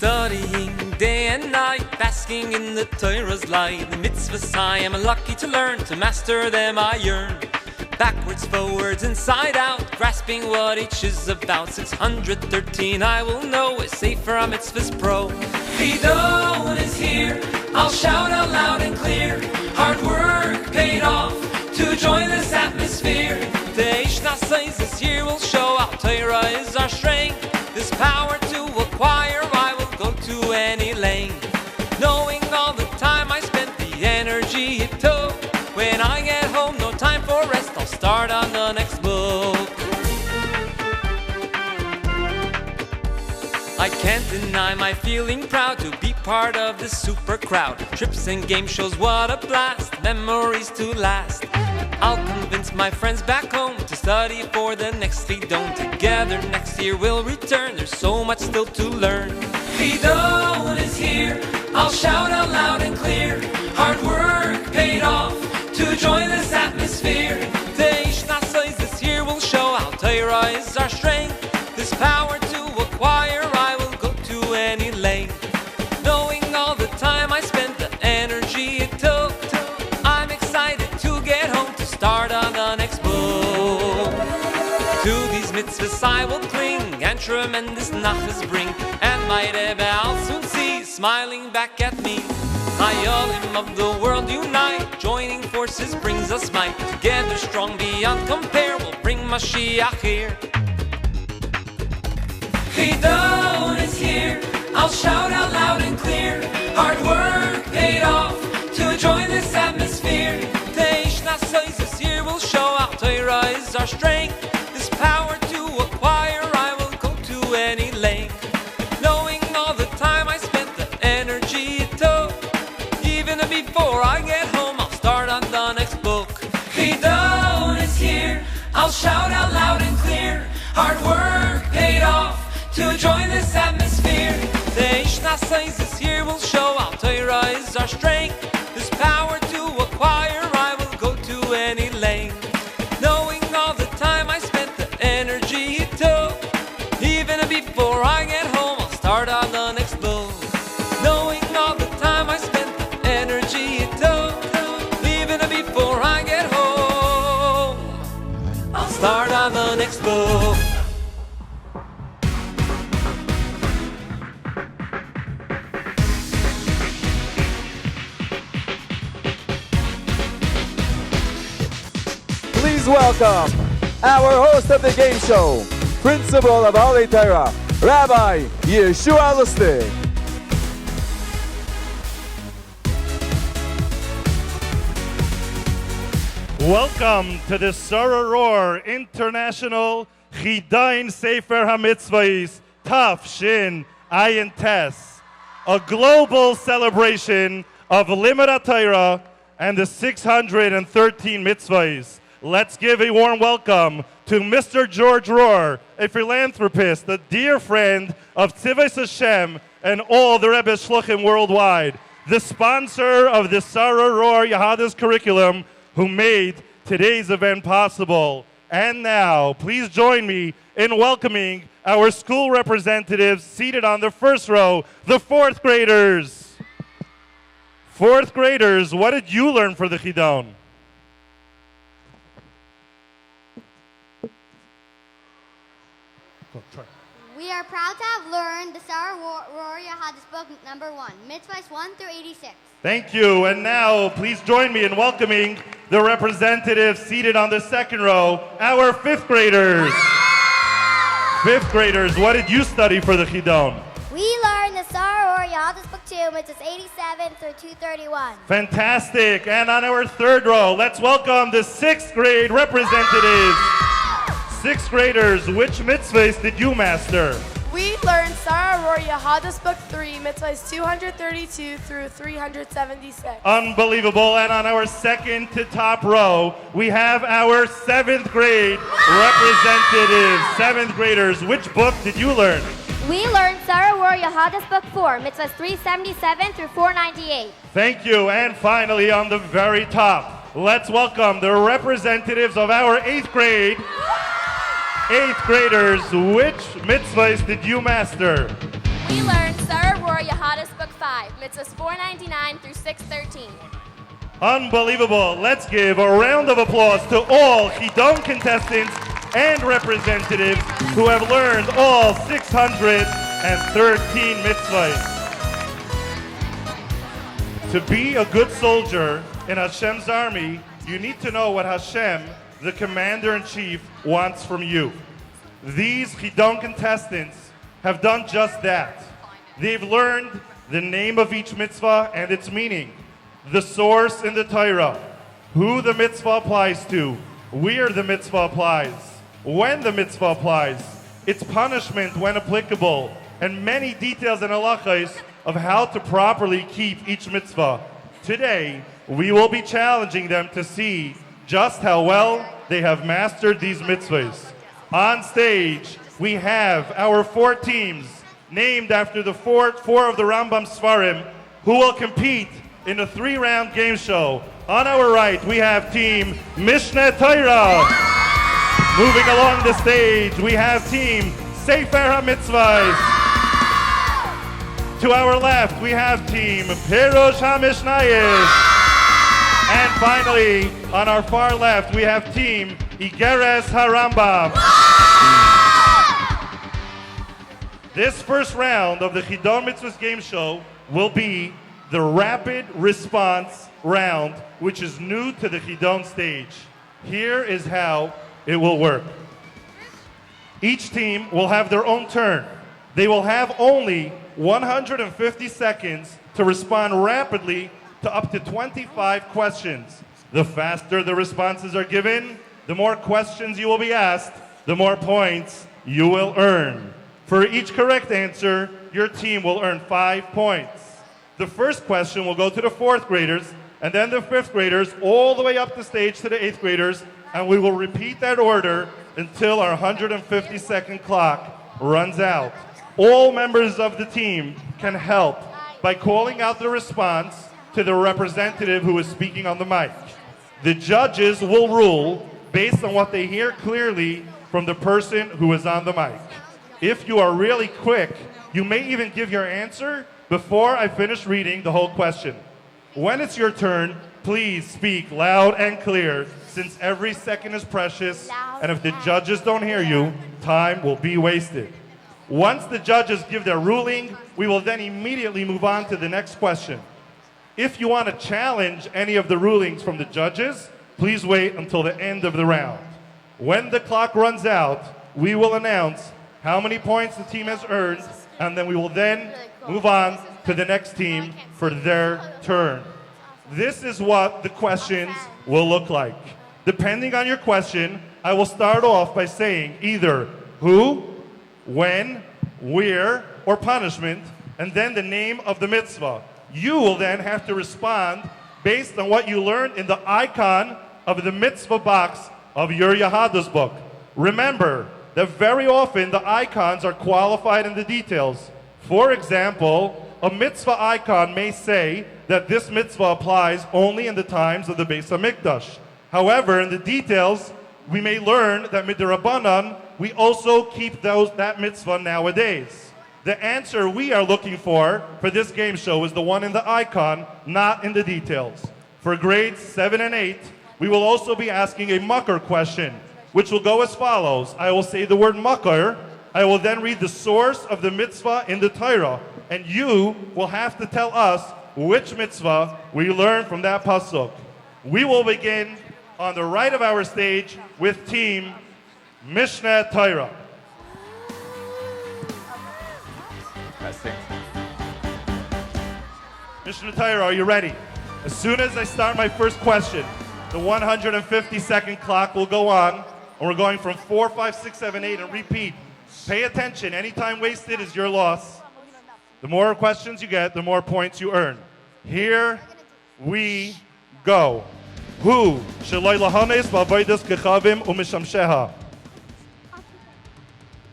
Studying day and night, basking in the Torah's light. The mitzvahs I am lucky to learn, to master them I yearn. Backwards, forwards, inside out, grasping what each is about. 613 I will know, is Sefer HaMitzvahs Pro. Chidon is here, I'll shout out loud and clear. Hard work paid off to join this atmosphere. The Eishna says this year will show how Torah is our strength. This power to acquire, I will go to any length. Knowing all the time I spent, the energy it took. When I get home, no time for rest, I'll start on the next book. I can't deny my feeling proud to be part of this super crowd. Trips and game shows, what a blast, memories to last. I'll convince my friends back home to study for the next Chidon. Together next year we'll return, there's so much still to learn. Chidon is here, I'll shout out loud and clear. Hard work paid off to join this atmosphere. The Eishna says this year will show how Torah is our strength. This power to acquire, I will go to any length. Knowing all the time I spent, the energy it took, I'm excited to get home to start on the next book. To these mitzvahs I will cling, and tremendous nachas bring. And my Rebbe I'll soon see, smiling back at me. Chayalim of the world unite, joining forces brings us might. Together strong beyond compare, we'll bring Mashiach here. Chidon is here, I'll shout out loud and clear. Hard work paid off to join this atmosphere. The Eishna says this year will show how Torah is our strength. This power to acquire, I will go to any length. Knowing all the time I spent, the energy it took. Even before I get home, I'll start on the next book. Chidon is here, I'll shout out loud and clear. Hard work paid off to join this atmosphere. The Eishna says this year will show how Torah is our strength. This power to acquire, I will go to any length. Knowing all the time I spent, the energy it took. Even before I get home, I'll start on the next book. Knowing all the time I spent, the energy it took. Even before I get home, I'll start on the next book. Please welcome our host of the game show, Principal of Holy Torah, Rabbi Yeshua Lustig. Welcome to the Sororor International Chidon Sefer HaMitzvahs Taf Shin Ayin Tes, a global celebration of Limud Torah and the 613 mitzvahs. Let's give a warm welcome to Mr. George Rohr, a philanthropist, a dear friend of Tzivos Hashem and all the Rebbe Shluchim worldwide, the sponsor of the Sarah Rohr Yehadis curriculum, who made today's event possible. And now, please join me in welcoming our school representatives seated on the first row, the fourth graders. Fourth graders, what did you learn for the Chidon? We are proud to have learned the Sarah Rohr Yehadis book number 1, mitzvahs 1 through 86. Thank you. And now, please join me in welcoming the representatives seated on the second row, our fifth graders. Fifth graders, what did you study for the Chidon? We learned the Sarah Rohr Yehadis book 2, mitzvahs 87 through 231. Fantastic. And on our third row, let's welcome the sixth grade representatives. Sixth graders, which mitzvahs did you master? We learned Sarah Rohr Yehadis book 3, mitzvahs 232 through 376. Unbelievable. And on our second to top row, we have our seventh grade representatives. Seventh graders, which book did you learn? We learned Sarah Rohr Yehadis book 4, mitzvahs 377 through 498. Thank you. And finally, on the very top, let's welcome the representatives of our eighth grade. Eighth graders, which mitzvahs did you master? We learned Sarah Roya Hadis, Book 5, mitzvahs 499 through 613. Unbelievable. Let's give a round of applause to all Chidon contestants and representatives who have learned all 613 mitzvahs. To be a good soldier in Hashem's army, you need to know what Hashem, the commander-in-chief, wants from you. These Chidon contestants have done just that. They've learned the name of each mitzvah and its meaning, the source in the Torah, who the mitzvah applies to, where the mitzvah applies, when the mitzvah applies, its punishment when applicable, and many details and halachos of how to properly keep each mitzvah. Today, we will be challenging them to see just how well they have mastered these mitzvahs. On stage, we have our 4 teams, named after the four of the Rambam Sfarim, who will compete in a 3-round game show. On our right, we have team Mishneh Torah. Moving along the stage, we have team Sefer HaMitzvahs. To our left, we have team Pirush HaMishnayos. And finally, on our far left, we have team Igeres HaRambam. This first round of the Chidon Mitzvahs game show will be the rapid response round, which is new to the Chidon stage. Here is how it will work. Each team will have their own turn. They will have only 150 seconds to respond rapidly to up to 25 questions. The faster the responses are given, the more questions you will be asked, the more points you will earn. For each correct answer, your team will earn 5 points. The first question will go to the 4th graders, and then the 5th graders, all the way up the stage to the 8th graders, and we will repeat that order until our 150-second clock runs out. All members of the team can help by calling out the response to the representative who is speaking on the mic. The judges will rule based on what they hear clearly from the person who is on the mic. If you are really quick, you may even give your answer before I finish reading the whole question. When it's your turn, please speak loud and clear, since every second is precious, and if the judges don't hear you, time will be wasted. Once the judges give their ruling, we will then immediately move on to the next question. If you want to challenge any of the rulings from the judges, please wait until the end of the round. When the clock runs out, we will announce how many points the team has earned, and then we will then move on to the next team for their turn. This is what the questions will look like. Depending on your question, I will start off by saying either who, when, where, or punishment, and then the name of the mitzvah. You will then have to respond based on what you learned in the icon of the mitzvah box of your Yahadus book. Remember that very often the icons are qualified in the details. For example, a mitzvah icon may say that this mitzvah applies only in the times of the Beis HaMikdash. However, in the details, we may learn that midrabanan, we also keep that mitzvah nowadays. The answer we are looking for this game show is the one in the icon, not in the details. For grades 7 and 8, we will also be asking a makar question, which will go as follows. I will say the word makar. I will then read the source of the mitzvah in the Torah, and you will have to tell us which mitzvah we learned from that pasuk. We will begin on the right of our stage with team Mishneh Torah. Mishneh Torah, are you ready? As soon as I start my first question, the 150-second clock will go on, and we're going from 4, 5, 6, 7, 8, and repeat. Pay attention. Any time wasted is your loss. The more questions you get, the more points you earn. Here we go. Who sheloi lahanes ba'avodas kechavim u'mishamsheha?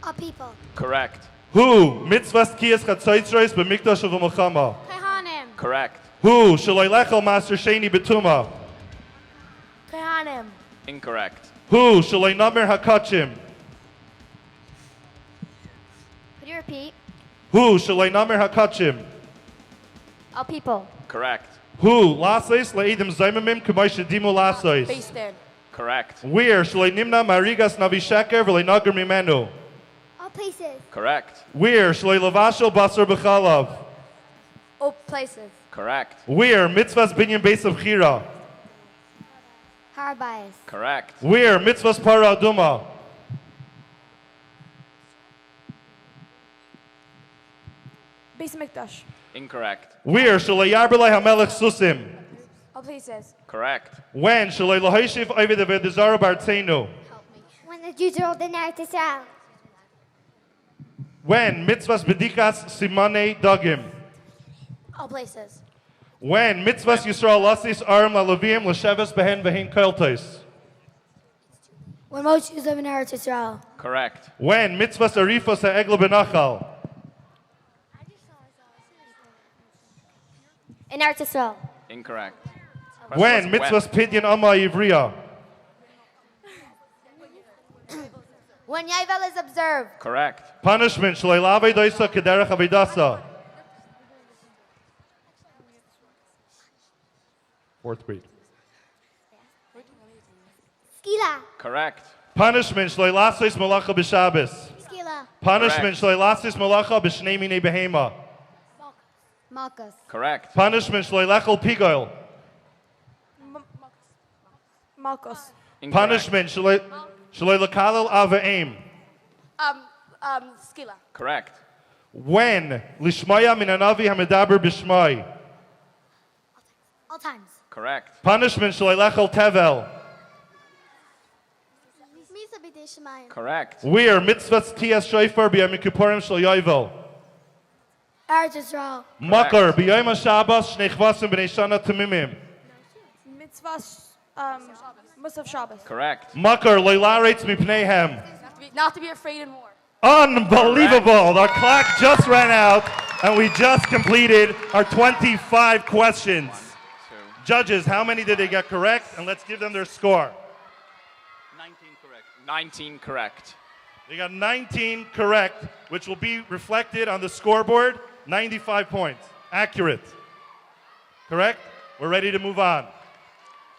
All people. Correct. Who mitzvahs kiyas chatzaitzreis b'mikdash u'v'milchama? Kehanim. Correct. Who sheloi lechel master sheni betuma? Kehanim. Incorrect. Who sheloi namer hakachim? Could you repeat? Who sheloi namer hakachim? All people. Correct. Who lasis leidim zaimimim k'may shedimu lasos. Based in. Correct. Where shalei nimna marigas navi sheker v'lei nagar mimenu. All places. Correct. Where shalei lavashel basar b'chalav. All places. Correct. Where mitzvahs binyan beis of chira. Harbias. Correct. Where mitzvahs para aduma. Base Mikdash. Incorrect. Where shalei yarbelei hamelech susim. All places. Correct. When shalei lahayshiv ovid avedazara bartzenu. When the Jews rolled in Eretz Israel. When mitzvahs bedikas simane dagim. All places. When mitzvahs Yisrael lasis aram lalavim l'sheves behen v'hin koiltos. When most Jews live in Eretz Israel. Correct. When mitzvahs arifos ha'egla benachal. In Eretz Israel. Incorrect. When mitzvahs pidyon amma ivriya. When Yaivel is observed. Correct. Punishment shalei lavei doisa kederech avedasa. Fourth grade. Skila. Correct. Punishment shalei lasis malacha b'Shabbos. Skila. Punishment shalei lasis malacha b'shnei minei behema. Malchus. Correct. Punishment shalei lechel pigoil. Malchus. Incorrect. Punishment shalei lekalel avaim. Skila. Correct. When lishmaya min hanavi hamedaber b'shmai. All times. Correct. Punishment shalei lechel tevel. Misa b'dei Shemayim. Correct. Where mitzvahs tiyas shofar b'yom kippurim shel yovel. Eretz Israel. Makar b'yom haShabbos shnei chvasim b'nei shana tamimim. Mitzvah. Musaf Shabbos. Correct. Makar leilaretz mipneihem. Not to be afraid in war. Unbelievable! Our clock just ran out, and we just completed our 25 questions. Judges, how many did they get correct? And let's give them their score. 19 correct. 19 correct. They got 19 correct, which will be reflected on the scoreboard. 95 points. Accurate. Correct? We're ready to move on.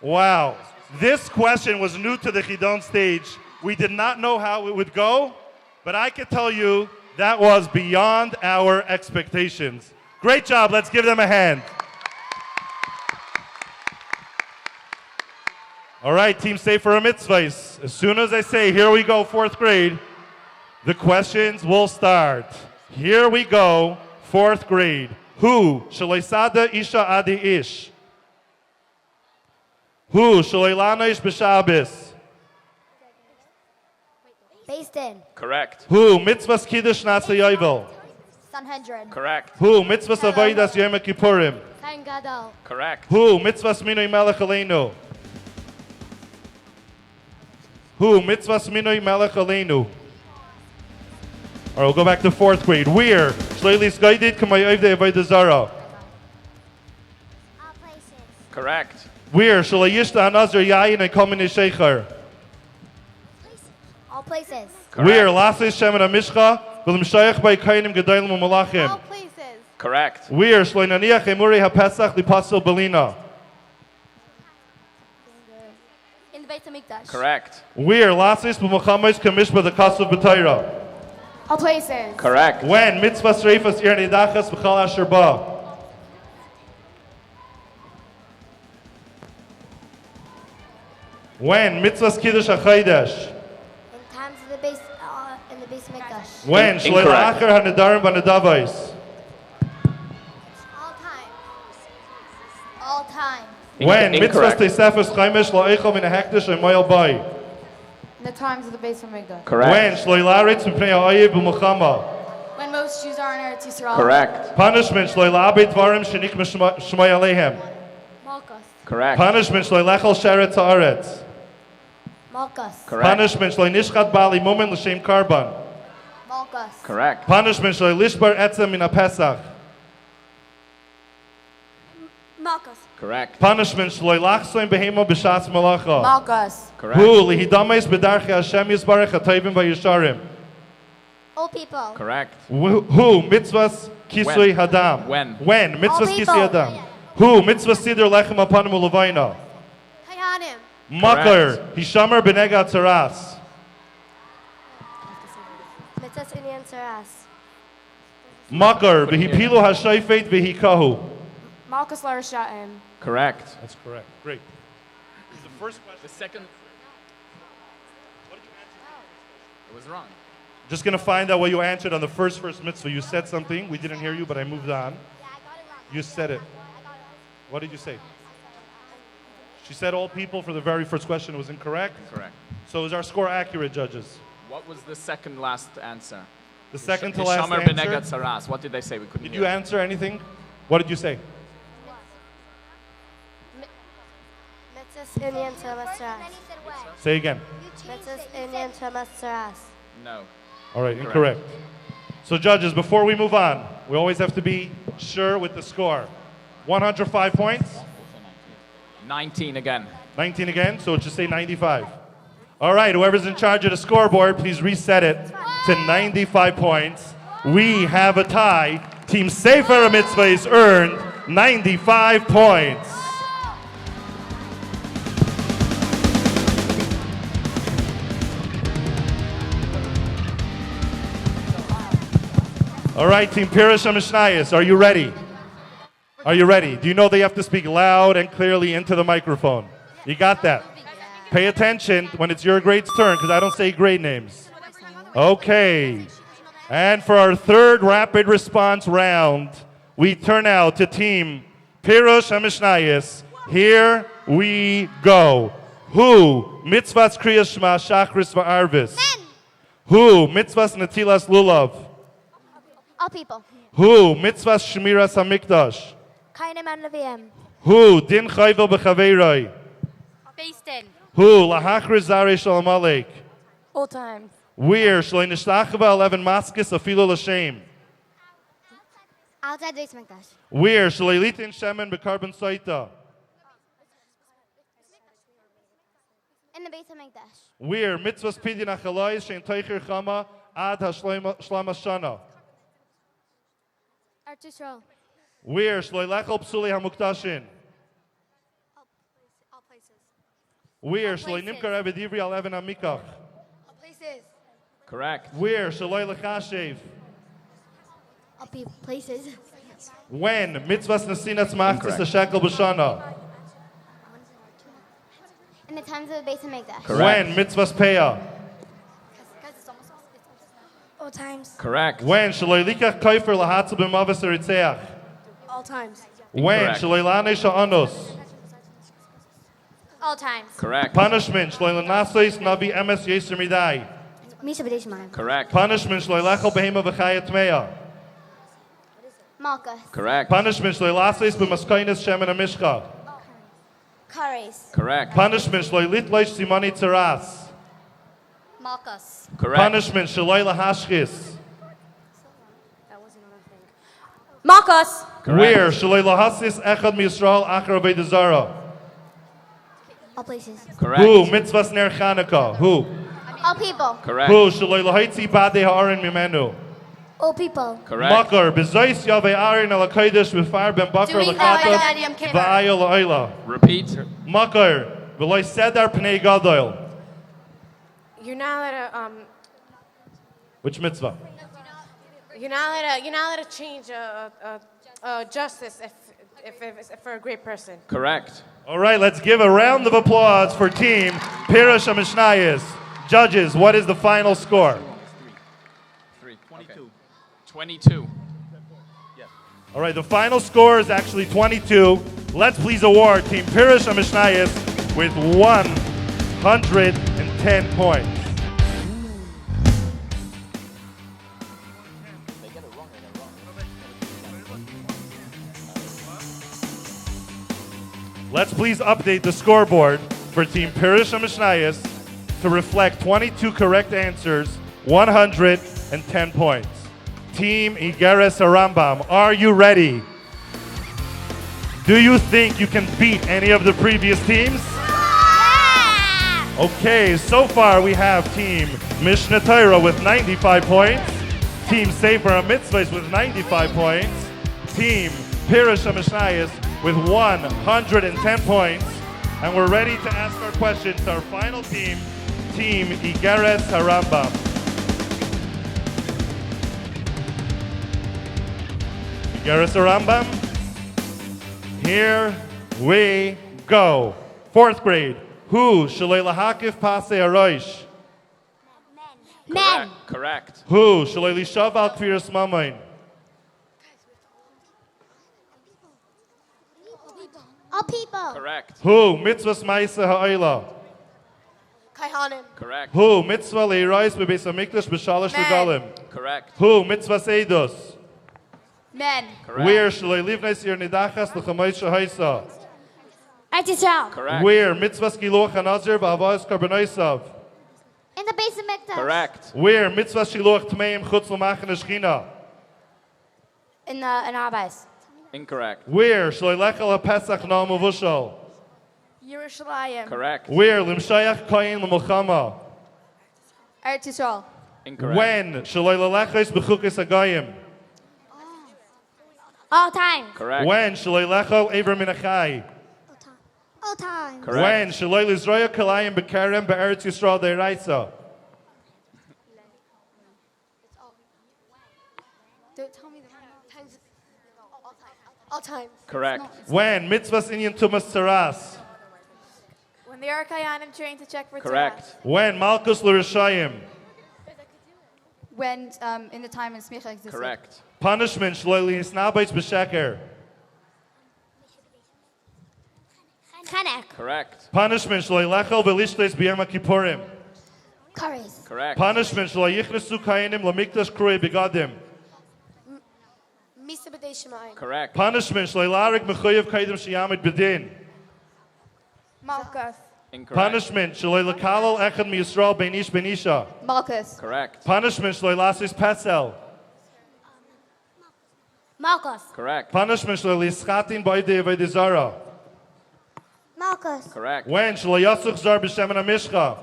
Wow. This question was new to the Chidon stage. We did not know how it would go, but I can tell you that was beyond our expectations. Great job. Let's give them a hand. All right, Team Sefer HaMitzvahs. As soon as I say, here we go, fourth grade, the questions will start. Here we go, fourth grade. Who? Shalaysada Isha Adi Ish. Who? Shalaylanish B'Shabbos. Based in. Correct. Who? Mitzvahs Kiddush Nasa Yovel. Sanhedrin. Correct. Who? Mitzvahs Avodas Yom Kippurim. Kohen Gadol. Correct. Who? Mitzvahs Minoi Melech Aleinu. Who? Mitzvahs Minoi Melech Aleinu. All right, we'll go back to fourth grade. Where? Shleilis Gaidit K'may Oivdei Avodah Zara. All places. Correct. Where? Shalayishta Hanazar Yayin and Komin Sheikher. All places. Where? Lasis Shemen HaMishcha V'lim Shayach By Kainim Gedolim All U'Malachim. places. Correct. Where? Shloinaniach Emuri HaPesach Lipasel Belina. In the Beit HaMikdash. Correct. Where? Lasis B'Muchammos Kamishba the Kasav B'Tayra. All places. Correct. When? Mitzvah Sreifas Ir Nidachas V'Chal Asher Ba. When? Mitzvah Kiddush HaChaydesh. In times of the base, in the base Mikdash. When? Shloi Incorrect. La'achar HaNedarim B'Nedavos. All time. All time. When? Mitzvah Incorrect. Teisefes Chaimish La'echel Min HaHekdesh HaMoyel Bai. In the times of the base of Mikdash. Correct. When? Shloi La'aretz M'pnei Ha'ayiv B'Muchama. When most Jews are in Eretz Yisrael. Correct. Punishment Shloi La'abit Dvarim Shenik Shmai Aleihem. Malchus. Correct. Punishment Shloi Lechel Sheret Haaretz. Malchus. Correct. Punishment Shloi Nishchat Bali Mumen L'Shem Karban. Malchus. Correct. Punishment Shloi Lishbar Etzem Min HaPesach. Malchus. Correct. Punishment Shloi Lachsoin Behemo B'Shas Malacha. Malchus. Correct. Who? Lihidameis B'Darchei Hashem Yisbarech HaToivim V'Yisharim. All people. Correct. Who? Mitzvahs Kisui Hadam. When? When? Mitzvahs All Kisui people. Hadam. Who? Mitzvah Sidr Lechem Apanim Ulevaina. Hayanim. Makar. Hishamar Benega Tzaras. Mitzvahs Inyan Saras. Makar. V'hipilu hashayfet v'hikahu. Malchus Larashaim. Correct. That's correct. Great. The first question. The second. It was wrong. Just going to find out what you answered on the first mitzvah. You said something. We didn't hear you, but I moved on. You said it. What did you say? She said all people for the very first question. It was incorrect. Correct. So is our score accurate, judges? What was the second last answer? The second to last Hishamar Benega answer. Tzaras. What did they say? We couldn't Did hear. you answer anything? What did you say? Mitzvahs Inyan Saras. Say again. Mitzvahs Inyan Saras. No. All right, incorrect. So judges, before we move on, we always have to be sure with the score. 105 points, 19 again. 19 again, so it should say 95. All right, whoever's in charge of the scoreboard, please reset it to 95 points. We have a tie. Team Sefer HaMitzvahs earned 95 points. All right, Team Pirush HaMishnayos, are you ready? Are you ready? Do you know they have to speak loud and clearly into the microphone? You got that? Pay attention when it's your grade's turn, because I don't say grade names. Okay. And for our third rapid response round, we turn out to Team Pirush HaMishnayos. Here we go. Who? Mitzvahs Kriyas Shema Shachris Va'arvis. Who? Mitzvahs Natilas Lulav. All people. Who? Mitzvahs Shemiras HaMikdash. Kainim and Leviim. Who? Din Chayvel B'Chaveiroi. Based in. Who? Lahachris Zarei Shalom Aleik. All times. Where? Shloi Nishtachava 11 Maskis Afilo L'Shem. Outside the Beis Hamikdash. Where? Shloi Litin Shemen B'Karban Soita. In the Beis Hamikdash. Where? Mitzvahs Pidyon Achalois Shein Teicher Chama Ad HaShlama Shana. Eretz Yisrael. Where? Shloi Lechel Psuli HaMukdashin. All places. Where? Shloi Nimkar Eved Ivri Al Even HaMikach. All places. Correct. Where? Shloi Lechashev. All places. When? Mitzvahs Nasinat Machtis Incorrect. HaShekel B'Shana. In the times of the Beis Hamikdash. Correct. When? Mitzvahs Peah. Because it's almost All times. Correct. When? Shaloi likach koifer lahatzel b'mavas eritzeach. All times. When? Incorrect. Shaloi lane sha'anos. all times. Correct. Punishment. Shaloi lanasois navi emes yeser midai. Misha B'dei Shemayim. Correct. Punishment. Shaloi lechel behema v'chayat meya. Malchus. Correct. Punishment. Shaloi lasois b'maskainis shemen amishcha. Kares. Correct. Punishment. Shaloi litloish simani tzaras. Malchus. Correct. Punishment. Shaloi lahashchis. Malchus. Where? Shaloi lahasis echad miyisrael achar avei zara. All places. Correct. Who? Mitzvahs ner Chanukah. Who? All people. Correct. Who? Shaloi lahaitzi badei ha'aron mimenu. All people. Correct. Makar, bezois yavei arin ala kodesh v'far ben bakar Doing l'chatas that Yom Kippur. v'ayol ha'oila. Repeat. Makar, v'loi sedar pnei gadol. You're not allowed to Which mitzvah? you're not allowed to change justice if it's for a great person. Correct. All right, let's give a round of applause for Team Pirush HaMishnayos. Judges, what is the final score? 22. 22. All right, the final score is actually 22. Let's please award Team Pirush HaMishnayos with 110 points. Let's please update the scoreboard for Team Pirush HaMishnayos to reflect 22 correct answers, 110 points. Team Igeres Harambam, are you ready? Do you think you can beat any of the previous teams? Okay, so far we have Team Mishnah Torah with 95 points, Team Sefer HaMitzvahs with 95 points. Team Pirush HaMishnayos with 110 points. And we're ready to ask our questions to our final team, Team Igeres HaRambam. Igeres HaRambam, here we go. 4th grade. Who shalei lahakif pasei aroish? Men. Correct. Who shalei lishav al kfiras mamain? All people. Correct. Who mitzvahs ma'aseh ha'olah? Kaihanim. Correct. Who mitzvah leirais bebeis hamikdash b'shalosh Men. regalim? Correct. Who mitzvahs eidos? Men. Correct. Where shalei livnes ir nidachas l'chamayis shahaisa? Eretz Yisrael. Correct. Where mitzvahs kiluach hanazir b'avos karbonoisav? In the base of Mikdash. Correct. Where mitzvahs shiluach tmeim chutz l'machan shechina? In Rabbis. Incorrect. Where shalei lechel ha'pesach na'al mavushal? Yerushalayim. Correct. Where limshayach koyin l'mulchama? Eretz Yisrael. Incorrect. When shalei lelechos b'chukis hagayim? All time. Correct. When shalei lechol ever min achai? All time. Correct. When shalei lizroya kalayim b'kerem be'eretz Yisrael de'iraisa? Tell me the times. All time. Correct. When mitzvahs inyan tumas tzaras? When the Arkayanim train to check for Correct. When malchus l'rishayim? When in the time when Smicha existed. Correct. Punishment shalei li'isnabayis b'sheker? Chenek. Correct. Punishment shalei lechel v'lishtes b'yom kippurim? Kares. Correct. Punishment shalei yichnesu kayinim l'mikdash kroi begadim? Misa b'dei Shemayim. Correct. Punishment shalei larig mechuyev kaidim sheyamid b'din? Malkuth. Incorrect. Punishment shalei lekalal echad miyisrael beinish beinisha? Malchus. Correct. Punishment shalei lasis pesel? Malchus. Correct. Punishment shalei lischatin b'idei avodah zara? Malchus. Correct. When shalei yasuch zar b'shemen hamishcha?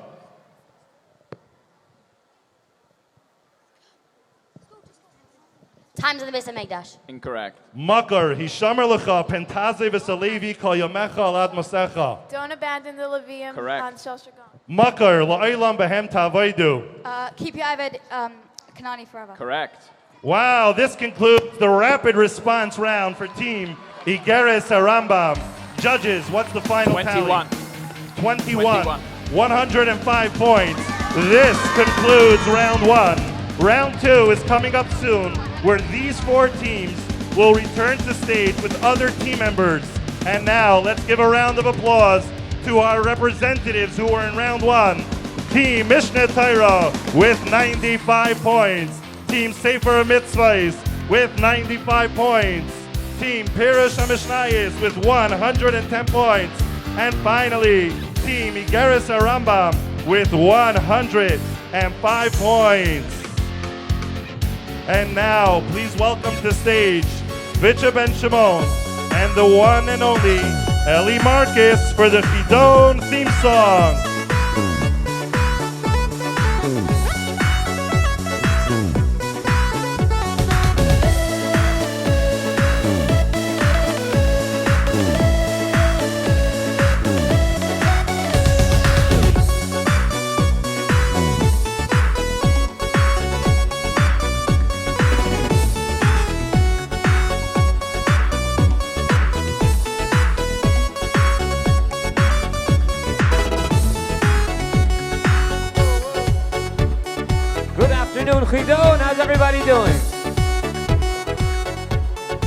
Times of the base of Mikdash. Incorrect. Makar hishamer lecha pentaze v'salevi kol yamecha alad masecha? Don't abandon the Levium Correct. on Shel Shagon. Makar la'olam behem tavaydu? Keep your Ived Kanani forever. Correct. Wow, this concludes the rapid response round for Team Igeres HaRambam. Judges, what's the final 21. tally? 21. 21. 105 points. This concludes round 1. Round 2 is coming up soon, where these 4 teams will return to stage with other team members. And now, let's give a round of applause to our representatives who were in round 1. Team Mishneh Torah with 95 points. Team Sefer HaMitzvahs with 95 points. Team Pirush HaMishnayos with 110 points. And finally, Team Igeres HaRambam with 105 points. And now, please welcome to stage Vitcha Ben Shimon and the one and only Eli Marcus for the Chidon theme song. Chidon, how's everybody doing?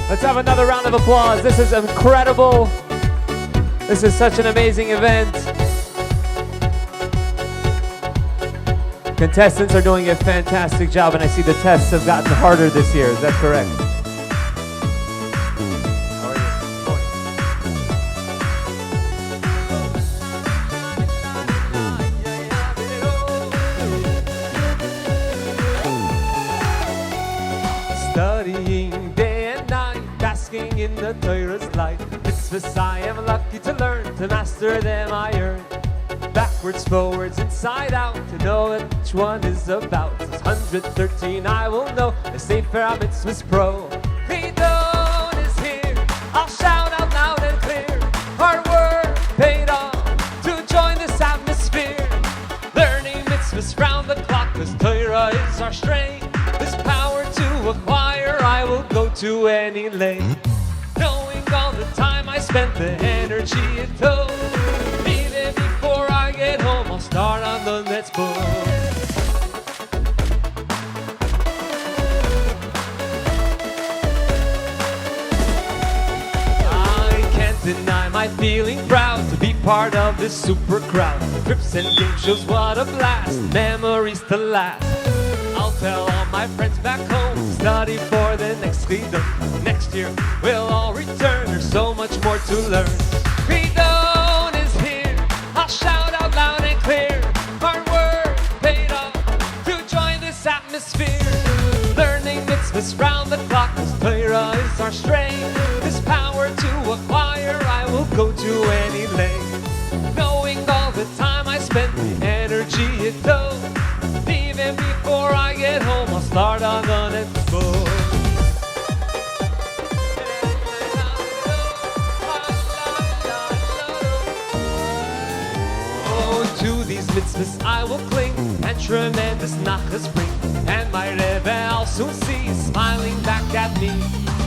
Let's have another round of applause. This is incredible. This is such an amazing event. Contestants are doing a fantastic job, and I see the tests have gotten harder this year. Is that correct? Studying day and night, basking in the Torah's light. Mitzvahs I am lucky to learn, to master them I earn. backwards, forwards, inside out, to know what each one is about. It's 113 I will know, the Sefer HaMitzvahs Pro. Chidon is here, I'll shout out loud and clear. Hard work paid off to join this atmosphere. Learning mitzvahs round the clock, cause Torah is our strength. This power to acquire, I will go to any length. Knowing all the time I spent, the energy it took. Even before I get home, I'll start on the next book. I can't deny my feeling proud to be part of this super crowd. Trips and game shows, what a blast, memories to last. I'll tell all my friends back home to study for the next Chidon. Next year we'll all return, there's so much more to learn. Chidon is here, I'll shout out loud and clear. Hard work paid off to join this atmosphere. Learning mitzvahs round the clock, cause Torah is our strength. This power to acquire, I will go to any length. Knowing all the time I spent, the energy it took. Even before I get home, I'll start on the next book. Oh, to these mitzvahs I will cling, and tremendous nachas bring. And my Rebbe I'll soon see, smiling back at me.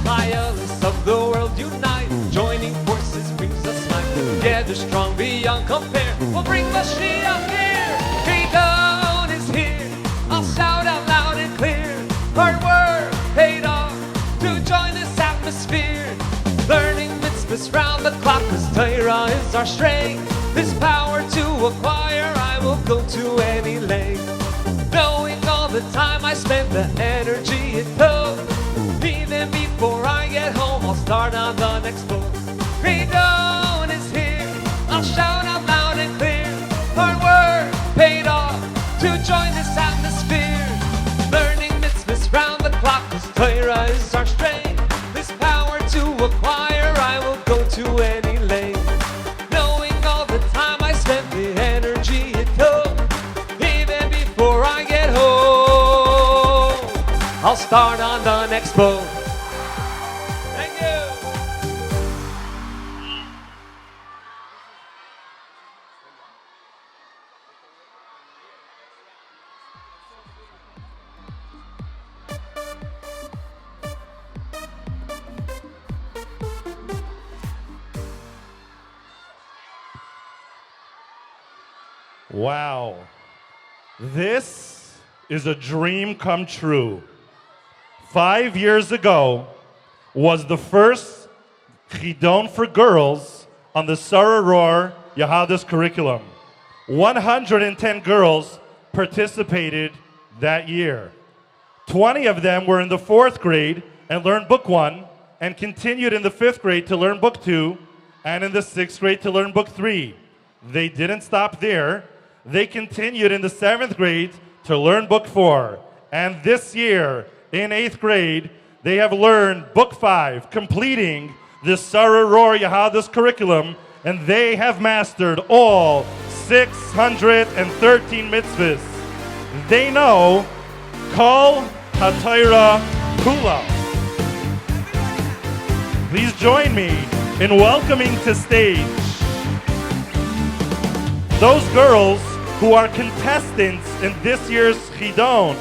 Loyalists of the world unite, joining forces brings us life. Together strong beyond compare, we'll bring Mashiach here. Chidon is here, I'll shout out loud and clear. Hard work paid off to join this atmosphere. Learning mitzvahs round the clock, cause Torah is our strength. This power to acquire, I will go to any length. Knowing all the time I spent, the energy it took. Even before I get home, I'll start on the next book. Chidon is here, I'll shout out loud and clear. Hard work paid off to join this atmosphere. Learning mitzvahs round the clock, cause Torah is our strength. This power to acquire, I will go to any length. Knowing all the time I spent, the energy it took. Even before I get home, I'll start on the next boat. Thank you. Wow. This is a dream come true. 5 years ago was the first Chidon for girls on the Sororor Yehadus curriculum. 110 girls participated that year. 20 of them were in the 4th grade and learned book 1, and continued in the 5th grade to learn book 2, and in the 6th grade to learn book 3. They didn't stop there. They continued in the 7th grade to learn book 4. And this year, in 8th grade, they have learned book 5, completing the Sororor Yehadus curriculum, and they have mastered all 613 mitzvahs. They know Kol HaTorah Kula. Please join me in welcoming to stage those girls who are contestants in this year's Chidon.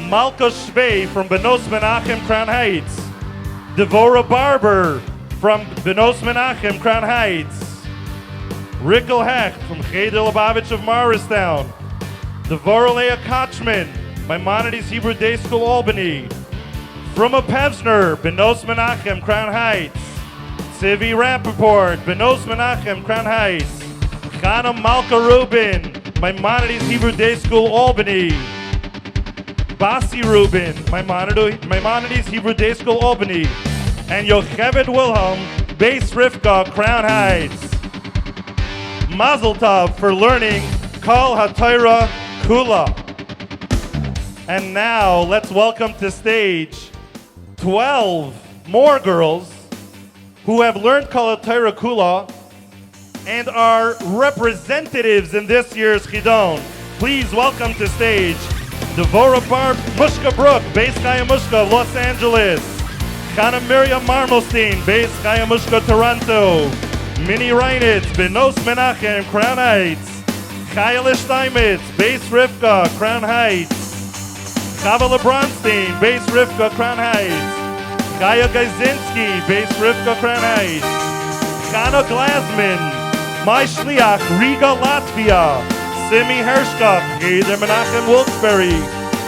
Malka Shvei from Benos Menachem, Crown Heights. Devorah Barber from Benos Menachem, Crown Heights. Rickel Hecht from Cheder Lubavitch of Morristown. Devorah Leah Kochman, Maimonides Hebrew Day School, Albany. Fruma Pevsner, Benos Menachem, Crown Heights. Tzivi Rappaport, Benos Menachem, Crown Heights. Chana Malka Rubin, Maimonides Hebrew Day School, Albany. Basi Rubin, Maimonides Hebrew Day School, Albany. And Yocheved Wilhelm, Beis Rivka, Crown Heights. Mazel Tov for learning Kol HaTorah Kula. And now let's welcome to stage 12 more girls who have learned Kol HaTorah Kula and our representatives in this year's Chidon. Please welcome to stage Devora Barb Mushka Brook, Beis Chaya Mushka of Los Angeles. Chana Miriam Marmelstein, Beis Chaya Mushka Toronto. Minnie Reinitz, Benos Menachem, Crown Heights. Chaya Steinmetz, Beis Rivka, Crown Heights. Chava Lebronstein, Beis Rivka, Crown Heights. Chaya Gajzinski, Beis Rivka, Crown Heights. Chana Glasman, My Shliach, Riga, Latvia. Simi Hershkop, Eder Menachem Wilkes-Barre.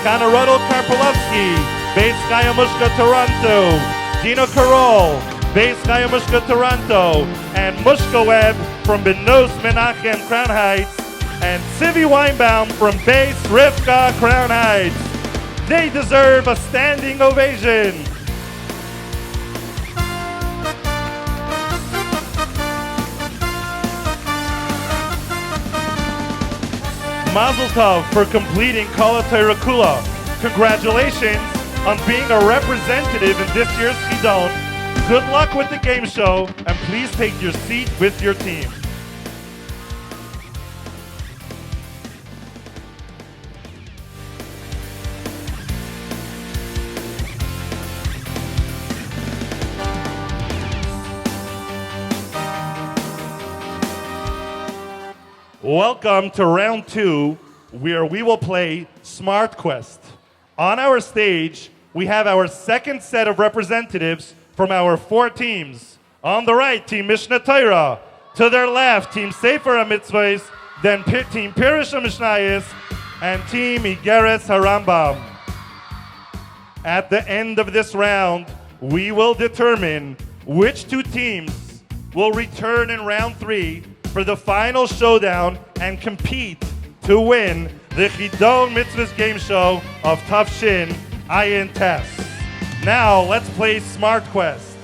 Chana Rudel Karpolovsky, Beis Chaya Mushka, Toronto. Dina Carol, Beis Chaya Mushka, Toronto. And Mushka Webb from Benos Menachem, Crown Heights. And Sivi Weinbaum from Beis Rivka, Crown Heights. They deserve a standing ovation. Mazel Tov for completing Kol HaTorah Kula. Congratulations on being a representative in this year's Chidon. Good luck with the game show, and please take your seat with your team. Welcome to round 2, where we will play Smart Quest. On our stage, we have our second set of representatives from our 4 teams. On the right, Team Mishnah Torah. To their left, Team Sefer HaMitzvahs, then Team Pirush HaMishnayos, and Team Igeres HaRambam. At the end of this round, we will determine which 2 teams will return in round 3 for the final showdown and compete to win the Chidon Mitzvahs game show of Tafshin Ayin Tes. Now let's play Smart Quest.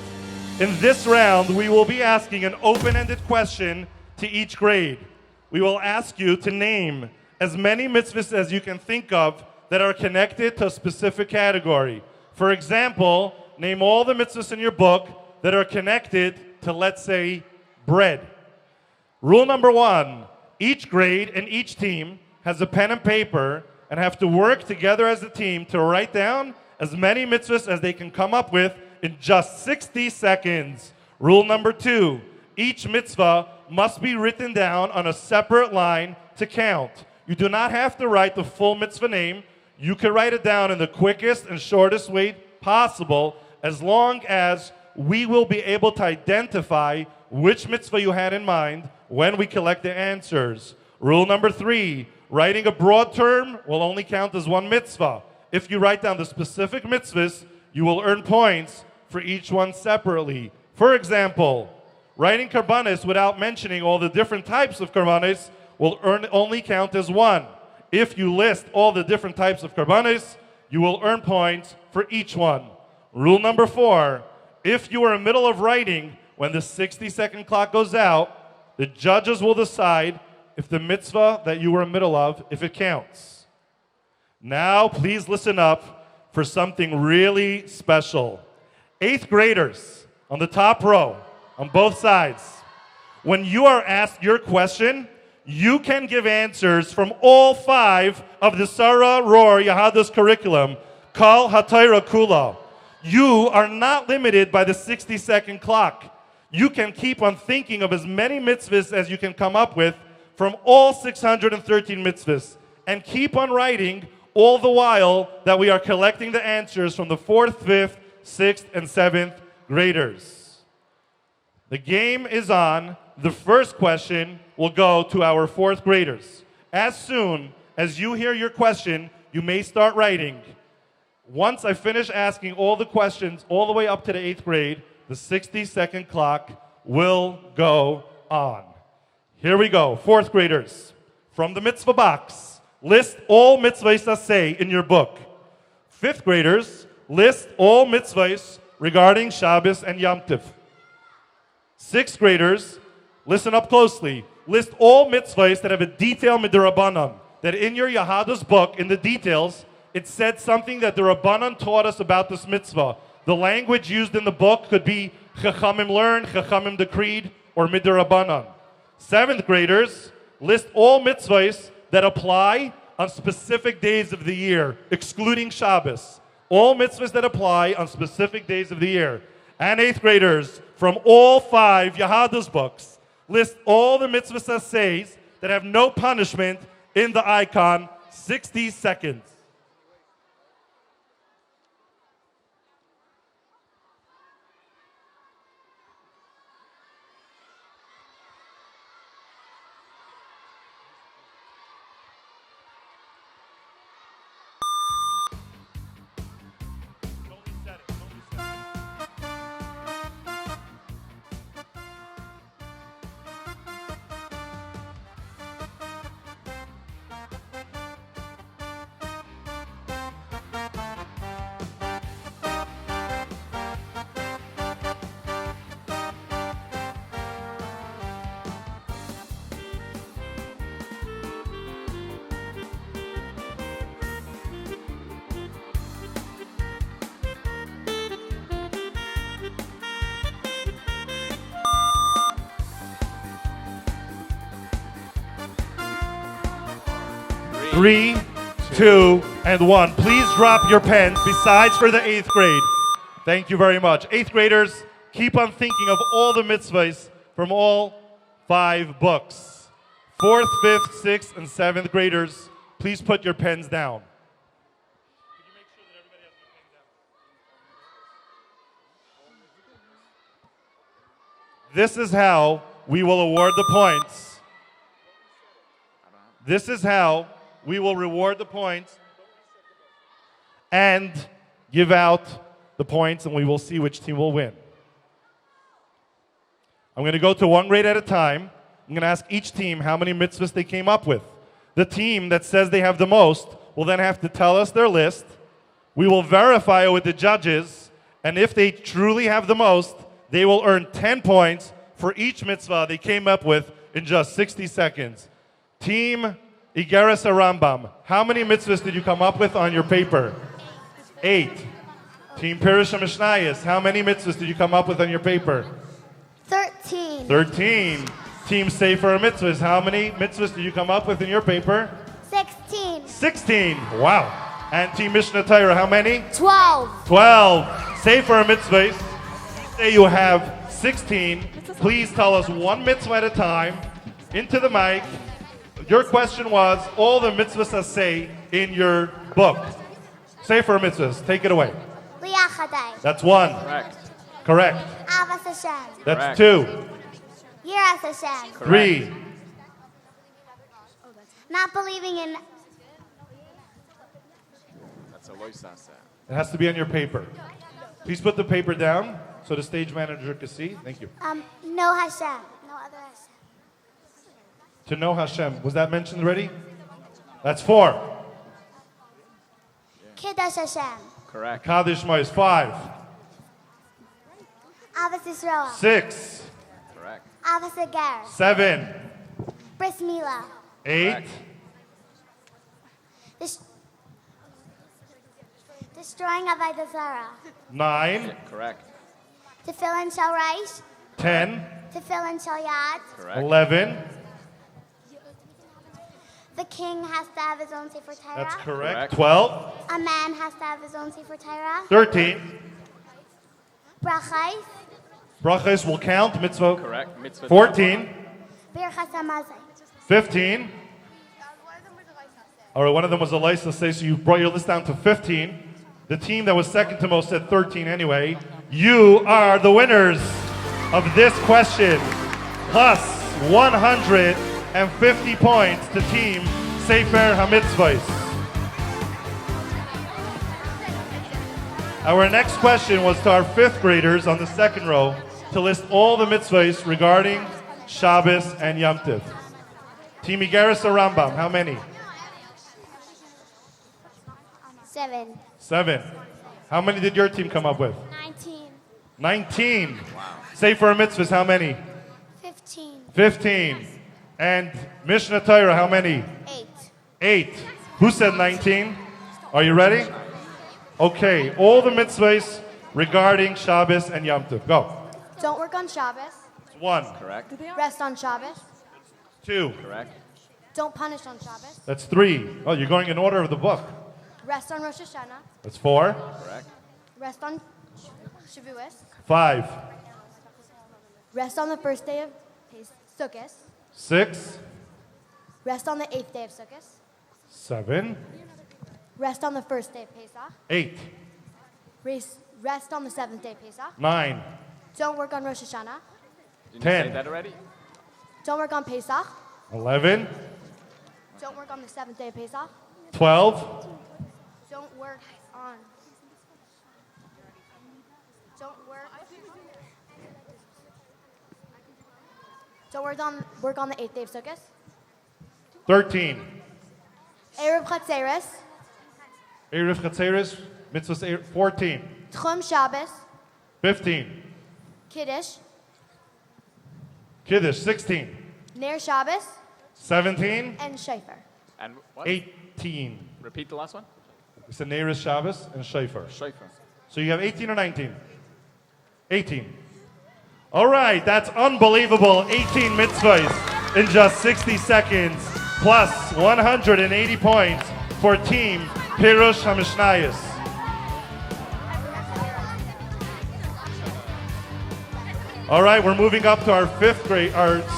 In this round, we will be asking an open-ended question to each grade. We will ask you to name as many mitzvahs as you can think of that are connected to a specific category. For example, name all the mitzvahs in your book that are connected to, let's say, bread. Rule number 1, each grade and each team has a pen and paper and have to work together as a team to write down as many mitzvahs as they can come up with in just 60 seconds. Rule number 2, each mitzvah must be written down on a separate line to count. You do not have to write the full mitzvah name. You can write it down in the quickest and shortest way possible, as long as we will be able to identify which mitzvah you had in mind when we collect the answers. Rule number 3, writing a broad term will only count as 1 mitzvah. If you write down the specific mitzvahs, you will earn points for each one separately. For example, writing karbanis without mentioning all the different types of karbanis will only count as 1. If you list all the different types of karbanis, you will earn points for each one. Rule number 4, if you are in the middle of writing when the 60-second clock goes out, the judges will decide if the mitzvah that you were in the middle of, if it counts. Now, please listen up for something really special. 8th graders on the top row, on both sides. When you are asked your question, you can give answers from all 5 of the Sarah Rohr Yahadus curriculum, Kol HaTorah Kula. You are not limited by the 60-second clock. You can keep on thinking of as many mitzvahs as you can come up with from all 613 mitzvahs, and keep on writing all the while that we are collecting the answers from the 4th, 5th, 6th, and 7th graders. The game is on. The first question will go to our 4th graders. As soon as you hear your question, you may start writing. Once I finish asking all the questions all the way up to the 8th grade, the 60-second clock will go on. Here we go. 4th graders. From the mitzvah box, list all mitzvahs that say in your book. 5th graders, list all mitzvahs regarding Shabbos and Yom Tov. 6th graders, listen up closely. List all mitzvahs that have a detail mid'Rabbanan. That in your Yahadus book, in the details, it said something that the Rabbanan taught us about this mitzvah. The language used in the book could be Chachamim learned, Chachamim decreed, or mid'Rabbanan. Seventh graders, list all mitzvahs that apply on specific days of the year, excluding Shabbos. All mitzvahs that apply on specific days of the year. And eighth graders, from all 5 Yahada's books, list all the mitzvahs says that have no punishment in the icon, 60 seconds. Three, 2, and 1. Please drop your pens, besides for the 8th grade. Thank you very much. 8th graders, keep on thinking of all the mitzvahs from all 5 books. 4th, 5th, 6th, and 7th graders, please put your pens down. This is how we will award the points. This is how we will reward the points and give out the points, and we will see which team will win. I'm going to go to one grade at a time. I'm going to ask each team how many mitzvahs they came up with. The team that says they have the most will then have to tell us their list. We will verify it with the judges, and if they truly have the most, they will earn 10 points for each mitzvah they came up with in just 60 seconds. Team Igeres Rambam, how many mitzvahs did you come up with on your paper? 8. Team Pirush Mishnayos, how many mitzvahs did you come up with on your paper? 13. 13. Team Sefer Mitzvahs, how many mitzvahs did you come up with in your paper? 16. 16. Wow. And Team Mishnah Torah, how many? 12. 12. Sefer Mitzvahs, you say you have 16. Please tell us one mitzvah at a time into the mic. Your question was all the mitzvahs say in your book. Sefer mitzvahs, take it away. Liachadai. That's 1. Correct. Correct. Avas Hashem. That's Correct. 2. Yiras Hashem. 3. Not believing in. That's a loisasa. It has to be on your paper. Please put the paper down so the stage manager can see. Thank you. No Hashem. No other Hashem. To know Hashem. Was that mentioned already? That's 4. Kiddush Hashem. Correct. Kaddish Mo is 5. Avas Yisrael. 6. Correct. Avas Agar. 7. Bris Milah. 8. Correct. Destroying Avodah Zarah. 9. Correct. Tefillin Shel Reish. 10. Tefillin Shel Yad. Correct. 11. The king has to have his own Sefer Torah. That's correct. Correct. 12. A man has to have his own Sefer Torah. 13. Brachais. Brachas will count. Mitzvah. Correct. Mitzvah. 14. Birchas Hamazon. 15. All right, one of them was a license say, so you brought your list down to 15. The team that was second to most said 13 anyway. You are the winners of this question. Plus 150 points to Team Sefer HaMitzvahs. Our next question was to our 5th graders on the second row to list all the mitzvahs regarding Shabbos and Yom Tov. Team Igeres Rambam, how many? 7. 7. How many did your team come up with? 19. 19. Wow. Sefer Mitzvahs, how many? 15. 15. And Mishnah Torah, how many? 8. 8. Who said 19? Are you ready? Okay, all the mitzvahs regarding Shabbos and Yom Tov. Go. Don't work on Shabbos. 1. Correct. Rest on Shabbos. 2. Correct. Don't punish on Shabbos. That's 3. Oh, you're going in order of the book. Rest on Rosh Hashanah. That's 4. Correct. Rest on Shavuos. 5. Rest on the first day of Sukkot. 6. Rest on the 8th day of Sukkot. 7. Rest on the first day of Pesach. 8. Rest on the 7th day of Pesach. 9. Don't work on Rosh Hashanah. Didn't 10. you say that already? Don't work on Pesach. 11. Don't work on the 7th day of Pesach. 12. Don't work on. Don't work. Don't work on the 8th day of Sukkot. 13. Erev Chatzeres. Erev Chatzeres, mitzvahs 14. Tchum Shabbos. 15. Kiddush. Kiddush, 16. Ner Shabbos. 17. And Shofar. And what? 18. Repeat the last one. It's a Neiris Shabbos and Shofar. Shofar. So you have 18 or 19? 18. All right, that's unbelievable. 18 mitzvahs in just 60 seconds, plus 180 points for Team Pirush HaMishnayos. All right, we're moving up to our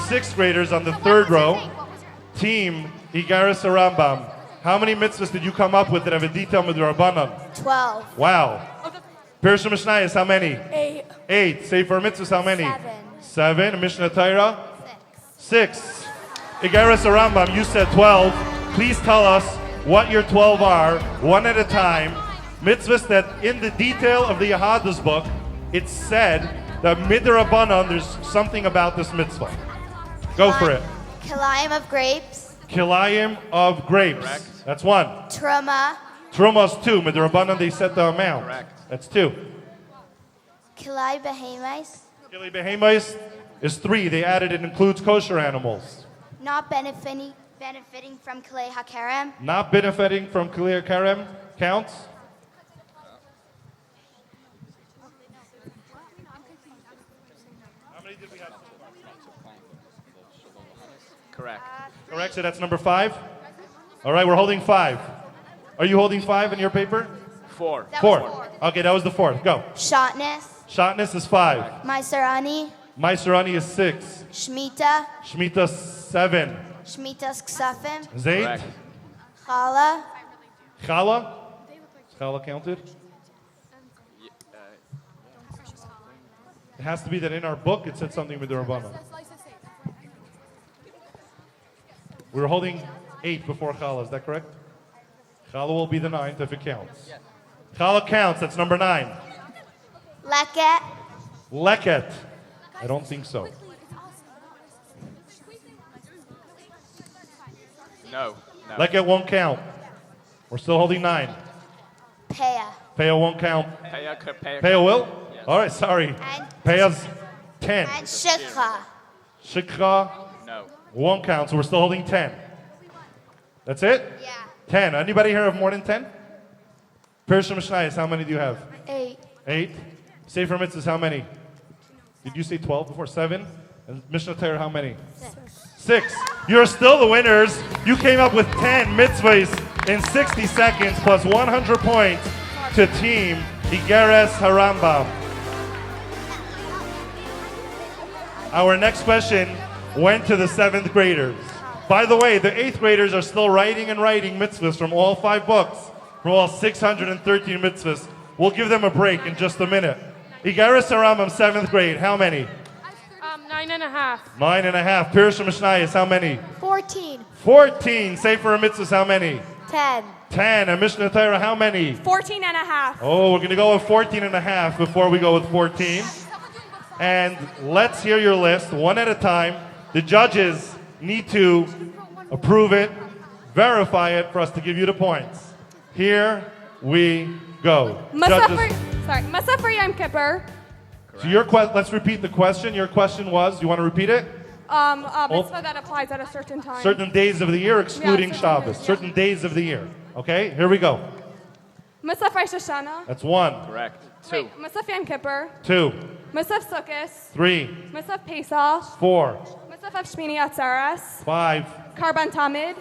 sixth graders on the third row. Team Igaris Rambam. How many mitzvahs did you come up with that have a detail with the Rabbanan? 12. Wow. Pirush HaMishnayos, how many? 8. 8. Sefer mitzvahs, how many? 7. 7. Mishnah Torah? 6. Igaris Rambam, you said 12. Please tell us what your 12 are, one at a time. Mitzvahs that in the detail of the Yahada's book, it's said that midrabanan, there's something about this mitzvah. Go for it. Kilayim of grapes. Kilayim of grapes. Correct. That's 1. Truma. Truma's 2. Midrabanan, they set the amount. Correct. That's 2. Kilai behemoths. Kili behemais is 3. They added it includes kosher animals. Not benefiting from Kilei HaKerem. Not benefiting from Kili Karem counts. How many did we have? Correct. Correct, so that's number 5. All right, we're holding 5. Are you holding 5 in your paper? 4. 4. Okay, that was the 4th. Go. Shotness. Shotness is 5. Maiserani. Maiserani is 6. Shmita. Shemitah 7. Shmitas Ksafim. Zayt. Correct. Chala. Chala. Chala counted. It has to be that in our book it said something with the Rabbana. We were holding 8 before Chala, is that correct? Chala will be the 9th if it counts. Chala counts, that's number 9. Leket. Leket. I don't think so. No. No. Leket won't count. We're still holding 9. Peah. Peah won't count. Paya. Peah will? Yes. All right, sorry. And, Peah's 10. and Shikha. Shikha No. won't count, so we're still holding 10. That's it? Yeah. 10. Anybody here have more than 10? Pirush HaMishnayos, how many do you have? 8. 8. Sefer mitzvahs, how many? Did you say 12 before? 7? And Mishnah Torah, how many? 6. You're still the winners. You came up with 10 mitzvahs in 60 seconds plus 100 points to Team Igeres Harambam. Our next question went to the 7th graders. By the way, the 8th graders are still writing mitzvahs from all 5 books, from all 613 mitzvahs. We'll give them a break in just a minute. Igeres Harambam, 7th grade, how many? 9.5. 9.5. Pirush HaMishnayos, how many? 14. 14. Sefer mitzvahs, how many? 10. 10. And Mishnah Torah, how many? 14.5. Oh, we're going to go with 14.5 before we go with 14. And let's hear your list one at a time. The judges need to approve it, verify it for us to give you the points. Here we go. Masa for Yom Kippur. So let's repeat the question. Your question was, you want to repeat it? Mitzvah that applies at a certain time. Certain days of the year, excluding certain Shabbos. days, yeah. Certain days of the year. Okay, here we go. Musaf Rosh Hashanah. That's 1. Correct. 2. Wait, Musaf Yom Kippur. 2. Musaf Sukkot. 3. Musaf Pesach. 4. Musaf Musaf Shmini Atzeres. 5. Karban Tamid.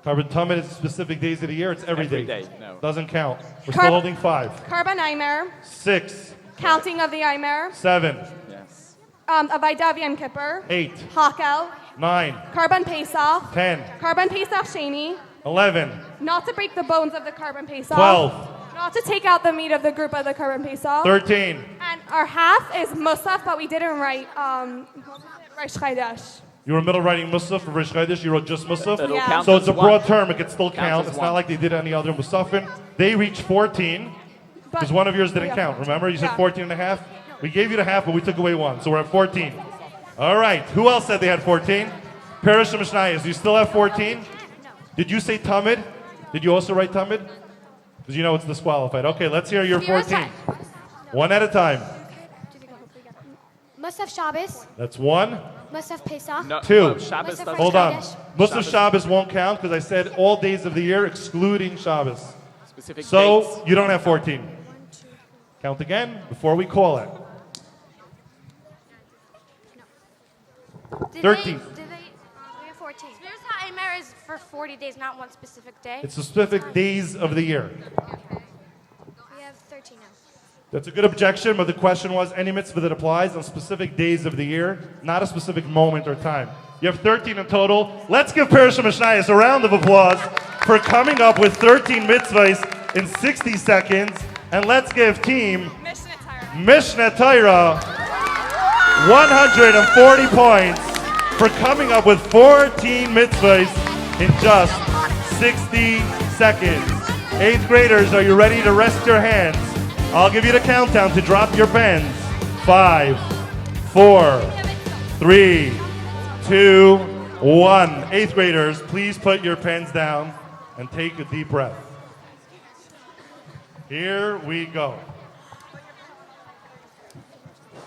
Carbon Tumid is specific days of the year. It's every Every day. day, no. Doesn't count. We're Carb- still holding 5. Karban Aimer. 6. Counting of the Aimer. 7. Yes. Avaidav Yom Kippur. 8. Hakel. 9. Karban Pesach. 10. Karban Pesach Sheni. 11. Not to break the bones of the Karban Pesach. 12. Not to take out the meat of the group of the Karban Pesach. 13. And our half is Musaf, but we didn't write Reish Chodesh. You were middle writing Musaf for Rish Chodesh. You wrote just Musaf. It'll Yeah. count So as it's a one. broad term. It could still Counts count. as It's one. not like they did any other Musafin. They reached 14 because one of yours didn't Yeah. count. Remember? You said Yeah. 14 and a half? We gave you the half, but we took away 1. So we're at 14. All right. Who else said they had 14? Perish and Mishnayos. Do you still have 14? Did you say Tamid? Did you also write Tamid? Because you know it's disqualified. Okay, let's hear your 14. One at a time. Musaf Shabbos. That's 1. Musaf Pesach. No, 2. no, Shabbos Musaf doesn't Hold on. count. Musaf Shabbos won't count because I said all days of the year excluding Shabbos. Specific So dates. you don't have 14. Count again before we call it. 13. We have 14. Spears Aimer is for 40 days, not one specific day. It's the specific days of the year. We have 13 now. That's a good objection, but the question was any mitzvah that applies on specific days of the year, not a specific moment or time. You have 13 in total. Let's give Perishim Mishnayos a round of applause for coming up with 13 mitzvahs in 60 seconds. And let's give team Mishnah Torah 140 points for coming up with 14 mitzvahs in just 60 seconds. 8th graders, are you ready to rest your hands? I'll give you the countdown to drop your pens. 5, 4, 3, 2, 1. 8th graders, please put your pens down and take a deep breath. Here we go.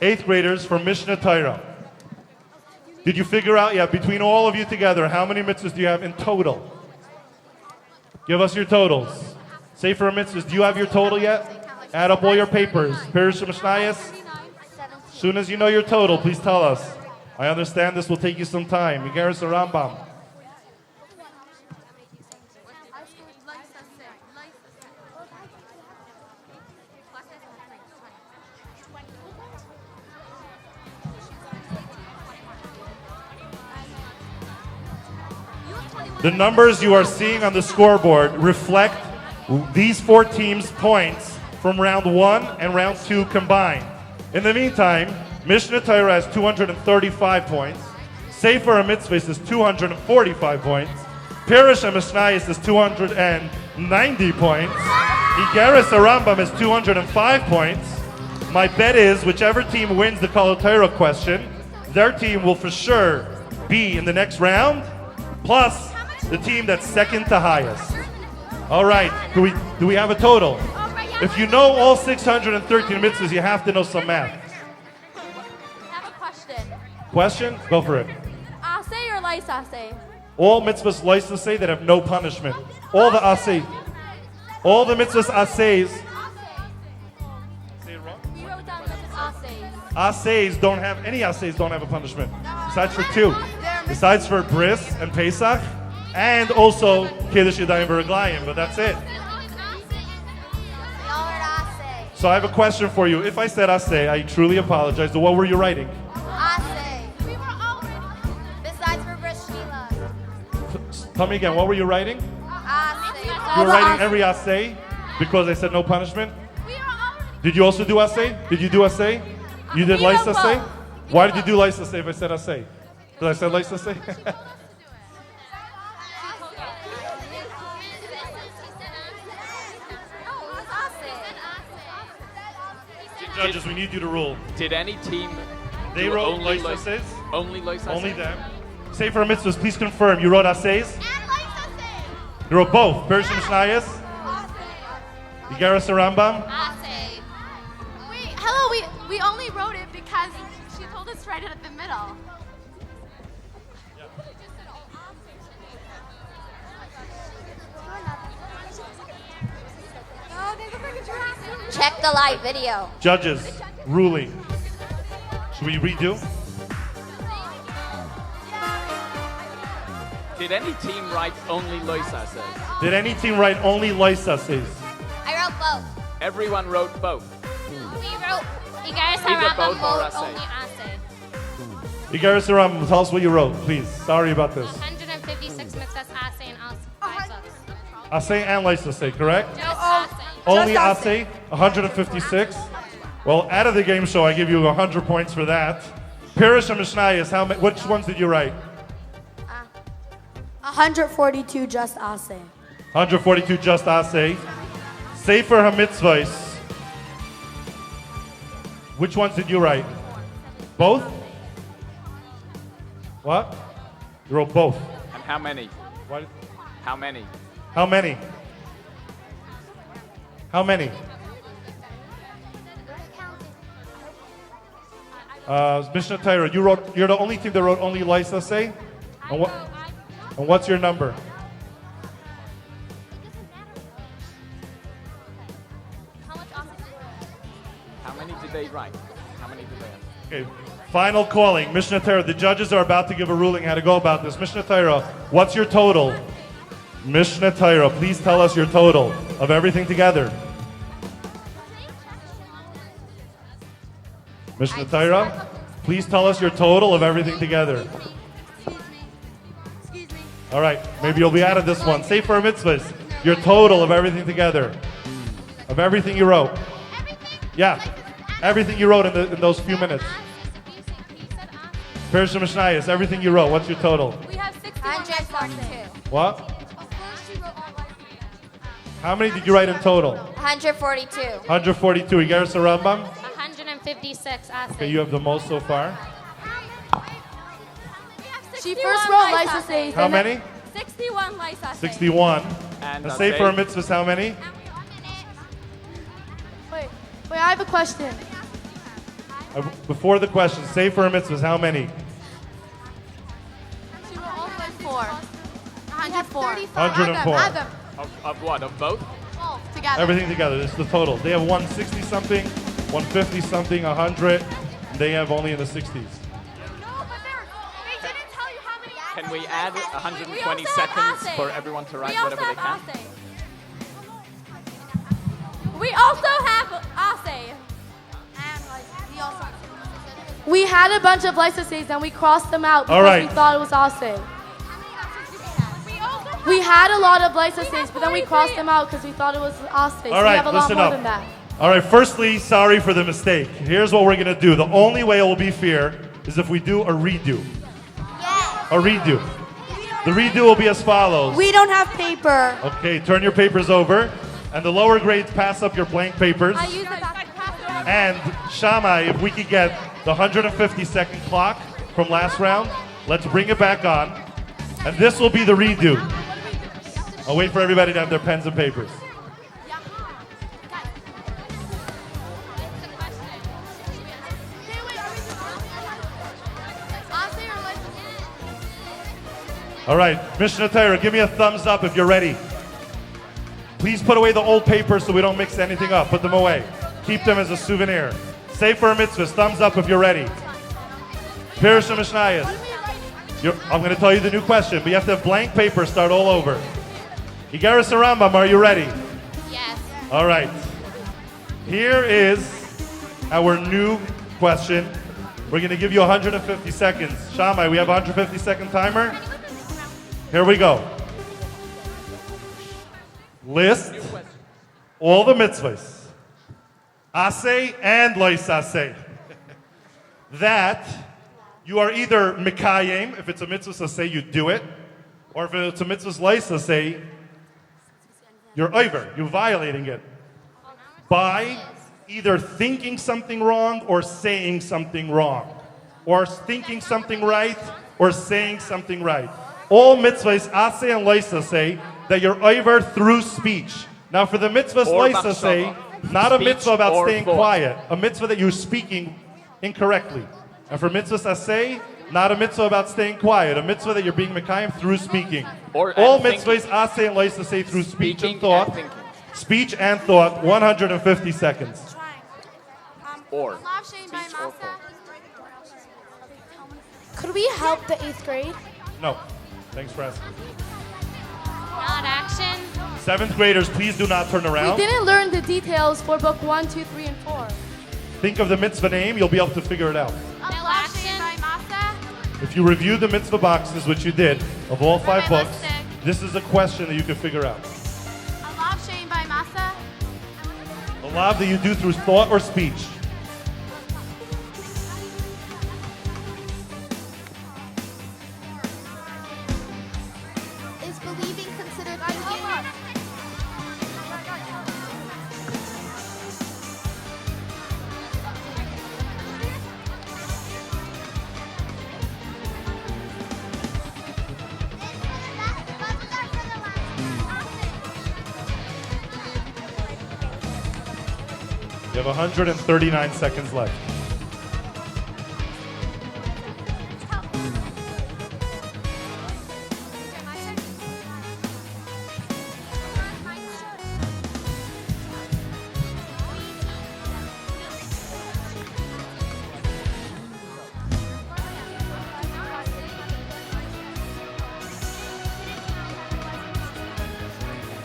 8th graders from Mishnah Torah. Did you figure out yet, between all of you together, how many mitzvahs do you have in total? Give us your totals. Sefer mitzvahs, do you have your total yet? Add up all your papers. Perishim Mishnayos. As soon as you know your total, please tell us. I understand this will take you some time. Yigaris Rambam. The numbers you are seeing on the scoreboard reflect these 4 teams' points from round 1 and round 2 combined. In the meantime, Mishnah Torah has 235 points. Sefer HaMitzvahs is 245 points. Pirush HaMishnayos is 290 points. Igeris Rambam is 205 points. My bet is whichever team wins the Kol Torah question, their team will for sure be in the next round, plus the team that's second to highest. All right, do we have a total? If you know all 613 mitzvahs, you have to know some math. I have a question. Question? Go for it. Asay or lice asay? All mitzvahs license say that have no punishment. All the asay. All the mitzvahs asays. Say it wrong? We wrote down that it's asays. Asays don't have, any asays don't have a punishment. Besides for 2. Besides for Bris and Pesach, and also Kiddush Yadayim V'Raglayim, but that's it. So I have a question for you. If I said asay, I truly apologize. So what were you writing? Asay. We were already. Besides for Bris Shila. Tell me again, what were you writing? Asay. You were writing every asay because I said no punishment? Did you also do asay? Did you do asay? You did lice asay? Why did you do lice asay if I said asay? Did I say lice asay? Judges, we need you to rule. Did any team They do wrote only lice assays? Only lice Only assays? them. Sefer mitzvahs, please confirm. You wrote assays? You wrote both. Perishim Mishnayos? Yigaris Rambam? Asay. Hello, we only wrote it because she told us to write it at the middle. Check the live video. Judges, ruling. Should we redo? Did any team write only Loisa says? Did any team write only Loisa says? I wrote both. Everyone wrote both. We wrote Igaris Either both or wrote Ase. only Ase. Igaris Aram, tell us what you wrote, please. Sorry about this. 156 mitzvahs Ase and Ase. Ase and Loisa say, correct? Just Ase. Only Just Ase, 156. Well, out of the game show, I give you 100 points for that. Pirish and Mishnayos, which ones did you write? 142 just Ase. 142 just Ase. Sefer HaMitzvahs. Which ones did you write? Both? What? You wrote both. And how many? What? How many? How many? How many? Mishnah Torah, you're the only team that wrote only Lysa say? And what's your number? How many did they write? How many did they have? Okay, final calling. Mishnah Torah, the judges are about to give a ruling how to go about this. Mishnah Torah, what's your total? Mishnah Torah, please tell us your total of everything together. Mishnah Torah, please tell us your total of everything together. All right, maybe you'll be out of this one. Sefer Mitzvahs, your total of everything together. Of everything you wrote. Yeah, everything you wrote in those few minutes. Pirish Mishnayos, everything you wrote, what's your total? We have 61 What? How many did you write in total? 142. 142. Igaris Rambam? 156 Ase. Okay, you have the most so far. She first wrote Lysa says. How many? 61 Lysa 61. And And Ase? Sefer Mitzvahs, how many? Wait, I have a question. Before the question, Sefer Mitzvahs, how many? She wrote all but 4. 104. 104. Of what? Of both? Together. Everything together, this is the total. They have 160 something, 150 something, 100. And they have only in the 60s. No, but they didn't tell you how many. Can we add 120 We also have seconds Ase. for everyone to write We also whatever they can? have Ase. We also have Ase. We had a bunch of Lysa says and we crossed them out because All right. we thought it was Ase. We had a lot of Lysa says, but then we crossed them out because we thought it was Ase. So All we right, have a lot listen more up. than that. All right, firstly, sorry for the mistake. Here's what we're going to do. The only way it will be fair is if we do a redo. A redo. The redo will be as follows. We don't have paper. Okay, turn your papers over. And the lower grades pass up your blank papers. I use the And Shammai, if we could get the 150-second clock from last round, let's bring it back on. And this will be the redo. I'll wait for everybody to have their pens and papers. All right, Mishnah Torah, give me a thumbs up if you're ready. Please put away the old papers so we don't mix anything up. Put them away. Keep them as a souvenir. Sefer Mitzvahs, thumbs up if you're ready. Pirish Mishnayos. I'm going to tell you the new question, but you have to have blank paper, start all over. Igaris Rambam, are you ready? Yes. All right. Here is our new question. We're going to give you 150 seconds. Shammai, we have a 150-second timer. Here we go. List all the mitzvahs, Ase and Lois Ase, that you are either Mikayim, if it's a mitzvah Ase, you do it, or if it's a mitzvah Lois Ase, you're over, you're violating it by either thinking something wrong or saying something wrong, or thinking something right or saying something right. All mitzvahs, Ase and Lois Ase, that you're over through speech. Now for the mitzvahs Or Lois Ase, machshava. not a Speech mitzvah about or staying thought. quiet, a mitzvah that you're speaking incorrectly. And for mitzvahs Ase, not a mitzvah about staying quiet, a mitzvah that you're being Mekayim through speaking. Or- All and mitzvahs Ase and Lois Ase through speech Speaking and thought. and thinking. Speech and thought, 150 seconds. Or. Could we help the 8th grade? No. Thanks for asking. Not action. 7th graders, please do not turn around. We didn't learn the details for book 1, 2, 3, and 4. Think of the mitzvah name, you'll be able to figure it out. No action. By Masa. If you review the mitzvah boxes, which you did, of all 5 Rabbi books, Lustig. this is a question that you can figure out. Alav Shein by Masa. A lav that you do through thought or speech. Is believing considered thinking? You have 139 seconds left.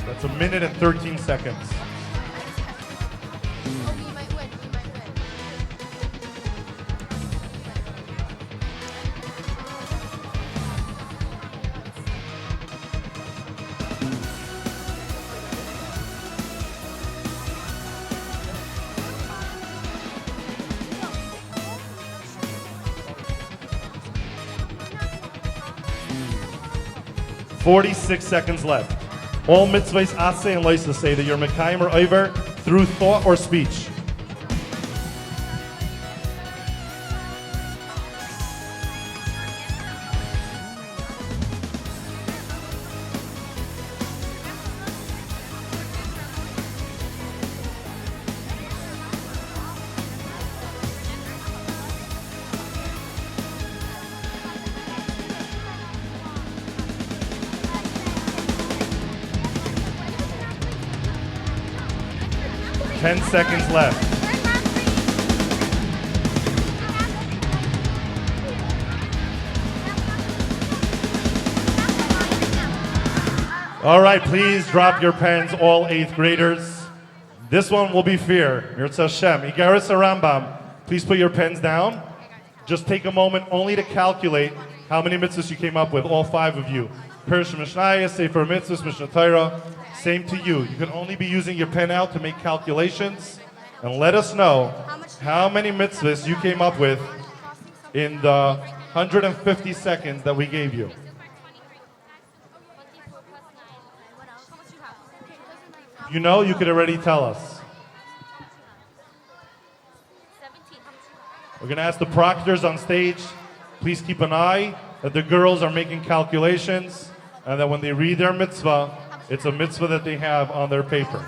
That's a minute and 13 seconds. Oh, we might win. We might win. 46 seconds left. All mitzvahs aseh and loisa say that you're mekayim or over through thought or speech. Ten seconds left. All right, please drop your pens, all 8th graders. This one will be fair. Mirza Hashem. Igaris Rambam, please put your pens down. Just take a moment only to calculate how many mitzvahs you came up with, all 5 of you. Pirish Mishnayos, Sefer Mitzvahs, Mishnah Torah. Same to you. You can only be using your pen out to make calculations. And let us know how many mitzvahs you came up with in the 150 seconds that we gave you. You know, you could already tell us. We're going to ask the proctors on stage, please keep an eye that the girls are making calculations and that when they read their mitzvah, it's a mitzvah that they have on their paper.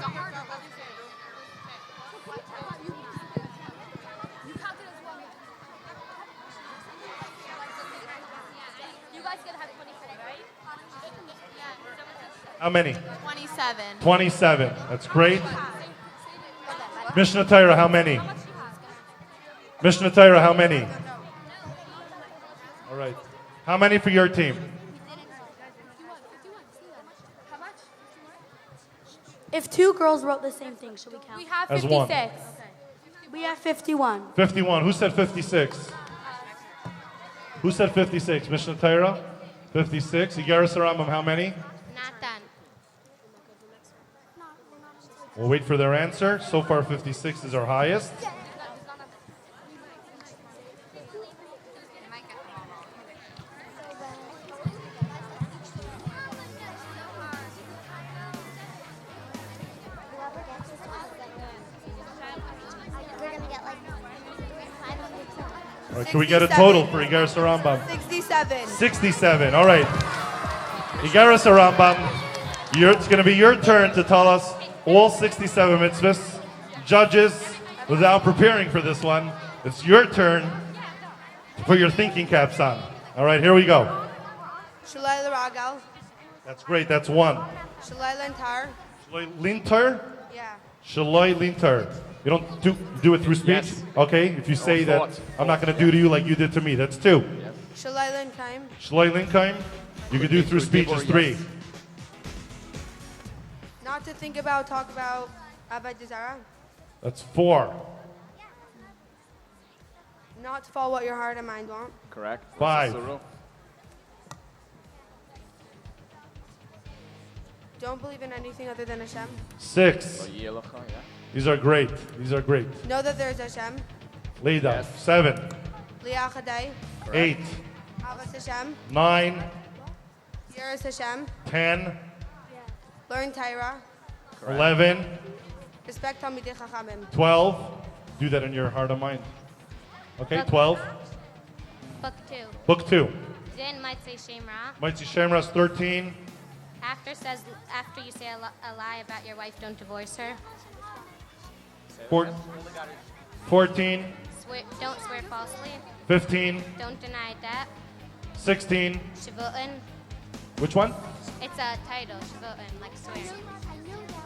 How many? 27. 27. That's great. Mishnah Torah, how many? Mishnah Torah, how many? All right. How many for your team? If 2 girls wrote the same thing, should we count? We have As 56. one. We have 51. 51. Who said 56? Who said 56? Mishnah Torah? 56. Igaris Rambam, how many? Nathan. We'll wait for their answer. So far, 56 is our highest. All right, can we get a total for Igaris Rambam? 67. 67. All right. Igaris Rambam, it's going to be your turn to tell us all 67 mitzvahs. Judges, without preparing for this one, it's your turn to put your thinking caps on. All right, here we go. Shalai Ragal. That's great. That's 1. Shalai Lentar. Shaloi lintar? Yeah. Shaloi lintar. You don't do it through speech? Yes. Okay, if you say that thought. I'm not going to do to you like you did to me, that's 2. Shalai Lenkaim. Shaloi linkaim? You could do through speech is 3. Not to think about, talk about, Avodah Zarah. That's 4. Not to follow what your heart and mind want. Correct. 5. Don't believe in anything other than Hashem. 6. Yeah. These are great. These are great. Know that there's Hashem. Leida. 7. Liachadai. 8. Avas Hashem. 9. Yiras Hashem. 10. Learn Torah. 11. Respect Talmidei Chachamim. 12. Do that in your heart and mind. Okay, 12. Book 2. Book 2. Din might say Shemra. Mighty Shamras 13. After you say a lie about your wife, don't divorce her. 14. Don't swear falsely. 15. Don't deny debt. 16. Shavutin. Which one? It's a title, Shavutin, like swearing.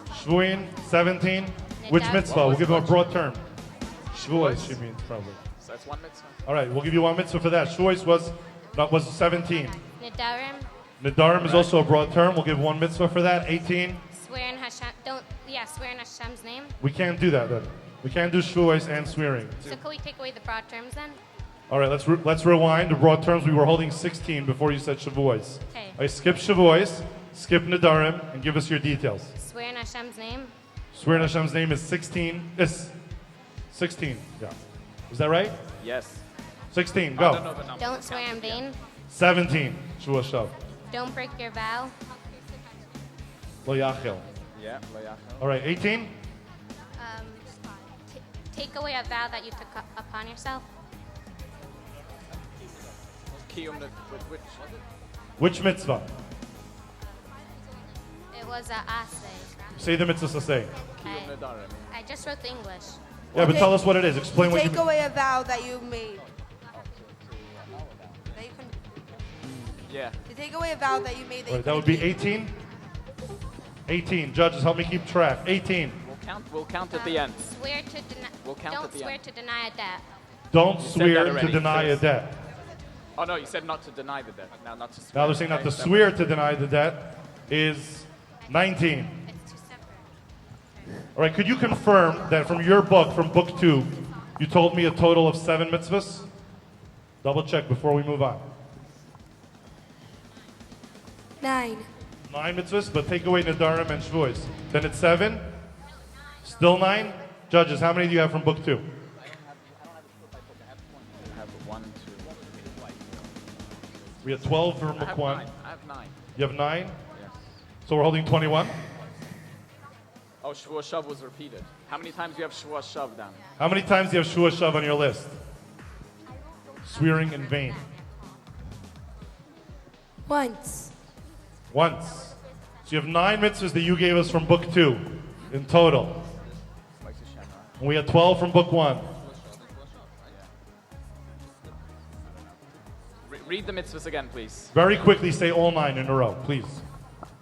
Shvuin. 17. Which mitzvah? We'll give him a broad term. Shvuos, she means probably. So that's 1 mitzvah. All right, we'll give you 1 mitzvah for that. Shvuos was 17. Nidarim. Nidarim is also a broad term. We'll give 1 mitzvah for that. 18. Swear in Hashem's name. We can't do that then. We can't do shvuos and swearing. So can we take away the broad terms then? All right, let's rewind. The broad terms, we were holding 16 before you said shavuos. Okay. I skip shavuos, skip nidarim, and give us your details. Swear in Hashem's name. Swear in Hashem's name is 16. Is 16. Yeah. Is that right? Yes. 16. Go. Don't swear in vain. 17. Shavuos shav. Don't break your vow. Lo yachil. Yeah. All right, 18. Take away a vow that you took upon yourself. Which mitzvah? It was a asay. Say the mitzvah say. I just wrote the English. Yeah, but tell us what it is. Explain what you Take away a vow that you made. Yeah. To take away a vow that you made. All right, that would be 18. 18. Judges, help me keep track. 18. We'll count at the end. Swear to deny. We'll count Don't at the swear end. to deny a debt. Don't You said swear that to already. deny a debt. Oh no, you said not to deny the debt. Now not to swear. Now they're saying not to Okay, swear to deny the debt is 19. It's two separate. All right, could you confirm that from your book, from book 2, you told me a total of 7 mitzvahs? Double check before we move on. 9. 9 mitzvahs, but take away Nadarim and Shavuos. Then it's 7? Still 9? Judges, how many do you have from book 2? I have 1, 2. We have 12 from I book have 1. 9. I have 9. You have 9? Yes. So we're holding 21? Oh, Shavuot Shav was repeated. How many times do you have Shavuot Shav down? How many times do you have Shavuos Shav on your list? Swearing in vain. Once. Once. So you have 9 mitzvahs that you gave us from book 2 in total. And we had 12 from book 1. Read the mitzvahs again, please. Very quickly say all 9 in a row, please.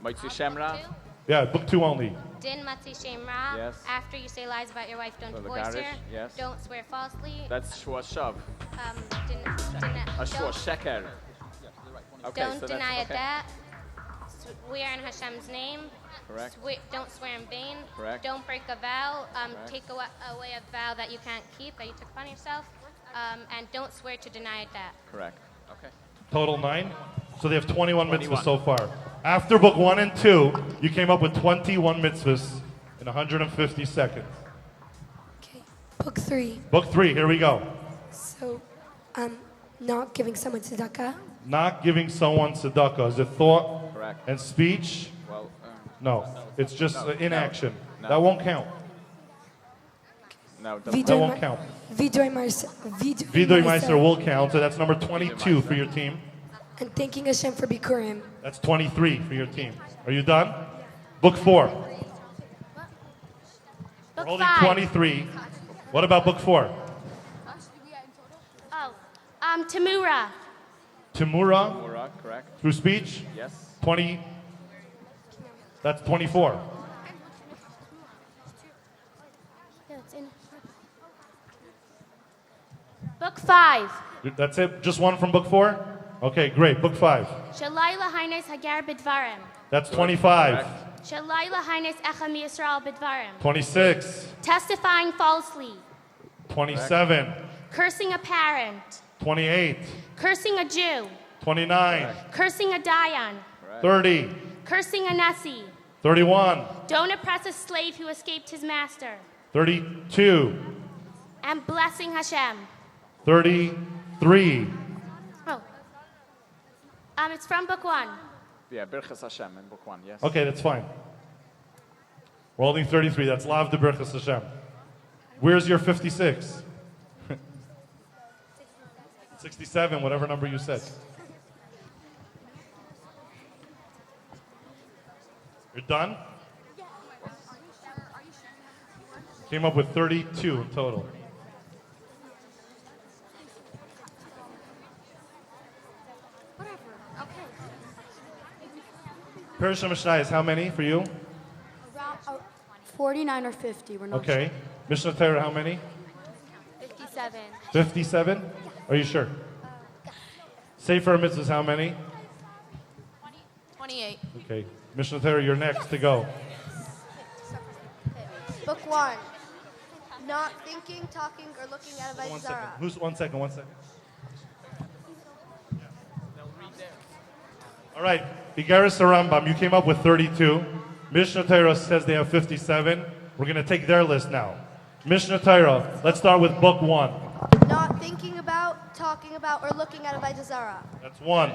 Moitzi Shemra. Yeah, book 2 only. Din matzi shemra. Yes. After you say lies about your wife, don't So the divorce garish, her. yes. Don't swear falsely. That's Shavuot Shav. A Shavuot Don't, Sheker. Okay, don't so deny that's, a debt. Swear in Hashem's name. Correct. Don't swear in vain. Correct. Don't break a vow. Correct. Take away a vow that you can't keep, that you took upon yourself. And don't swear to deny a debt. Correct. Okay. Total 9. So they have 21 mitzvahs so far. After book 1 and 2, you came up with 21 mitzvahs in 150 seconds. Okay. Book 3. Book 3, here we go. So, not giving someone tzedakah. Not giving someone tzedakah. Is it thought Correct. and speech? Well, No, it's just inaction. No. That won't count. no. That won't count. Vidoy Vidoy Meister will count, so that's number 22 for your team. And thanking Hashem for Bikurim. That's 23 for your team. Are you done? Book 4. We're holding 23. What about book 4? Oh, Tamura. Timura, Mura, correct. through speech? Yes. 20. That's 24. Book 5. That's it? Just one from book 4? Okay, great. Book 5. Shalai Lahaines Hagar Bidvarim. That's 25. Shalai Lahaines Echem Yisrael Bidvarim. 26. Testifying falsely. 27. Cursing a parent. 28. Cursing a Jew. 29. Cursing a Dayan. 30. Cursing a Nasi. 31. Don't oppress a slave who escaped his master. 32. And blessing Hashem. 33. Oh. It's from book 1. Yeah, Birchas Hashem in book 1, yes. Okay, that's fine. We're holding 33. That's Lav de Birchas Hashem. Where's your 56? 67, whatever number you said. You're done? Came up with 32 in total. Perisham Mishnah is how many for you? Around 49 or 50. We're not Okay. Mishnah Torah, how many? 57. 57? Are you sure? Sefer Mitzvahs, how many? 28. Okay. Mishnah Torah, you're next to go. Book 1. Not thinking, talking, or looking at a One Zara. second. Who's 1 second? 1 second. All right. Igaris Rambam, you came up with 32. Mishnah Torah says they have 57. We're going to take their list now. Mishnah Torah, let's start with book 1. Not thinking about, talking about, or looking at a Zara. That's 1.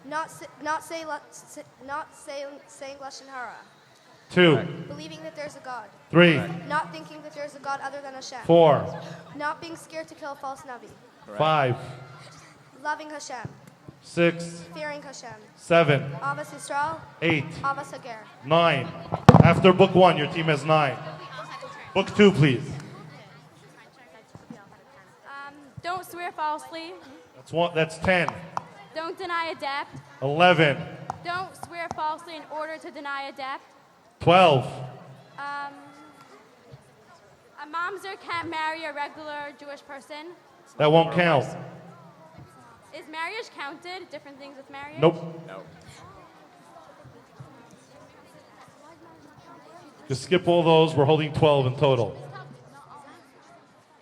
Not saying lashon hara. 2. Believing that there's a God. 3. Not thinking that there's a God other than Hashem. 4. Not being scared to kill a false navi. 5. Loving Hashem. 6. Fearing Hashem. 7. Avas Yisrael. 8. Avas Hager. 9. After book 1, your team has 9. Book 2, please. Don't swear falsely. That's 10. Don't deny a debt. 11. Don't swear falsely in order to deny a debt. 12. A mamzer can't marry a regular Jewish person. That won't count. Is marriage counted? Different things with marriage? Nope. No. Just skip all those. We're holding 12 in total.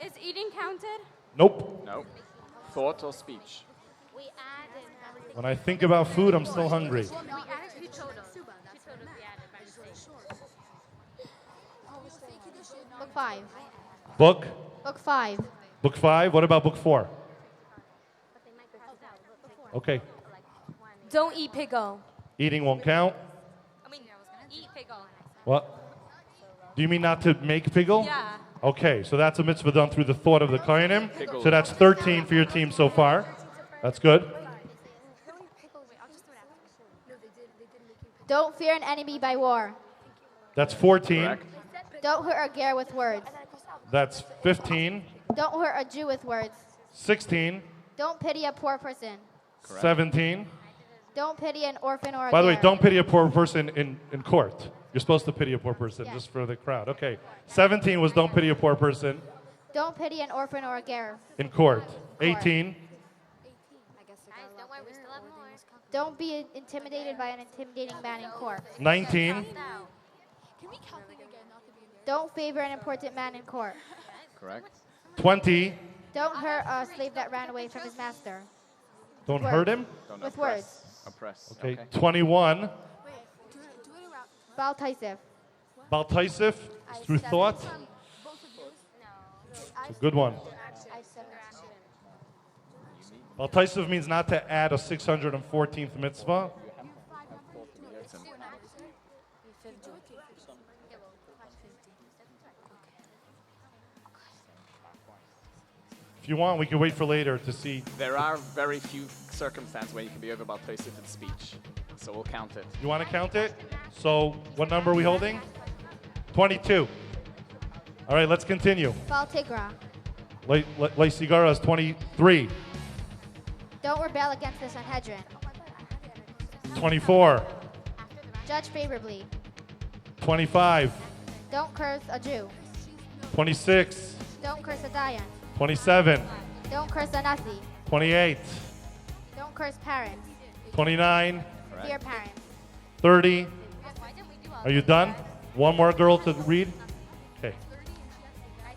Is eating counted? Nope. No. Thought or speech? When I think about food, I'm still hungry. Book 5. Book? Book 5. Book 5? What about book 4? Okay. Don't eat pickle. Eating won't count? Eat pickle. What? Do you mean not to make pickle? Yeah. Okay, so that's a mitzvah done through the thought of the kohanim. Pickle. So that's 13 for your team so far. That's good. Don't fear an enemy by war. That's 14. Correct. Don't hurt a ger with words. That's 15. Don't hurt a Jew with words. 16. Don't pity a poor person. Correct. 17. Don't pity an orphan or a By the way, ger. don't pity a poor person in court. You're supposed to pity a poor person, Yeah. just for the crowd. Okay. 17 was don't pity a poor person Don't pity an orphan or a ger. in court. 18. Don't be intimidated by an intimidating man in court. 19. Don't favor an important man in court. Correct. 20. Don't hurt a slave that ran away from his master. Don't Words. hurt him. Don't With oppress. words. Oppress. Okay. 21. Bal Taisif. Bal Taisif is through thought. It's a good one. Bal Taisif means not to add a 614th mitzvah. If you want, we can wait for later to see. There are very few circumstances where you can be over about Tosif in speech. So we'll count it. You want to count it? So what number are we holding? 22. All right, let's continue. Bal Tigra. Sigara is 23. Don't rebel against the Sanhedrin. 24. Judge favorably. 25. Don't curse a Jew. 26. Don't curse a Dayan. 27. Don't curse a Nasi. 28. Don't Don't curse parents. 29, Dear parents. 30. Are you done? One more girl to read? Okay.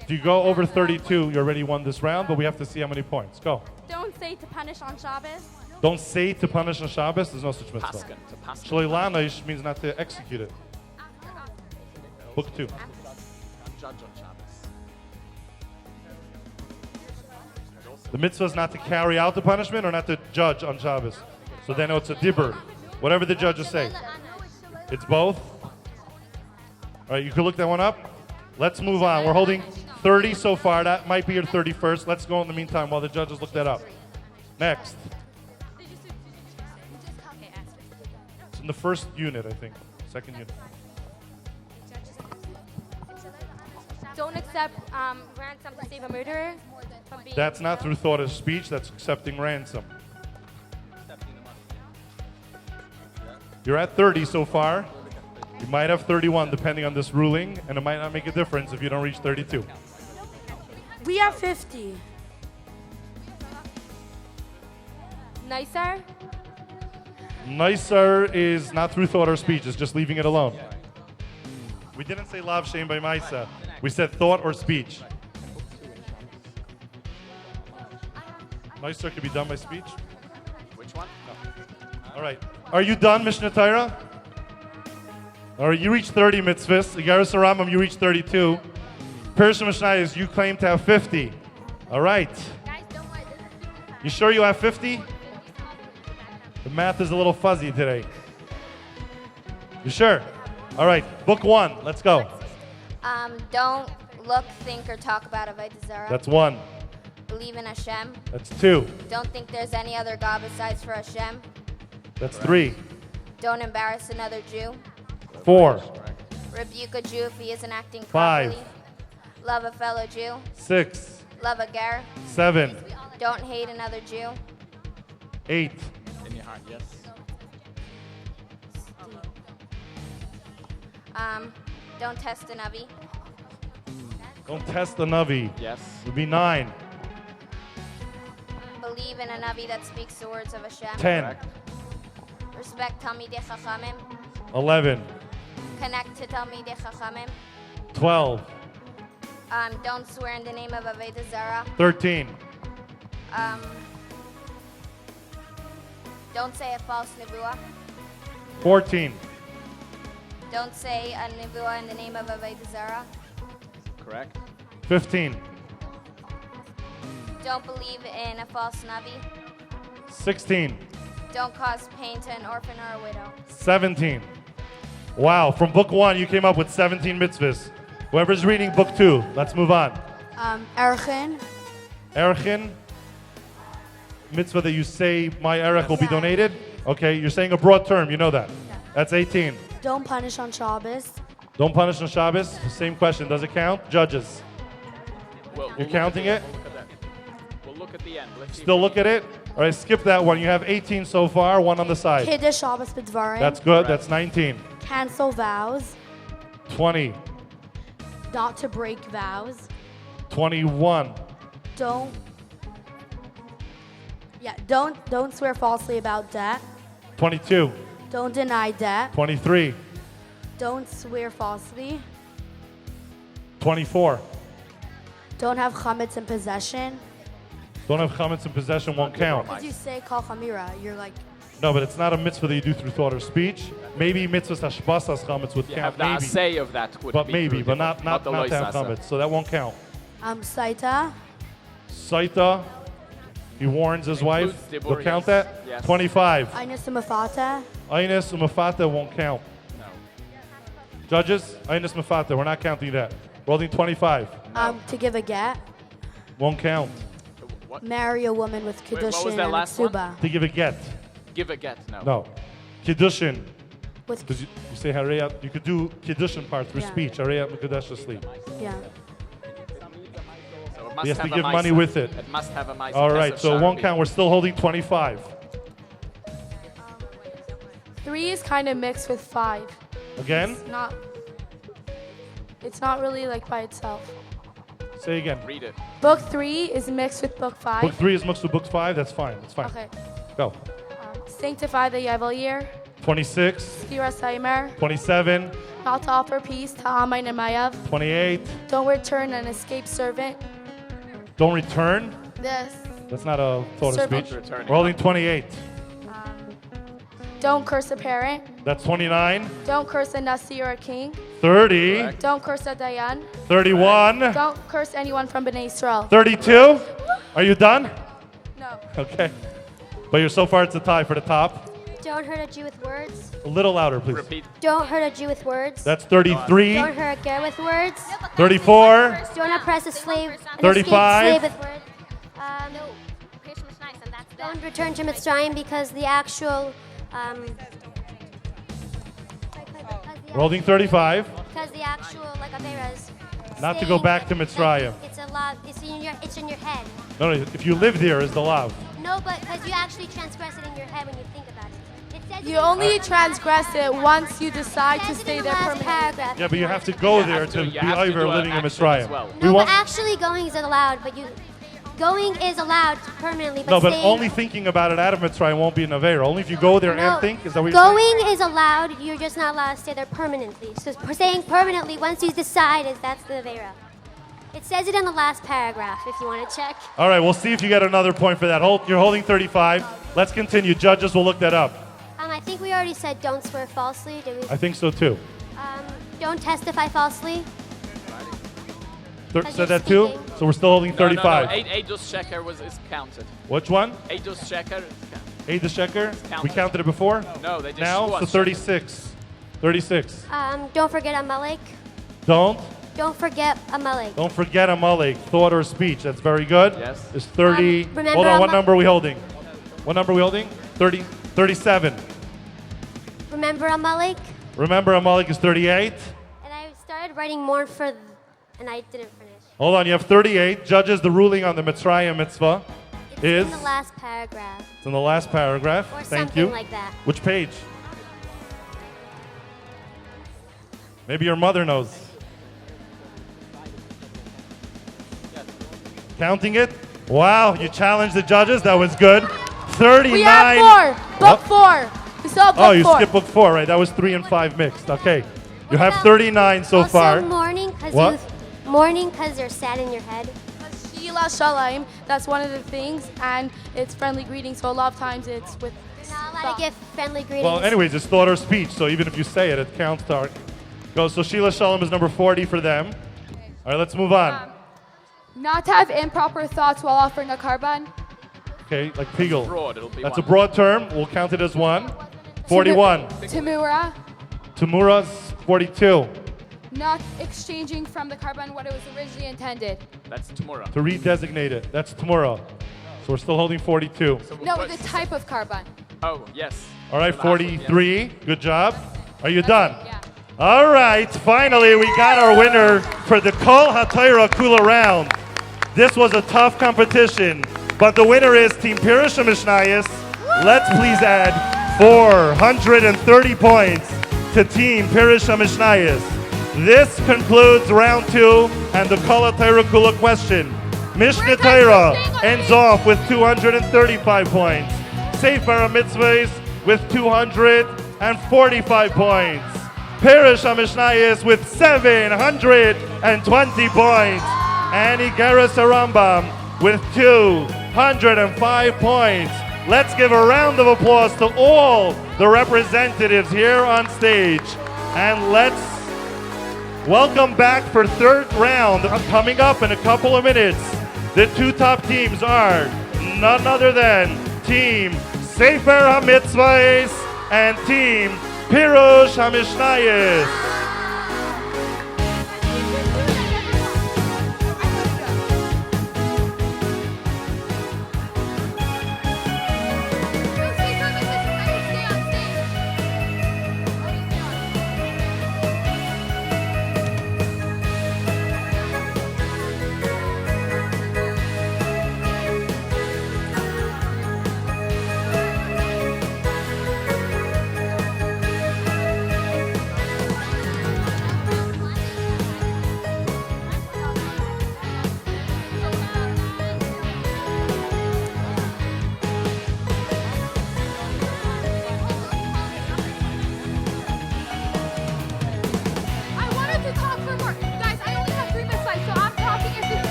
If you go over 32, you already won this round, but we have to see how many points. Go. Don't say to punish on Shabbos. Don't say to punish on Shabbos. There's no such mitzvah. Paskin, to paskin. Shloilanish means not to execute it. Book 2. Judge on Shabbos. The mitzvah is not to carry out the punishment or not to judge on Shabbos. So then it's a dibber. Whatever the judges say. It's both. All right, you can look that one up. Let's move on. We're holding 30 so far. That might be your 31st. Let's go in the meantime while the judges look that up. Next. It's in the first unit, I think. Second unit. Don't accept ransom to save a murderer. From being That's not through thought of speech. That's accepting ransom. You're at 30 so far. You might have 31 depending on this ruling, and it might not make a difference if you don't reach 32. We have 50. nicer. Nicer is not through thought or speech. It's just leaving it alone. We didn't say lav shem by maisa. We said thought or speech. Nicer could be done by speech. Which one? All right. Are you done, Mishnah Torah? All right, you reached 30 mitzvahs. Igaris Rambam, you reached 32. Pirush Mishnayos, you claim to have 50. All right. You sure you have 50? The math is a little fuzzy today. You sure? All right, book one. Let's go. Don't look, think, or talk about Avodah Zarah. That's one. Believe in Hashem. That's two. Don't think there's any other God besides for Hashem. That's three. Don't embarrass another Jew. Four. Rebuke a Jew if he isn't acting Five. properly. Love a fellow Jew. Six. Love a ger. Seven. Don't hate another Jew. 8. In your heart, yes. Don't test a Navi. Don't test the Navi. Yes. Would be 9. Believe in a Navi that speaks the words of Hashem. 10. Respect Talmidei Chachamim. 11. Connect to Talmidei Chachamim. 12. Don't swear in the name of Avodah Zarah. 13. Don't say a false nevuah. 14. Don't say a nevuah in the name of Avodah Zarah. Correct. 15. Don't believe in a false navi. 16. Don't cause pain to an orphan or a widow. 17. Wow, from book 1 you came up with 17 mitzvahs. Whoever's reading book 2, let's move on. Erchin. Erchin, mitzvah that you say my erech will be donated. Okay, you're saying a broad term, you know that. That's 18. Don't punish on Shabbos. Don't punish on Shabbos. Same question, does it count? Judges. You're counting it? We'll look at the end. Let's see Still look at it? All right, skip that one. You have 18 so far, one on the side. Kiddush Shabbos b'dvarim. That's good, that's 19. Cancel vows. 20. Not to break vows. 21. Don't swear falsely about debt. 22. Don't deny debt. 23. Don't swear falsely. 24. Don't have chametz in possession. Don't have chametz in possession, won't count. Because you say kol chamira, you're like, No, but it's not a mitzvah that you do through thought or speech. Maybe mitzvahs hashbasas chametz would You count, have the maybe. say of that would But be maybe, true, but not the to have loisasa. chametz, so that won't count. saita. Saita, he warns his wife. Includes We'll dibur, count yes. that? Yes. 25. Einus mafata. Einus umafata won't count. No. Judges, Einus mafata, we're not counting that. We're holding 25. To give a get. Won't count. What? Marry a woman with Wait, what was kiddushin that and last one? ksuba. To give a get. Give a get. No. No. Kiddushin. With Because you say hareyat, you could do kiddushin part through Yeah. speech. Hareyat mekadesh sleep. yeah. So it must He has have to a give money maisa. with it. It must have a maisa. All right, Kesef so it won't Sharabi. count. We're still holding 25. 3 is kind of mixed with 5. Again? It's not really like by itself. Say again. Read it. Book 3 is mixed with book 5. Book 3 is mixed with book 5. That's fine. That's fine. Okay. Go. Sanctify the evil year. 26, Skira Saimer. 27, Not to offer peace to Amay Nemayev. 28. Don't return an escaped servant. Don't return. This. That's not a thought of Servant. speech. We're holding 28. Don't curse a parent. That's 29. Don't curse a Nasi or a king. 30. Don't curse a Dayan. 31. Don't curse anyone from Bnei Israel. 32. Are you done? No. Okay. But you're so far it's a tie for the top. Don't hurt a Jew with words. A little louder, please. Repeat. Don't hurt a Jew with words. That's 33. Don't hurt a ger with words. 34. Don't oppress a slave. An 35. escaped slave with words. Don't return to Mitzrayim because the actual. We're holding 35. Because the actual like averas. Not to go back to Mitzrayim. It's a law. It's in your head. No, if you live there, is the law. No, but because you actually transgress it in your head when you think about it. It says You only transgress it once you decide to stay there permanently. paragraph. Yeah, but you have to go there to be over living in Mitzrayim. No, but actually going is allowed. But going is allowed permanently. But No, but staying, only thinking about it out of Mitzrayim won't be an Aveira. Only if you go there No, and think. Is that what you're saying? going is allowed. You're just not allowed to stay there permanently. So staying permanently once you decide that's the avera. It says it in the last paragraph if you want to check. All right, we'll see if you get another point for that. You're holding 35. Let's continue. Judges will look that up. I think we already said don't swear falsely. Did we? I think so too. Don't testify falsely. Said that too? So we're still holding 35. No. Eidos sheker is counted. Which one? Eidos sheker. Eight the sheker? counted. We counted it before? No, they just Now, shua so 36. 36. Don't forget Amalek. Don't Don't forget Amalek. forget Amalek. Thought or speech. That's very good. Yes. It's 30. Remember Hold on, what Amal- number are we holding? What number are we holding? 30. 37. Remember Amalek? Remember, Amalek is 38. And I started writing more and I didn't finish. Hold on, you have 38. Judges, the ruling on the Mitzrayim mitzvah is. In the last paragraph. It's in the last paragraph. Or Thank something you. like that. Which page? Maybe your mother knows. Counting it? Wow, you challenged the judges. That was good. 39. We have 4. Book 4. We still have book 4. Oh, you skipped book 4, right? That was 3 and 5 mixed. Okay. You have 39 so also far. mourning because you're sad in your head. Sheila Shalom, that's one of the things, and it's friendly greetings, so a lot of times it's with. You're not allowed to give friendly greetings. Well, anyways, it's thought or speech, so even if you say it, it counts to our. Go. So Sheila Shalom is number 40 for them. All right, let's move on. Not to have improper thoughts while offering a carbon. Okay, like Pigel. Broad, it'll be That's a one. broad term. We'll count it as 1. 41. Tamura. Tamura's 42. Not exchanging from the carbon what it was originally intended. That's tomorrow. To redesignate it. That's Tamura. So we're still holding 42. No, the type of carbon. Oh, yes. All right, The last one, yes. 43. Good job. Are you done? Yeah. All right, finally we got our winner for the Kol HaTorah Kula round. This was a tough competition, but the winner is Team Pirush Mishnayos. Let's please add 430 points to Team Pirush Mishnayos. This concludes round 2 and the Kol HaTorah Kula question. Mishnah Torah ends off with 235 points. Sefer HaMitzvahs with 245 points. Pirush HaMishnayos with 720 points. And Igeris Rambam with 205 points. Let's give a round of applause to all the representatives here on stage. And let's welcome back for third round coming up in a couple of minutes. The 2 top teams are none other than Team Sefer HaMitzvahs and Team Pirush HaMishnayos.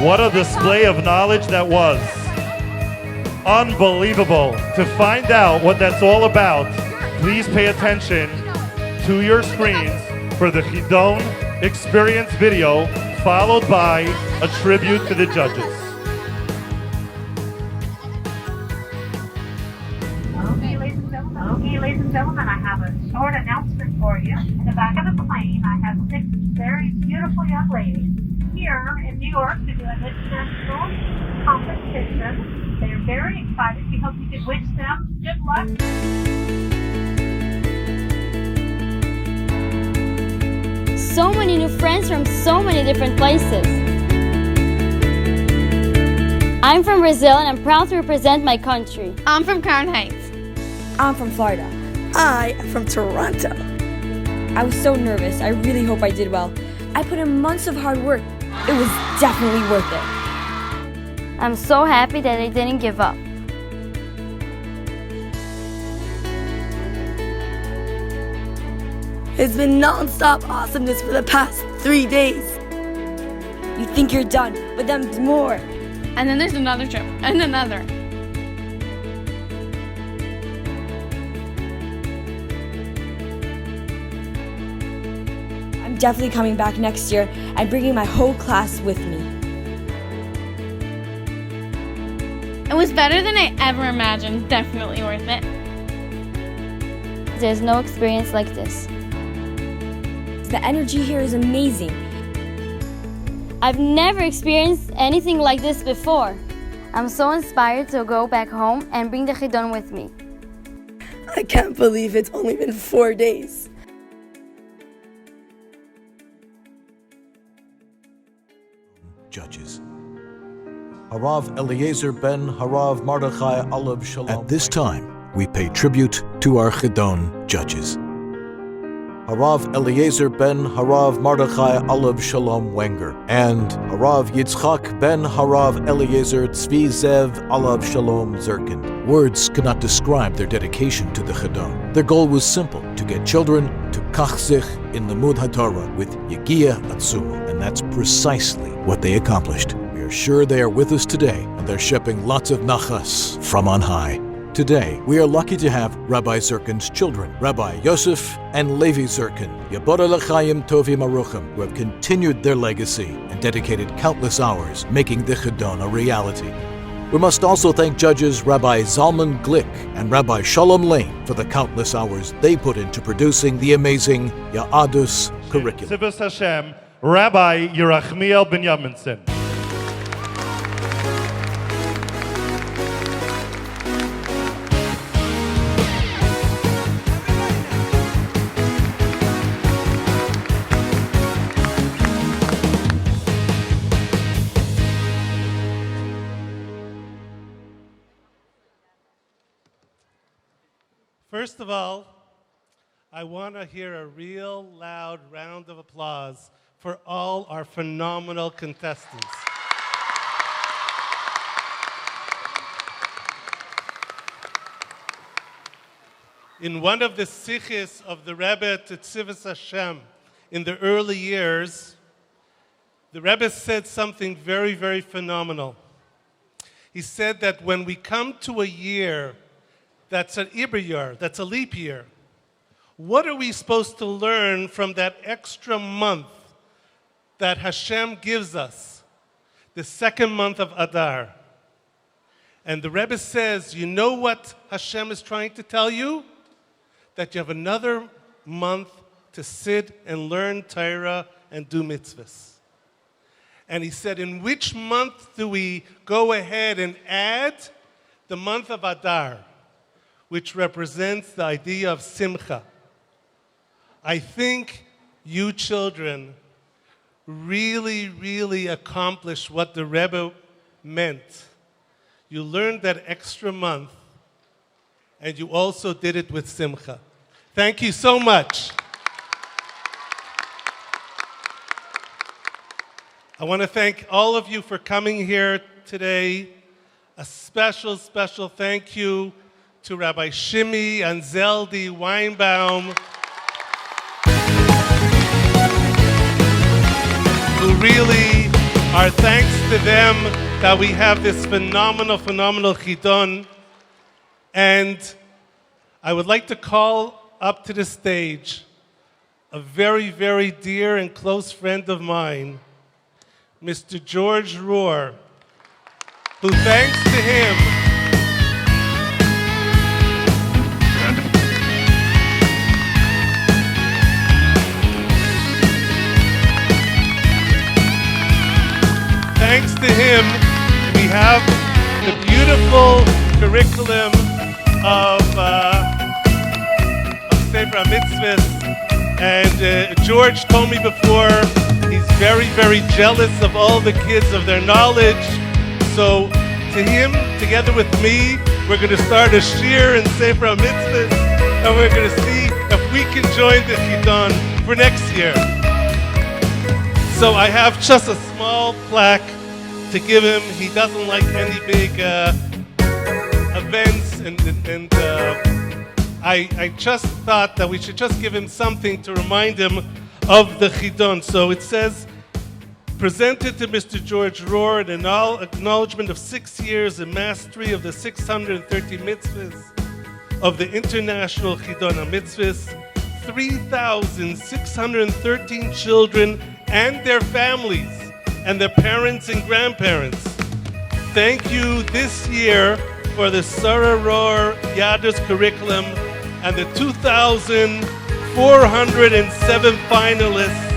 What a display of knowledge that was. Unbelievable. To find out what that's all about, please pay attention to your screens for the Chidon Experience video, followed by a tribute to the judges. Okay, ladies and gentlemen, I have a short announcement for you. In the back of the plane, I have 6 very beautiful young ladies here in New York to do an international competition. They are very excited. We hope you can wish them good luck. So many new friends from so many different places. I'm from Brazil and I'm proud to represent my country. I'm from Crown Heights. I'm from Florida. I am from Toronto. I was so nervous. I really hope I did well. I put in months of hard work. It was definitely worth it. I'm so happy that I didn't give up. It's been non-stop awesomeness for the past 3 days. You think you're done, but then there's more. And then there's another trip, and another. I'm definitely coming back next year and bringing my whole class with me. It was better than I ever imagined. Definitely worth it. There's no experience like this. The energy here is amazing. I've never experienced anything like this before. I'm so inspired to go back home and bring the Chidon with me. I can't believe it's only been 4 days. Judges. Harav Eliezer ben Harav Mordechai Alav Shalom. At this time, we pay tribute to our Chidon judges. Harav Eliezer ben Harav Mordechai Alav Shalom Wenger and Harav Yitzchak ben Harav Eliezer Tzvi Zev Alav Shalom Zirkin. Words cannot describe their dedication to the Chidon. Their goal was simple: to get children to kachzich in the Limud HaTorah with Yegiya Atzuma, and that's precisely what they accomplished. We are sure they are with us today, and they're shipping lots of nachas from on high. Today, we are lucky to have Rabbi Zirkin's children, Rabbi Yosef and Levi Zirkin, Yabora L'chaim Tovim Aruchim, who have continued their legacy and dedicated countless hours making the Chidon a reality. We must also thank judges Rabbi Zalman Glick and Rabbi Shalom Lane for the countless hours they put into producing the amazing Ya'adus curriculum. Tzivos Hashem, Rabbi Yerachmiel Binyaminson. First of all, I want to hear a real loud round of applause for all our phenomenal contestants. In one of the sichos of the Rebbe to Tzivos Hashem in the early years, the Rebbe said something very, very phenomenal. He said that when we come to a year that's an Iber, that's a leap year, what are we supposed to learn from that extra month that Hashem gives us, the second month of Adar? And the Rebbe says, you know what Hashem is trying to tell you? That you have another month to sit and learn Torah and do mitzvahs. And he said, in which month do we go ahead and add the month of Adar, which represents the idea of simcha? I think you children really, really accomplished what the Rebbe meant. You learned that extra month, and you also did it with simcha. Thank you so much. I want to thank all of you for coming here today. A special, special thank you to Rabbi Shimi and Zeldi Weinbaum, who really Our thanks to them that we have this phenomenal Chidon. And I would like to call up to the stage a very, very dear and close friend of mine, Mr. George Rohr, who thanks to him, we have the beautiful curriculum of Sefer HaMitzvahs. And George told me before, he's very, very jealous of all the kids, of their knowledge. So to him, together with me, we're going to start a shir in Sefer HaMitzvahs, and we're going to see if we can join the Chidon for next year. So I have just a small plaque to give him. He doesn't like any big events, and I just thought that we should just give him something to remind him of the Chidon. So it says, presented to Mr. George Rohr in acknowledgement of 6 years in mastery of the 630 mitzvahs of the International Chidon HaMitzvahs, 3,613 children and their families and their parents and grandparents. Thank you this year for the Sarah Rohr Yadus curriculum and the 2,407 finalists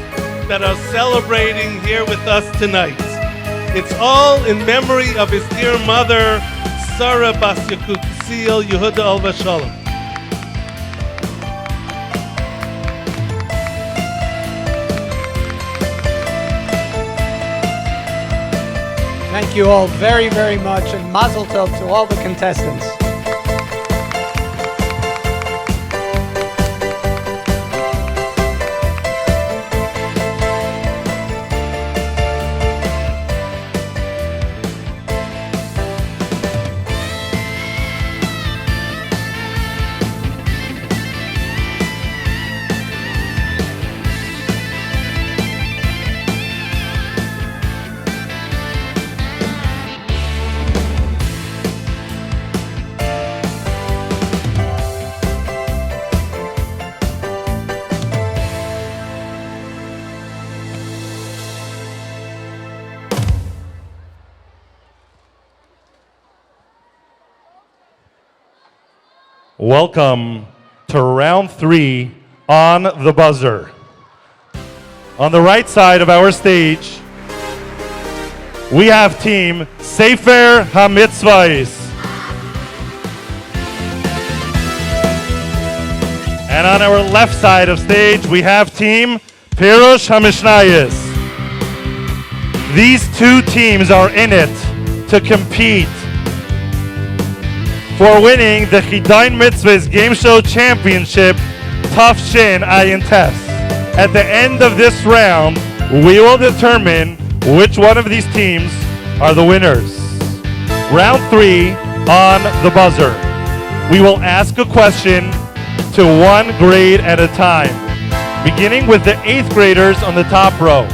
that are celebrating here with us tonight. It's all in memory of his dear mother, Sarah Bas Yakutsil Yehuda Alva Shalom. Thank you all very, very much, and mazel tov to all the contestants. Welcome to round 3 on the buzzer. On the right side of our stage, we have team Sefer HaMitzvahs. And on our left side of stage, we have team Pirush HaMishnayos. These two teams are in it to compete for winning the Chidon Mitzvahs Game Show Championship, Tough Shin Ayin Test. At the end of this round, we will determine which one of these teams are the winners. Round 3 on the buzzer. We will ask a question to one grade at a time, beginning with the 8th graders on the top row.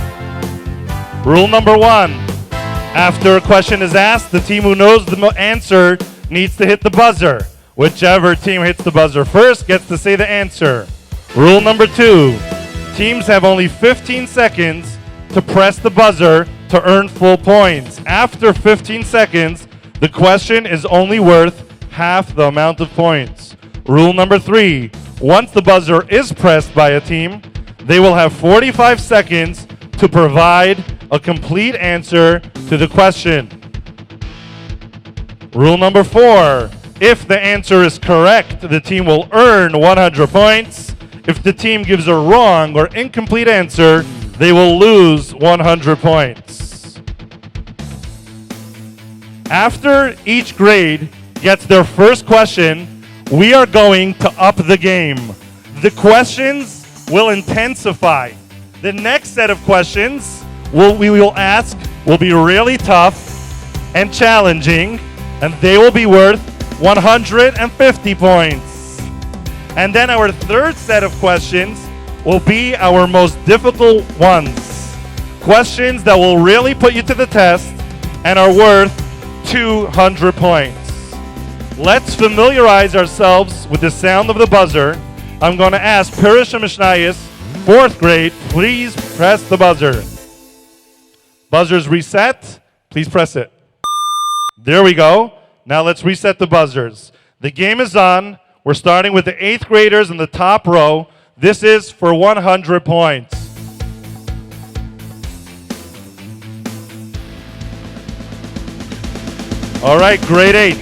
Rule number 1. After a question is asked, the team who knows the answer needs to hit the buzzer. Whichever team hits the buzzer first gets to say the answer. Rule number 2. Teams have only 15 seconds to press the buzzer to earn full points. After 15 seconds, the question is only worth half the amount of points. Rule number 3. Once the buzzer is pressed by a team, they will have 45 seconds to provide a complete answer to the question. Rule number 4, if the answer is correct, the team will earn 100 points. If the team gives a wrong or incomplete answer, they will lose 100 points. After each grade gets their first question, we are going to up the game. The questions will intensify. The next set of questions we will ask will be really tough and challenging, and they will be worth 150 points. And then our third set of questions will be our most difficult ones. Questions that will really put you to the test and are worth 200 points. Let's familiarize ourselves with the sound of the buzzer. I'm going to ask Pirish and Mishnayos, 4th grade, please press the buzzer. Buzzers reset. Please press it. There we go. Now let's reset the buzzers. The game is on. We're starting with the 8th graders in the top row. This is for 100 points. All right, grade 8.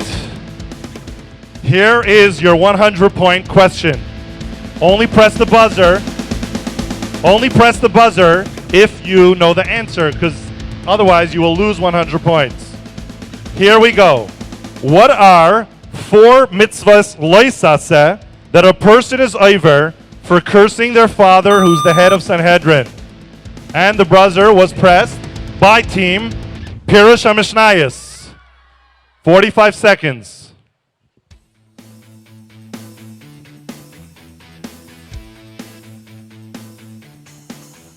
Here is your 100-point question. Only press the buzzer. Only press the buzzer if you know the answer, because otherwise you will lose 100 points. Here we go. What are 4 mitzvahs loisaseh that a person is over for cursing their father, who's the head of Sanhedrin? And the buzzer was pressed by team Pirush HaMishnayos. 45 seconds.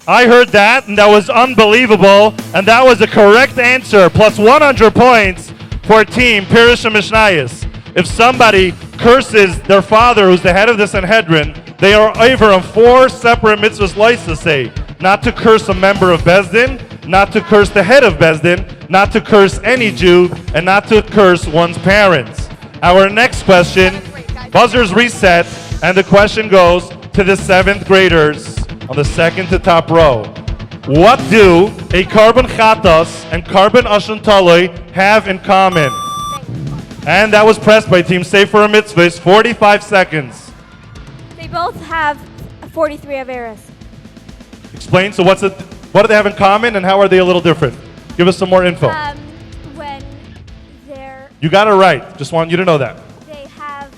I heard that, and that was unbelievable, and that was a correct answer, plus 100 points for team Pirush HaMishnayos. If somebody curses their father, who's the head of the Sanhedrin, they are over on 4 separate mitzvahs loisaseh. Not to curse a member of Bezdin, not to curse the head of Bezdin, not to curse any Jew, and not to curse one's parents. Our next question, buzzers reset, and the question goes to the 7th graders on the 2nd to top row. What do a carbon chatas and carbon ashon taloi have in common? And that was pressed by Team Sefer HaMitzvahs, 45 seconds. They both have 43 Averas. Explain, so what do they have in common and how are they a little different? Give us some more info. When they're... You got it right. Just want you to know that. They have...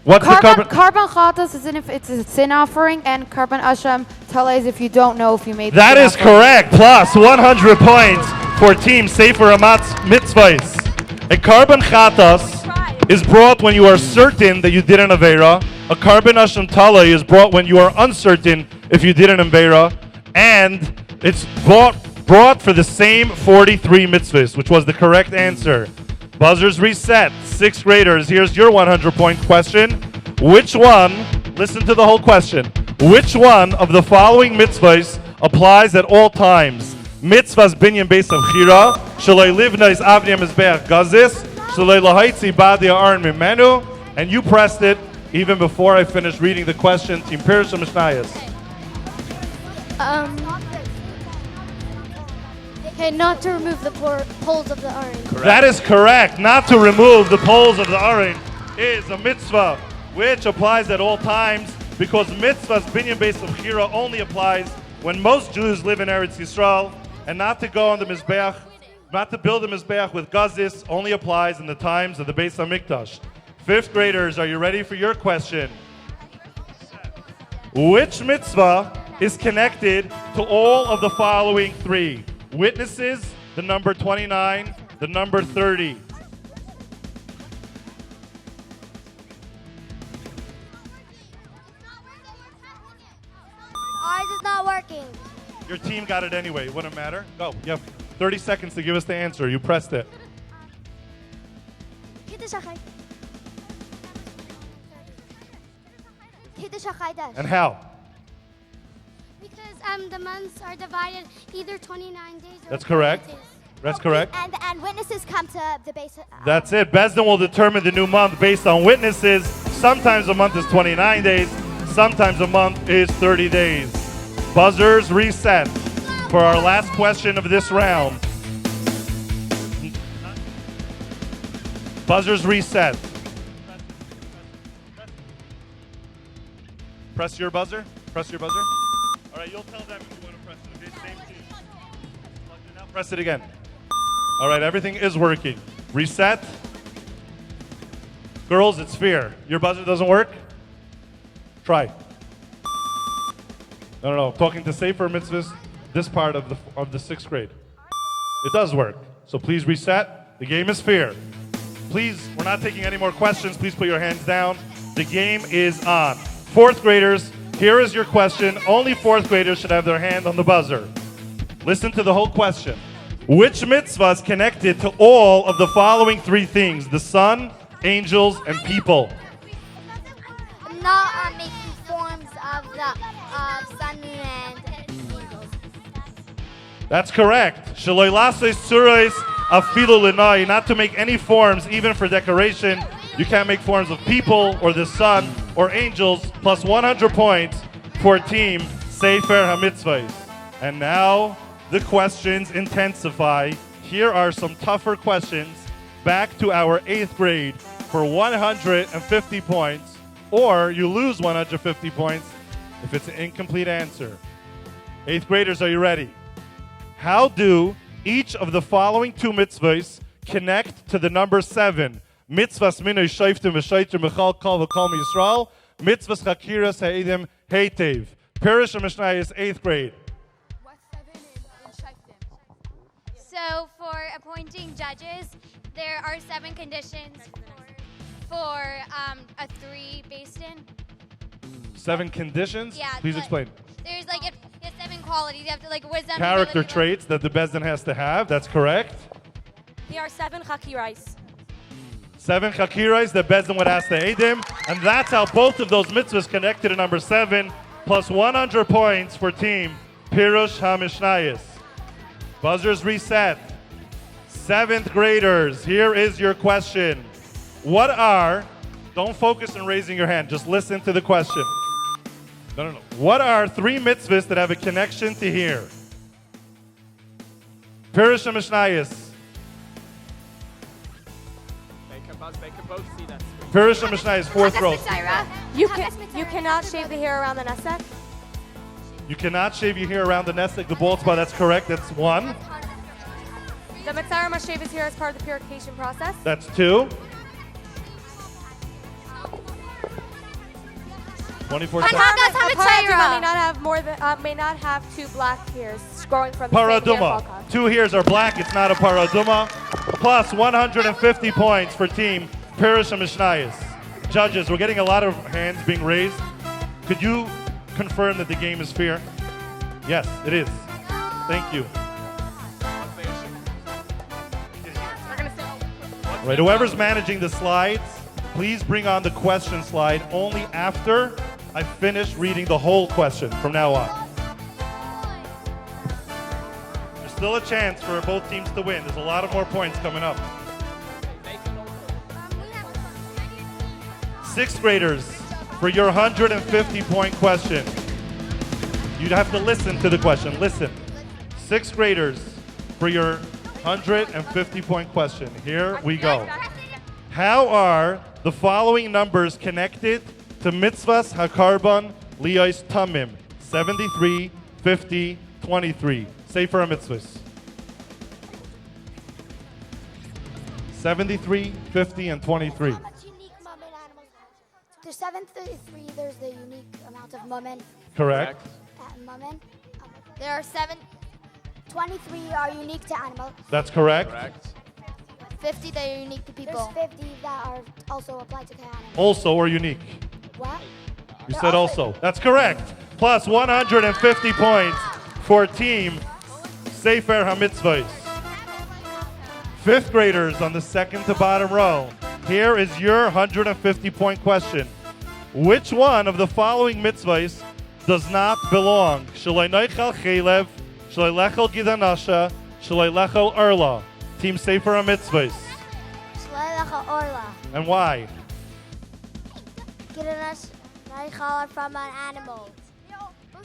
What's the carbon? Carbon chatas is if it's a sin offering, and carbon asham tala is if you don't know if you made. That is correct. Plus 100 points for Team Sefer HaMitzvahs. A carbon chatas is brought when you are certain that you did an avera. A carbon asham tala is brought when you are uncertain if you did an avera, and it's brought for the same 43 mitzvahs, which was the correct answer. Buzzers reset. 6th graders, here's your 100-point question. Which one, listen to the whole question, which one of the following mitzvahs applies at all times? Mitzvahs binyan beis of chira, shalei livna is avnei mizbeach gazis, shalei lahaitzi badia aron mimenu, and you pressed it even before I finished reading the question. Team Pirush HaMishnayos. Okay, not to remove the poles of the orange. That is correct. Not to remove the poles of the orange is a mitzvah which applies at all times, because mitzvahs binyan beis of chira only applies when most Jews live in Eretz Yisrael, and not to go on the mizbeach, not to build the mizbeach with gazis only applies in the times of the Beis HaMikdash. 5th graders, are you ready for your question? Which mitzvah is connected to all of the following 3? Witnesses, the number 29, the number 30. Ours is not working. Your team got it anyway. It wouldn't matter. Go. You have 30 seconds to give us the answer. You pressed it. And how? Because the months are divided either 29 days or... That's correct. That's correct. And witnesses come to the base... That's it. Bezdin will determine the new month based on witnesses. Sometimes a month is 29 days. Sometimes a month is 30 days. Buzzers reset for our last question of this round. Buzzers reset. Press your buzzer. Press your buzzer. All right, you'll tell them if you want to press it. Okay, same team. Now press it again. All right, everything is working. Reset. Girls, it's fair. Your buzzer doesn't work? Try. No. Talking to Sefer Mitzvahs, this part of the 6th grade. It does work. So please reset. The game is fair. Please, we're not taking any more questions. Please put your hands down. The game is on. 4th graders, Here is your question. Only fourth graders should have their hand on the buzzer. Listen to the whole question. Which mitzvah is connected to all of the following three things? The sun, angels, and people. Not making forms of the sun and angels. That's correct. Shaloi lasos tzuros afilu l'nai. Not to make any forms, even for decoration. You can't make forms of people or the sun or angels. Plus 100 points for team Sefer HaMitzvahs. And now the questions intensify. Here are some tougher questions. Back to our 8th grade for 150 points. Or you lose 150 points if it's an incomplete answer. 8th graders, are you ready? How do each of the following two mitzvahs connect to the number 7? Mitzvahs minoi shayftim v'shaytim v'chal kol v'kol miYisrael. Mitzvahs chakiras ha'edim heitev. Parish and Mishnah is 8th grade. So for appointing judges, there are 7 conditions for a 3 based in. 7 conditions? Yeah. Please explain. There's like 7 qualities. You have to like wisdom. Character traits that the Bezdin has to have. That's correct. There are 7 chakirais. 7 chakirais that Bezdin would ask the Eidim. And that's how both of those mitzvahs connected to number 7. Plus 100 points for team Pirush HaMishnayos. Buzzers reset. 7th graders, here is your question. What are, don't focus on raising your hand, just listen to the question. No. What are 3 mitzvahs that have a connection to here? Pirush HaMishnayos. They can both see that. Pirush HaMishnayos, 4th row. You cannot shave the hair around the nesek. You cannot shave your hair around the nesek, the bald spot. That's correct. That's 1. The Mitzara must shave his hair as part of the purification process. That's 2. 24 seconds. A paraduma may not have 2 black hairs growing from the same hair Paraduma. follicle. 2 hairs are black. It's not a paraduma. Plus 150 points for team Pirush HaMishnayos. Judges, we're getting a lot of hands being raised. Could you confirm that the game is fair? Yes, it is. Thank you. Right, whoever's managing the slides, please bring on the question slide only after I finish reading the whole question from now on. There's still a chance for both teams to win. There's a lot of more points coming up. 6th graders, for your 150-point question, you'd have to listen to the question. Listen. 6th graders, for your 150-point question. Here we go. How are the following numbers connected to mitzvahs hakarban liyos tamim? 73, 50, 23. Sefer HaMitzvahs. 73, 50, and 23. There's 73. There's the unique amount of moment. Correct. Moment. There are 23 are unique to animals. That's correct. 50 that are unique to people. There's 50 that are also applied to animals. Also or unique? What? You said also. That's correct. Plus 150 points for team Sefer HaMitzvahs. 5th graders on the 2nd to bottom row. Here is your 150-point question. Which one of the following mitzvahs does not belong? Shaloi noichal chelev, shaloi lechel gidanasha, shaloi lechel erla. Team Sefer HaMitzvahs. And why? From an animal.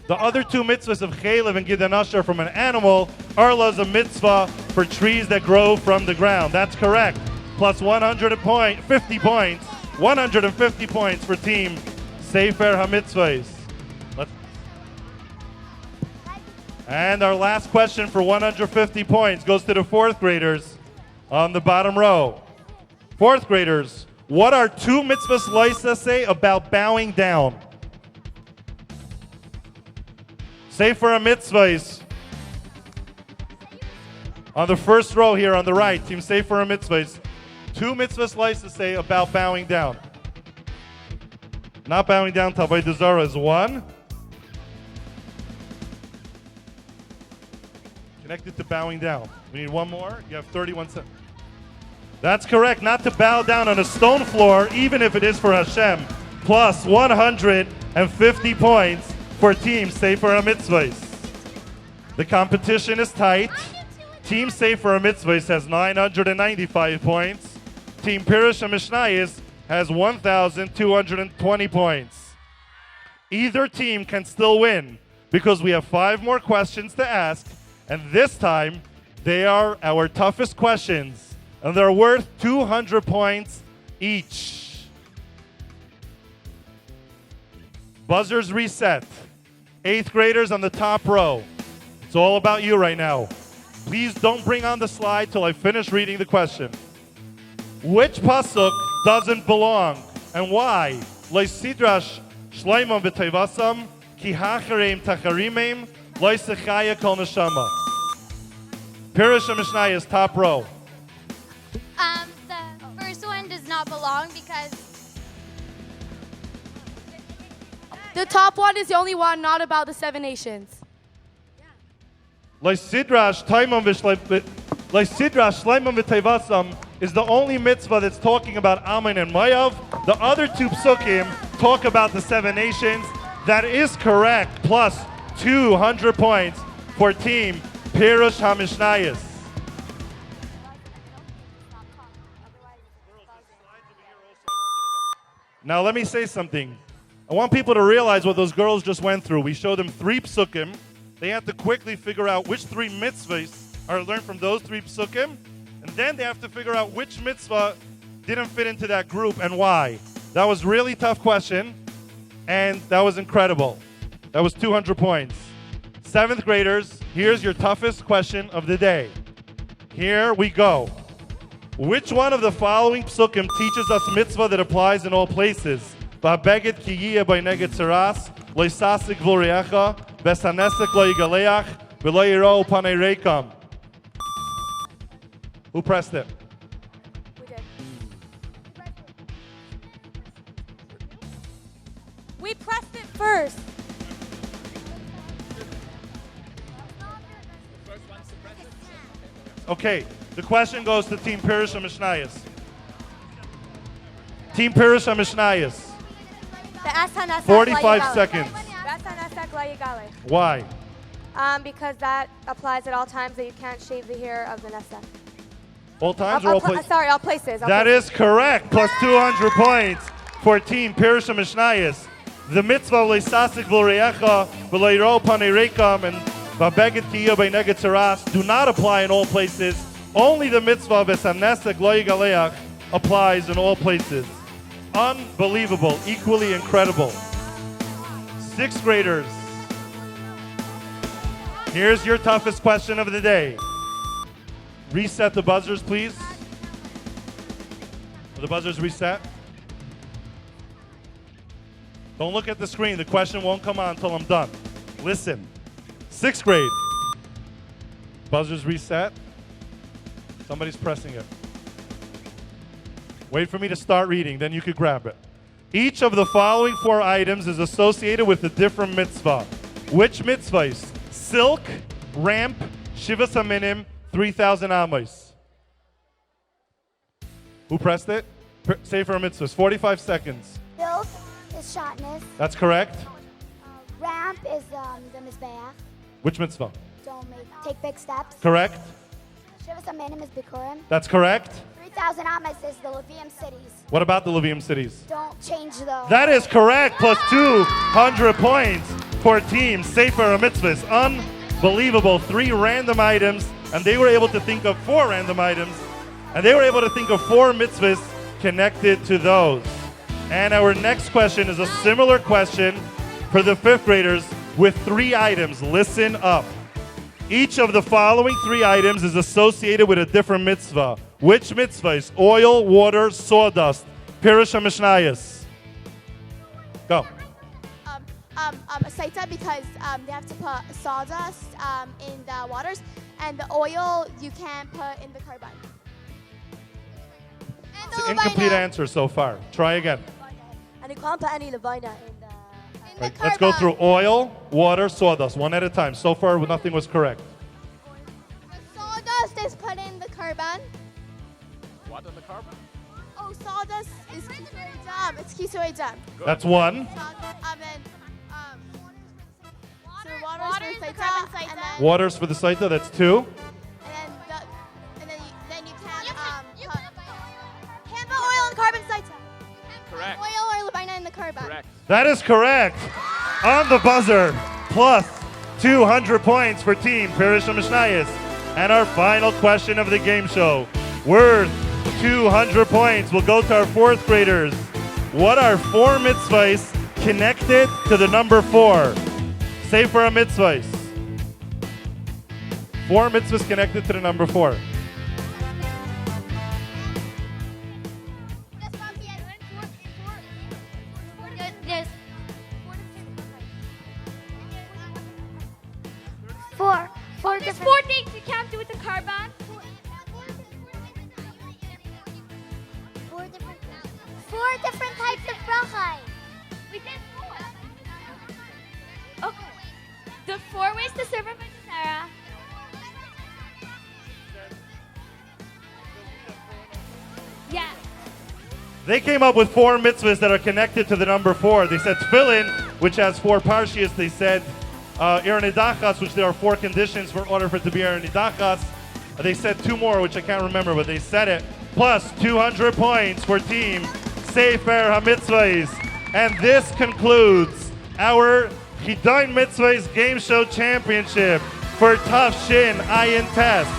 The other 2 mitzvahs of chelev and gidanasha are from an animal. Erla is a mitzvah for trees that grow from the ground. That's correct. Plus 50 points. 150 points for team Sefer HaMitzvahs. And our last question for 150 points goes to the 4th graders on the bottom row. 4th graders, what are 2 mitzvahs loisa say about bowing down? Sefer HaMitzvahs. On the first row here on the right, team Sefer HaMitzvahs. 2 mitzvahs loisa say about bowing down. Not bowing down to Avodah Zarah is 1. Connected to bowing down. We need one more. You have 31 seconds. That's correct. Not to bow down on a stone floor, even if it is for Hashem. Plus 150 points for Team Sefer HaMitzvahs. The competition is tight. Team Sefer HaMitzvahs has 995 points. Team Pirush HaMishnayos has 1,220 points. Either team can still win because we have 5 more questions to ask, and this time they are our toughest questions, and they're worth 200 points each. Buzzers reset. 8th graders on the top row. It's all about you right now. Please don't bring on the slide till I finish reading the question. Which pasuk doesn't belong and why? Lo sidrash shleimon b'tevasam ki hachareim tacharimim lo sechaya kol neshama. Pirush HaMishnayos, top row. The first one does not belong because The top one is the only one not about the 7 nations. Lo sidrash shleimon b'tevasam is the only mitzvah that's talking about Ammon and Moav. The other 2 psukim talk about the 7 nations. That is correct. Plus 200 points for Team Pirush HaMishnayos. Now let me say something. I want people to realize what those girls just went through. We showed them 3 psukim. They have to quickly figure out which 3 mitzvahs are learned from those 3 psukim. And then they have to figure out which mitzvah didn't fit into that group and why. That was a really tough question, and that was incredible. That was 200 points. 7th graders, here's your toughest question of the day. Here we go. Which one of the following psukim teaches us mitzvah that applies in all places? Va'beged ki yiyeh b'neged tzaras, lo yisasik v'orecha, v'sanesek lo yigaleach, v'lo yirou panei reikam. Who pressed it? We pressed it first. Okay, the question goes to Team Pirush HaMishnayos. Team Pirush HaMishnayos. 45 seconds. Why? Because that applies at all times that you can't shave the hair of the Nessa. All times or all places? Sorry, all places. That is correct. Plus 200 points for Team Pirush HaMishnayos. The mitzvah leisasik v'orecha v'lo yirou panei reikam and va'beged ki yiyeh b'neged tzaras do not apply in all places. Only the mitzvah v'sanesek lo yigaleach applies in all places. Unbelievable. Equally incredible. 6th graders. Here's your toughest question of the day. Reset the buzzers, please. Are the buzzers reset? Don't look at the screen. The question won't come on until I'm done. Listen. 6th grade. Buzzers reset. Somebody's pressing it. Wait for me to start reading, then you could grab it. Each of the following 4 items is associated with a different mitzvah. Which mitzvahs? Silk, ramp, Shivas Aminim, 3,000 amos. Who pressed it? Sefer HaMitzvahs. 45 seconds. Silk is shotness. That's correct. Ramp is the Mizbeach. Which mitzvah? Take big steps. Correct. Shivas Aminim is Bikurim. That's correct. 3,000 Amos is the Levium cities. What about the Levium cities? Don't change those. That is correct. Plus 200 points for Team Sefer HaMitzvahs. Unbelievable. 3 random items, and they were able to think of 4 random items, and they were able to think of 4 mitzvahs connected to those. And our next question is a similar question for the 5th graders with 3 items. Listen up. Each of the following 3 items is associated with a different mitzvah. Which mitzvah is oil, water, sawdust? Pirush HaMishnayos. Go. Saita because they have to put sawdust in the waters, and the oil you can put in the carbon. It's an incomplete answer so far. Try again. And you can't put any Levina in the... Right, let's go through oil, water, sawdust, one at a time. So far, nothing was correct. sawdust is kisui dam. It's kisui dam. That's one. So water is for the saita, and then Waters for the Saita, that's two. then you can put Hanba oil and carbon saita. Correct. Oil or labina in the carbon. Correct. That is correct. On the buzzer, plus 200 points for Team Parishah Mishnayos. And our final question of the game show, worth 200 points, will go to our fourth graders. What are 4 mitzvahs connected to the number 4? Sefer mitzvahs. 4 mitzvahs connected to the number 4. There's four There's 4 things you can't do with the carbon. Four different types of brachai. We did 4. Okay. The 4 ways to serve a Sarah. Yeah. They came up with 4 mitzvahs that are connected to the number 4. They said tefillin, which has 4 parshias. They said Iranidachas, which there are 4 conditions for order for it to be Iranidachas. They said 2 more, which I can't remember, but they said it. Plus 200 points for Team Sefer HaMitzvahs. And this concludes our Chidon Mitzvahs Game Show Championship for Tafshin Ayin Test.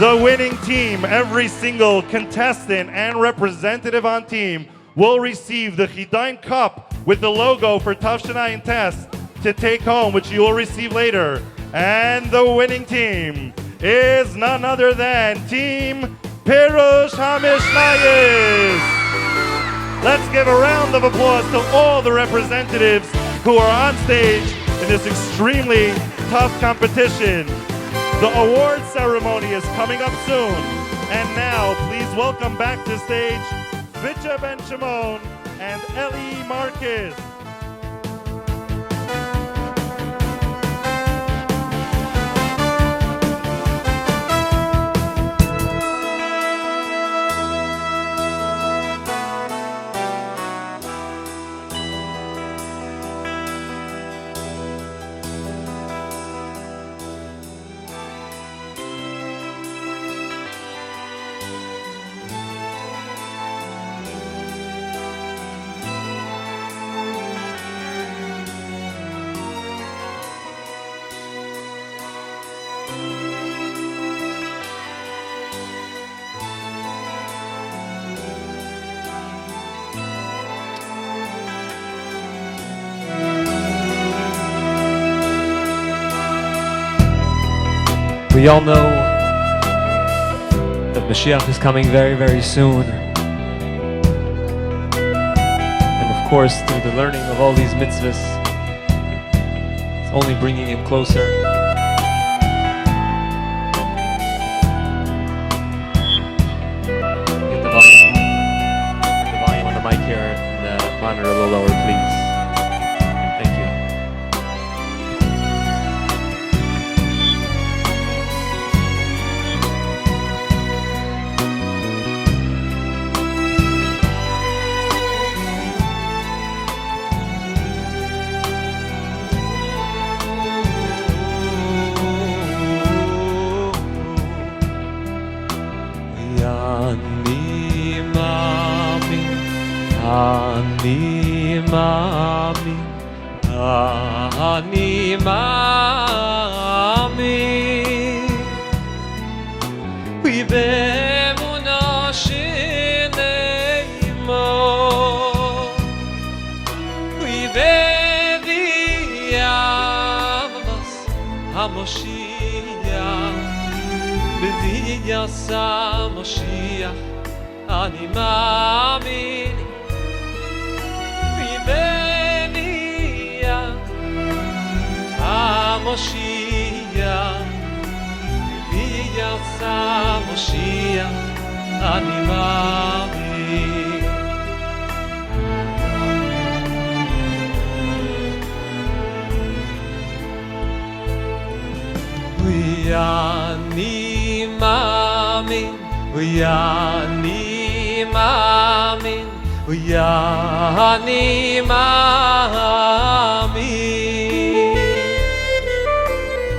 The winning team, every single contestant and representative on team, will receive the Chidon Cup with the logo for Tafshin Ayin Test to take home, which you will receive later. And the winning team is none other than Team Pirush HaMishnayos. Let's give a round of applause to all the representatives who are on stage in this extremely tough competition. The award ceremony is coming up soon. And now, please welcome back to stage Vitcha Ben Shimon and Ellie Marcus. We all know that Mashiach is coming very, very soon. And of course, through the learning of all these mitzvahs, it's only bringing him closer. Get the volume on the mic here and the monitor a little lower, please. Thank you. Ani מאמין, אני מאמין, ובאמונה שנאמר, ובביאמס המושיח, בביאס המושיח, אני מאמין. המושיח, ויצא מושיח, אני מאמין. ואני מאמין, ואני מאמין, אוי אני מאמין,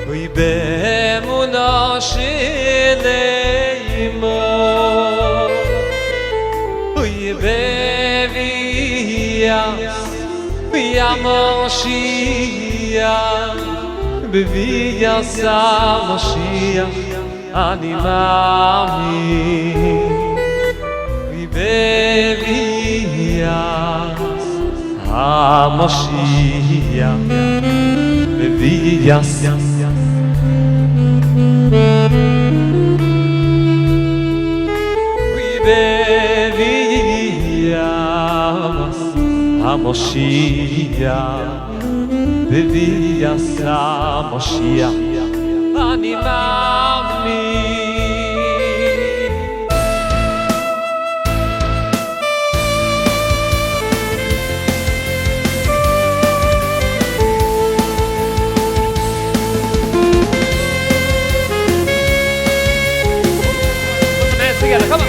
אוי באמונה שלי מו, אוי בביאס, אוי המשיח, בביאס המשיח, אני מאמין. בביאס המשיח, בביאס בביאס המשיח, בביאס המשיח, אני מאמין. Together, come on.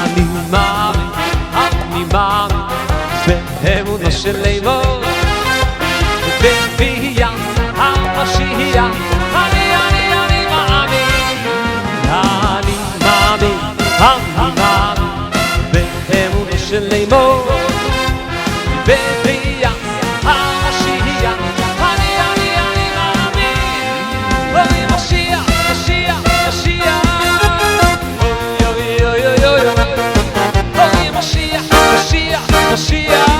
אני מאמין באמונה של אימו, בביאס המשיח, אני מאמין באמונה של אימו, בביאס המשיח, אני מאמין, אוי משיח, משיח, משיח, אוי אוי אוי אוי אוי משיח, משיח, משיח,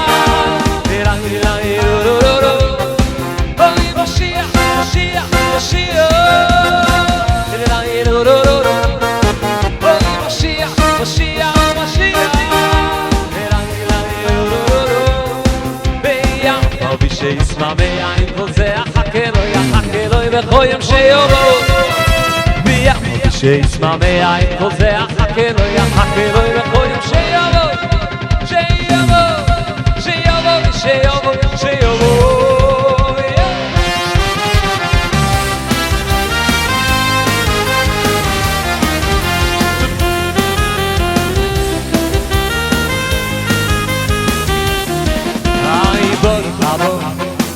שישמע מעין כל זה יחכה לו בכל יום שיבוא, שישמע מעין כל זה יחכה לו בכל יום שיבוא,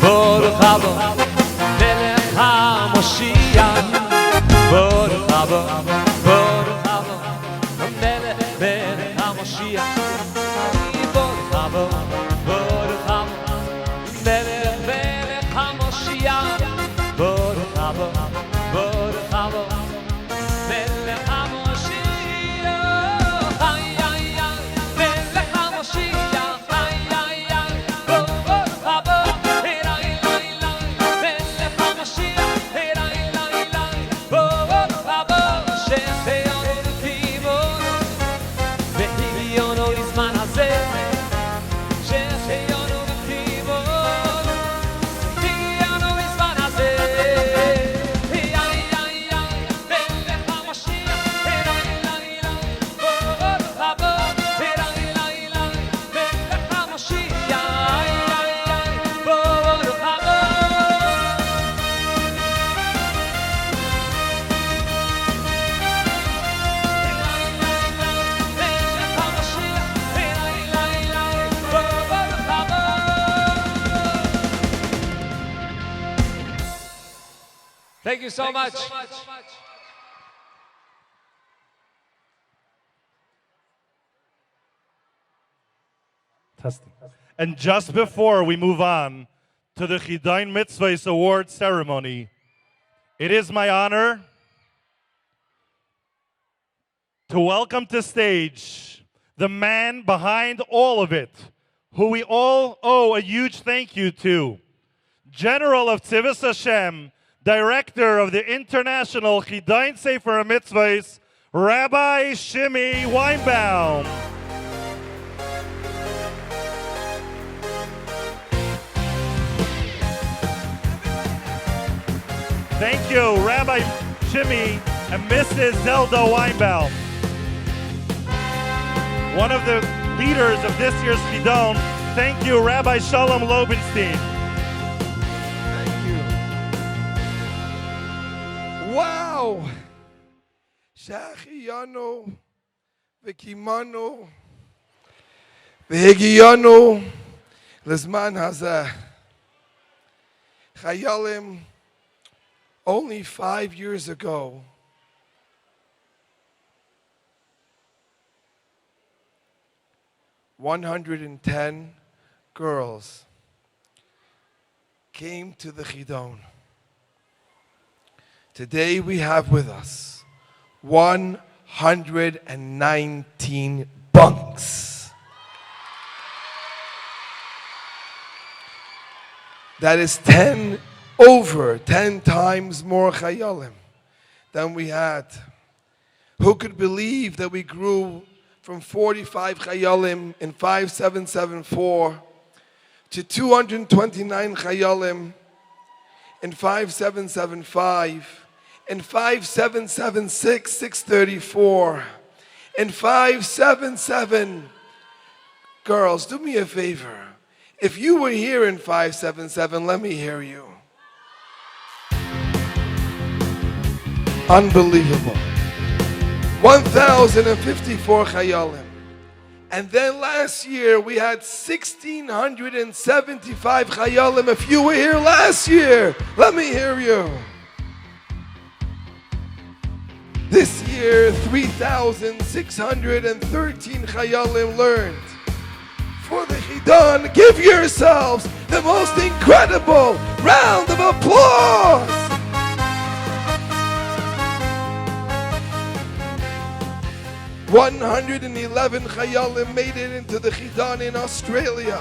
ברוך הבא מלך המשיח, ברוך הבא מלך המשיח, ברוך הבא מלך המשיח, ברוך הבא מלך המשיח, איי איי איי מלך המשיח, איי איי איי ברוך הבא Thank you so much. Testing. And just before we move on to the Chidon Mitzvahs Award ceremony, it is my honor to welcome to stage the man behind all of it, who we all owe a huge thank you to, General of Tzivos Hashem, Director of the International Chidon Sefer HaMitzvahs, Rabbi Shimi Weinbaum. Thank you, Rabbi Shimi. and Mrs. Zelda Weinbaum. One of the leaders of this year's Chidon, thank you, Rabbi Shalom Lobenstein. Wow! שהחיינו וקימנו והגיענו לזמן הזה. חיילים, only 5 years ago, $110 girls came to the Chidon. Today we have with us 119 bunks. That is 10 times more chayalim than we had. Who could believe that we grew from 45 chayalim in 5774 to 229 chayalim in 5775, in 5776, 634, in 577. Girls, do me a favor. If you were here in 577, let me hear you. Unbelievable. 1,054 chayalim. And then last year we had 1,675 chayalim. If you were here last year, let me hear you. This year, 3,613 chayalim learned. For the Chidon, give yourselves the most incredible round of applause. $111 chayalim made it into the Chidon in Australia.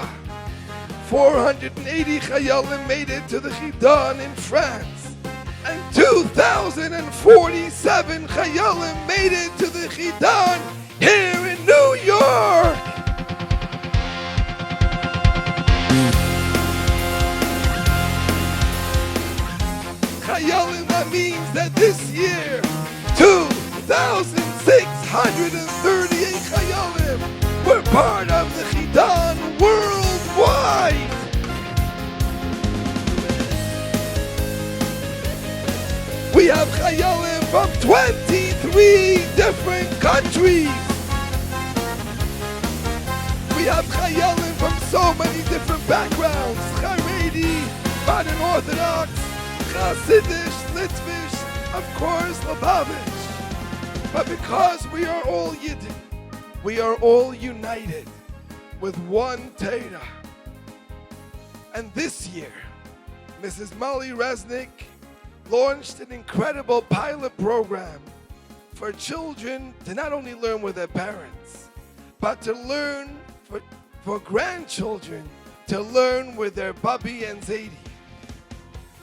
480 chayalim made it to the Chidon in France. And 2,047 chayalim made it to the Chidon here in New York. Chayalim, that means that this year, 2,638 chayalim were part of the Chidon worldwide. We have chayalim from 23 different countries. We have chayalim from so many different backgrounds. Haredi, modern Orthodox, Hasidish, Litvish, of course, Lubavitch. But because we are all Yidden, we are all united with one Torah. And this year, Mrs. Molly Resnick launched an incredible pilot program for children to not only learn with their parents, but to learn for grandchildren to learn with their Bubby and Zadie.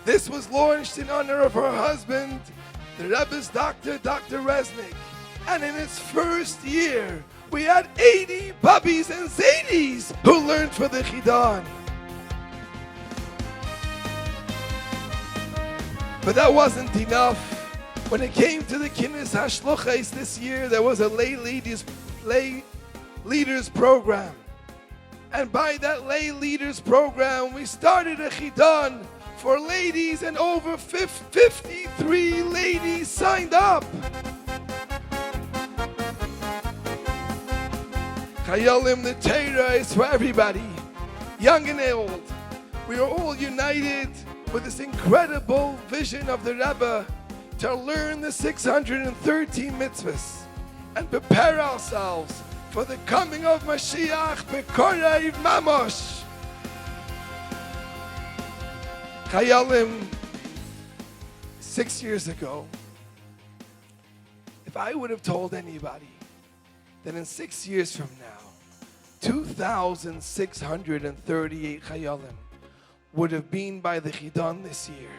This was launched in honor of her husband, the Rebbe's doctor, Dr. Resnick. And in its first year, we had 80 Bubbies and Zadies who learned for the Chidon. But that wasn't enough. When it came to the Kinnis Hashlochais this year, there was a lay leaders program. And by that lay leaders program, we started a Chidon for ladies, and over 53 ladies signed up. Chayalim, the Torah is for everybody, young and old. We are all united with this incredible vision of the Rebbe to learn the 613 mitzvahs and prepare ourselves for the coming of Mashiach B'Korev Mamosh. Chayalim, 6 years ago, if I would have told anybody that in 6 years from now, 2,638 chayalim would have been by the Chidon this year,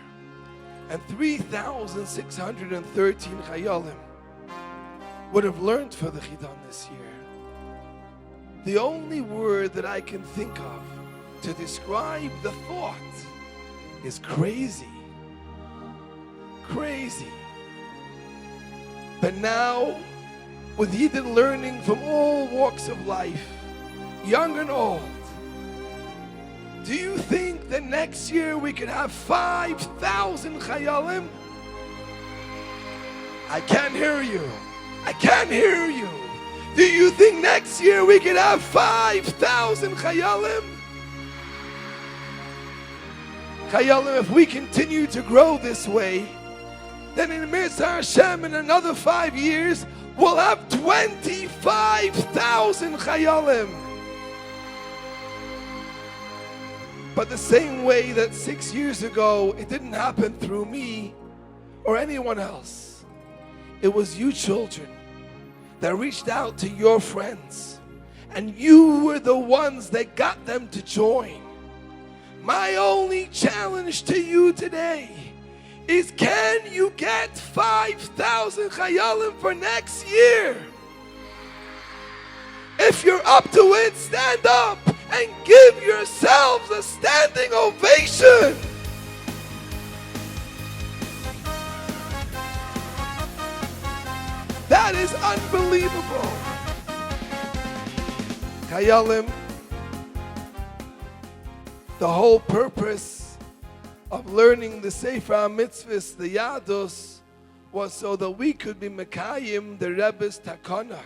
and 3,613 chayalim would have learned for the Chidon this year, the only word that I can think of to describe the thought is crazy. Crazy. But now, with Yidden learning from all walks of life, young and old, do you think that next year we could have 5,000 Chayalim? I can't hear you. I can't hear you. Do you think next year we could have 5,000 Chayalim? Chayalim, if we continue to grow this way, then in Mirza Hashem in another 5 years, we'll have 25,000 Chayalim. But the same way that 6 years ago, it didn't happen through me or anyone else. It was you children that reached out to your friends, and you were the ones that got them to join. My only challenge to you today is, can you get 5,000 Chayalim for next year? If you're up to it, stand up and give yourselves a standing ovation. That is unbelievable. Chayalim, the whole purpose of learning the Sefer HaMitzvahs, the Yadus, was so that we could be Mekayim, the Rebbe's Takana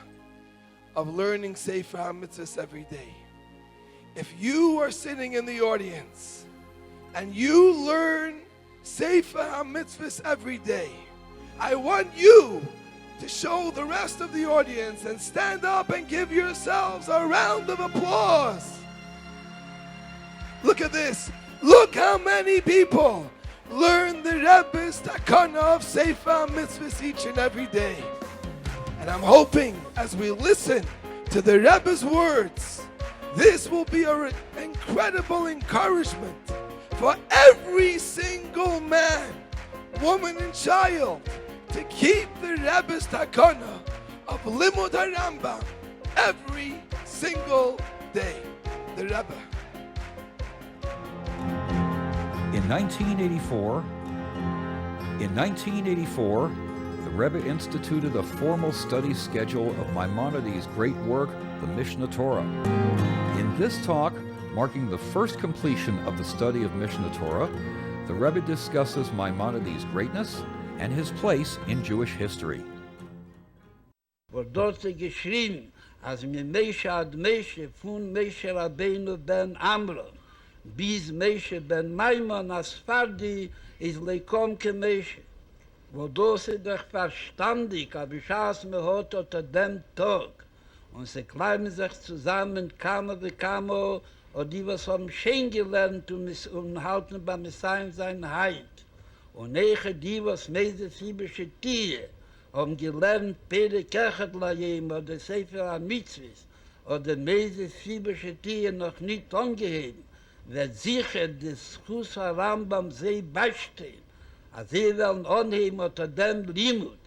of learning Sefer HaMitzvahs every day. If you are sitting in the audience and you learn Sefer HaMitzvahs every day, I want you to show the rest of the audience and stand up and give yourselves a round of applause. Look at this. Look how many people learn the Rebbe's Takana of Sefer HaMitzvahs each and every day. And I'm hoping as we listen to the Rebbe's words, this will be an incredible encouragement for every single man, woman, and child to keep the Rebbe's Takana of Limud HaRambam every single day. The Rebbe. In 1984, the Rebbe instituted a formal study schedule of Maimonides' great work, the Mishnah Torah. In this talk, marking the first completion of the study of Mishnah Torah, the Rebbe discusses Maimonides' greatness and his place in Jewish history. Wo dort geschrieben, als mir Meshe ad Meshe von Meshe Rabbeinu ben Amram, bis Meshe ben Maimon Asfardi is leikom ke Meshe. Wo dort doch verstandig, aber ich has mir hot unter dem Tag, und sie kleimen sich zusammen, Kamo de Kamo, und die was haben schön gelernt und halten beim Messiaen sein Heid. Und nachher die, was meise sibische Tiere, haben gelernt, Pere Kechetlayim oder Sefer HaMitzvahs oder meise sibische Tiere noch nicht angeheben, wird sicher des Chus HaRambam sehr beistehen, als sie werden anheben unter dem Limud,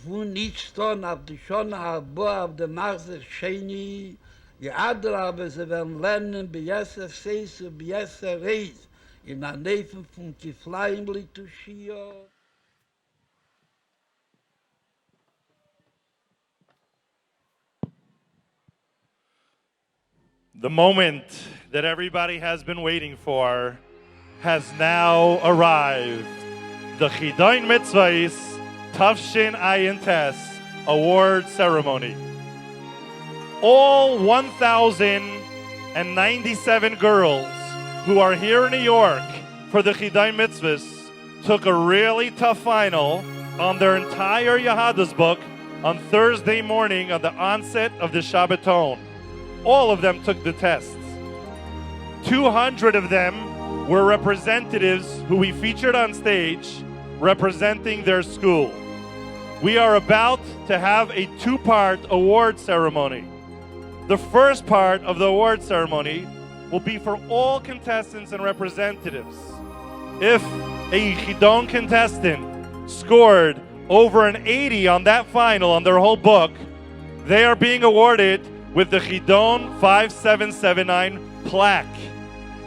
wo nicht stehen auf die Schone Harboa, auf dem Marser Sheni, die Adler aber sie werden lernen, bei Jesser Seis und bei Jesser Reis, in der Nähe von Kiflayim Litushio. The moment that everybody has been waiting for has now arrived. The Chidon Mitzvahs Tafshin Ayin Tes Award Ceremony. All 1,097 girls who are here in New York for the Chidon Mitzvahs took a really tough final on their entire Yahadus book on Thursday morning on the onset of the Shabbaton. All of them took the tests. 200 of them were representatives who we featured on stage representing their school. We are about to have a two-part award ceremony. The first part of the award ceremony will be for all contestants and representatives. If a Chidon contestant scored over an 80 on that final on their whole book, they are being awarded with the Chidon 5779 plaque.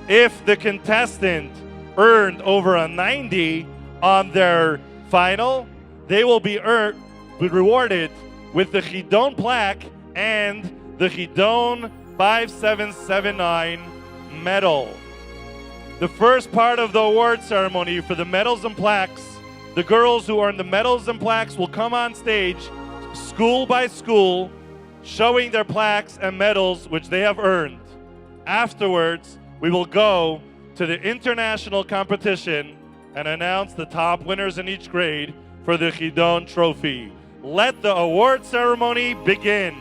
If the contestant earned over a 90 on their final, they will be be rewarded with the Chidon plaque and the Chidon 5779 medal. The first part of the award ceremony for the medals and plaques, the girls who earn the medals and plaques will come on stage, school by school, showing their plaques and medals which they have earned. Afterwards, we will go to the international competition and announce the top winners in each grade for the Chidon Trophy. Let the award ceremony begin.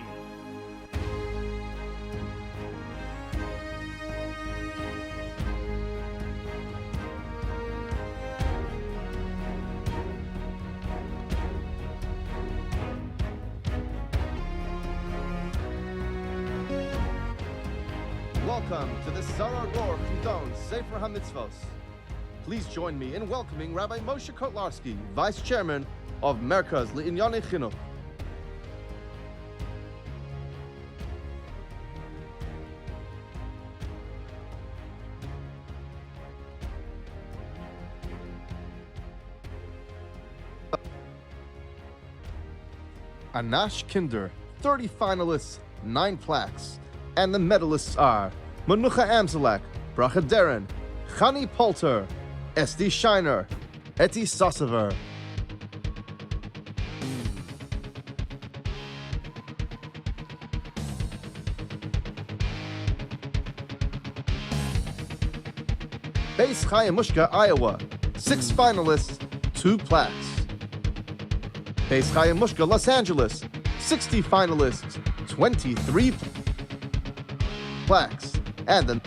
Welcome to the Sarah Roar Chidon Sefer HaMitzvos. Please join me in welcoming Rabbi Moshe Kotlarski, Vice Chairman of Merkaz Le'inyanei Chinuch. Anash Kinder, 30 finalists, 9 plaques. And the medalists are Menucha Amzalek, Bracha Deren, Chani Polter, Esti Shiner, Eti Sasaver. Beis Chayamushka, Iowa, 6 finalists, 2 plaques. Beis Chayamushka, Los Angeles, 60 finalists, 23 plaques. And the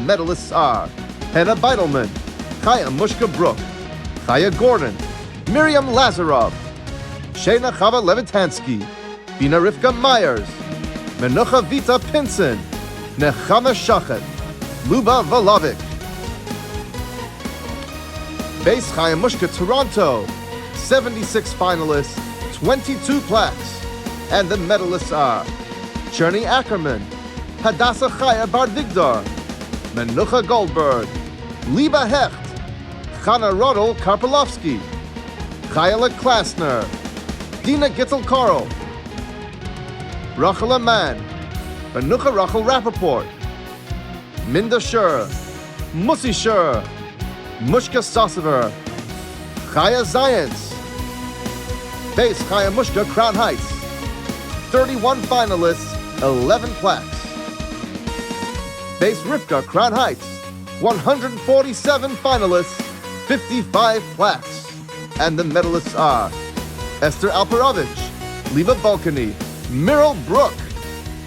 medalists are Hannah Beidelman, Chaya Mushka Brook, Chaya Gordon, Miriam Lazarov, Shayna Chava Levitansky, Bina Rivka Myers, Menucha Vita Pinson, Nechama Shachet, Luba Valavic. Beis Chaya Mushka Toronto, 76 finalists, 22 plaques. And the medalists are Cherny Ackerman, Hadassah Chaya Bar Vigdor, Menucha Goldberg, Liba Hecht, Chana Rodel Karpolovsky, Chayla Klasner, Dina Gittel Karl, Rachel Aman, Menucha Rachel Rappaport, Minda Shur, Musi Shur, Mushka Sasaver, Chaya Zayans, Beis Chaya Mushka Crown Heights, 31 finalists, 11 plaques. Beis Rivka Crown Heights, 147 finalists, 55 plaques. And the medalists are Esther Alperovich, Liva Balkany, Miral Brook,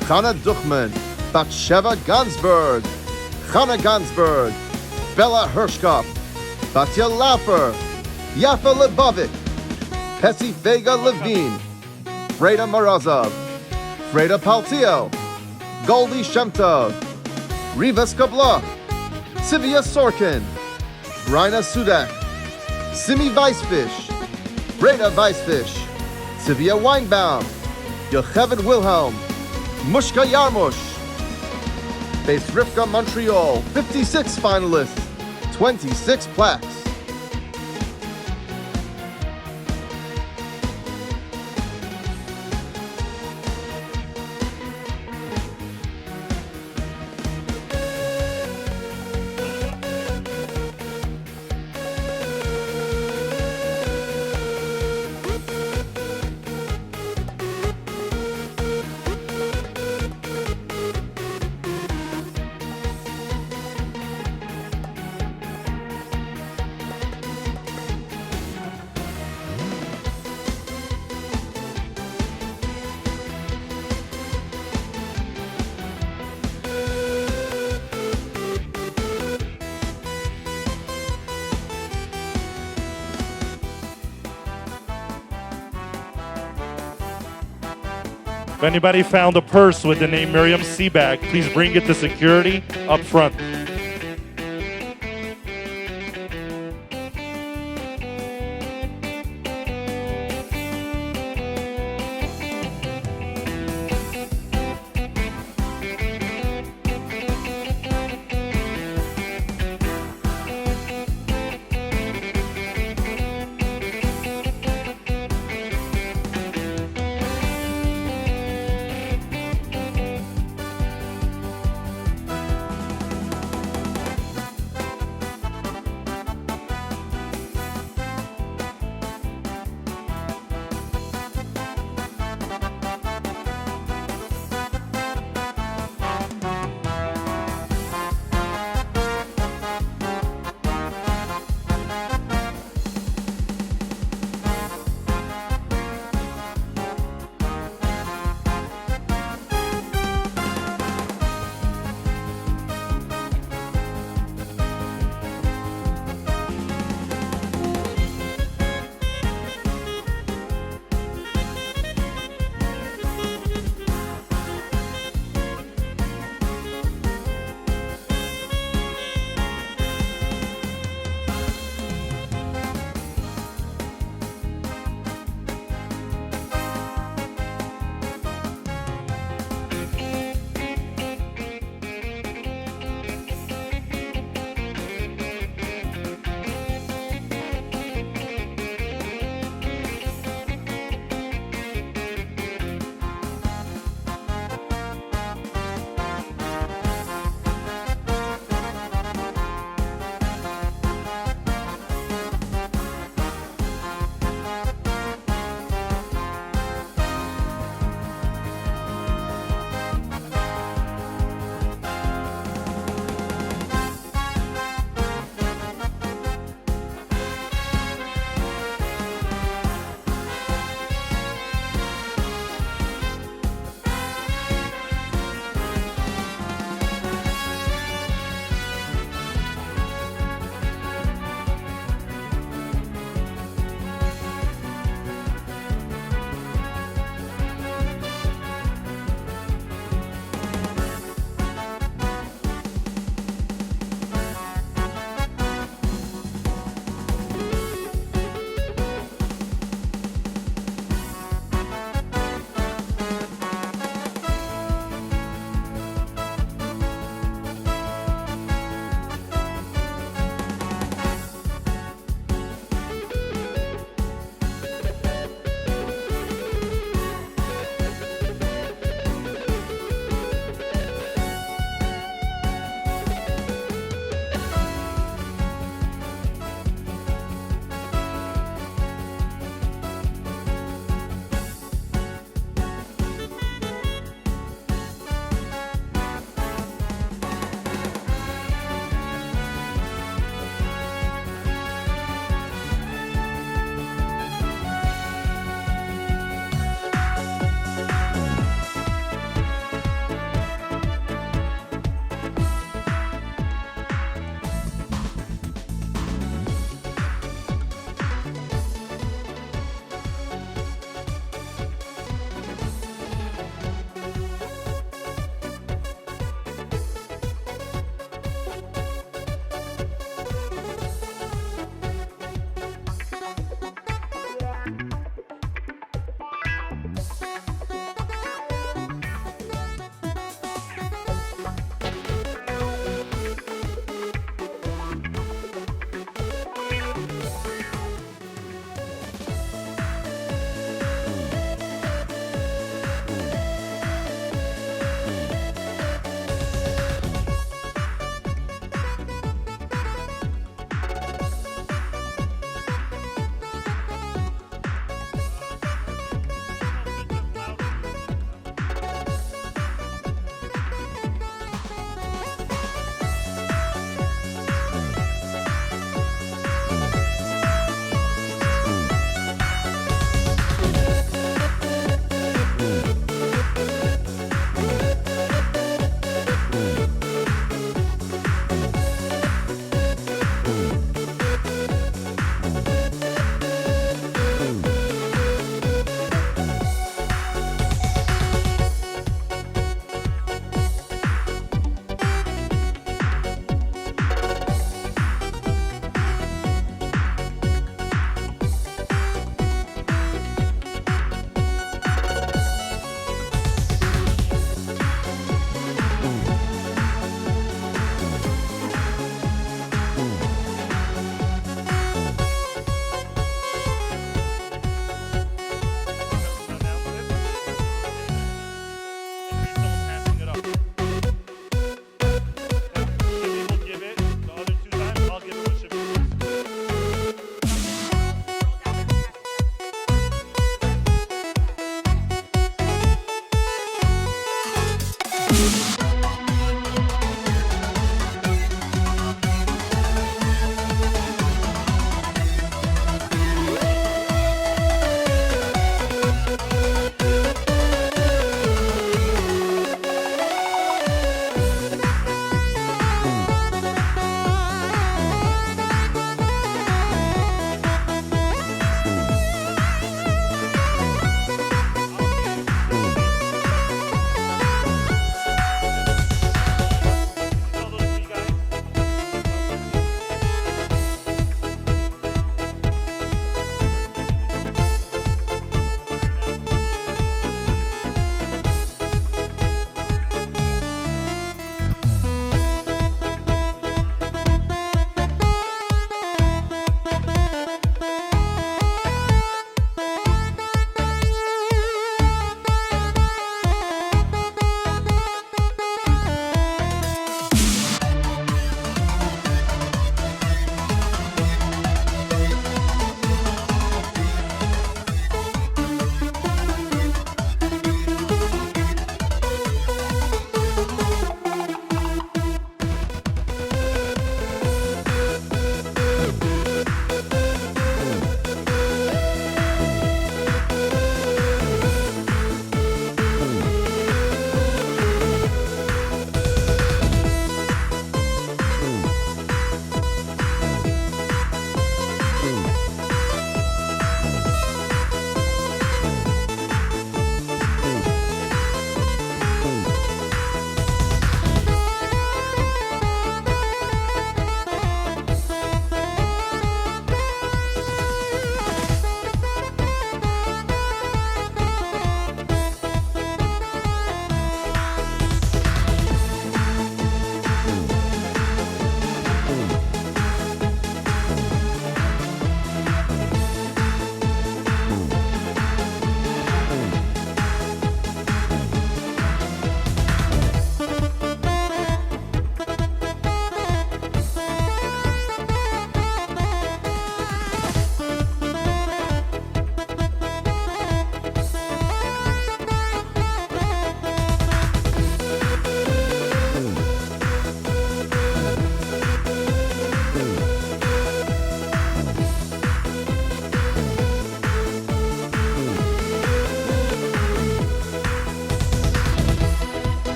Chana Duchman, Batsheva Gansberg, Chana Gansberg, Bella Hirschkopf, Batya Laufer, Yafa Lebovic, Pesi Vega Levine, Freda Morozov, Freda Paltiel, Goldie Shemtov, Riva Skobla, Sivia Sorkin, Brina Sudak, Simi Weissfish, Breda Weissfish, Sivia Weinbaum, Yocheved Wilhelm, Mushka Yarmush. Beis Rivka Montreal, 56 finalists, 26 plaques. If anybody found a purse with the name Miriam Seaback, please bring it to security up front.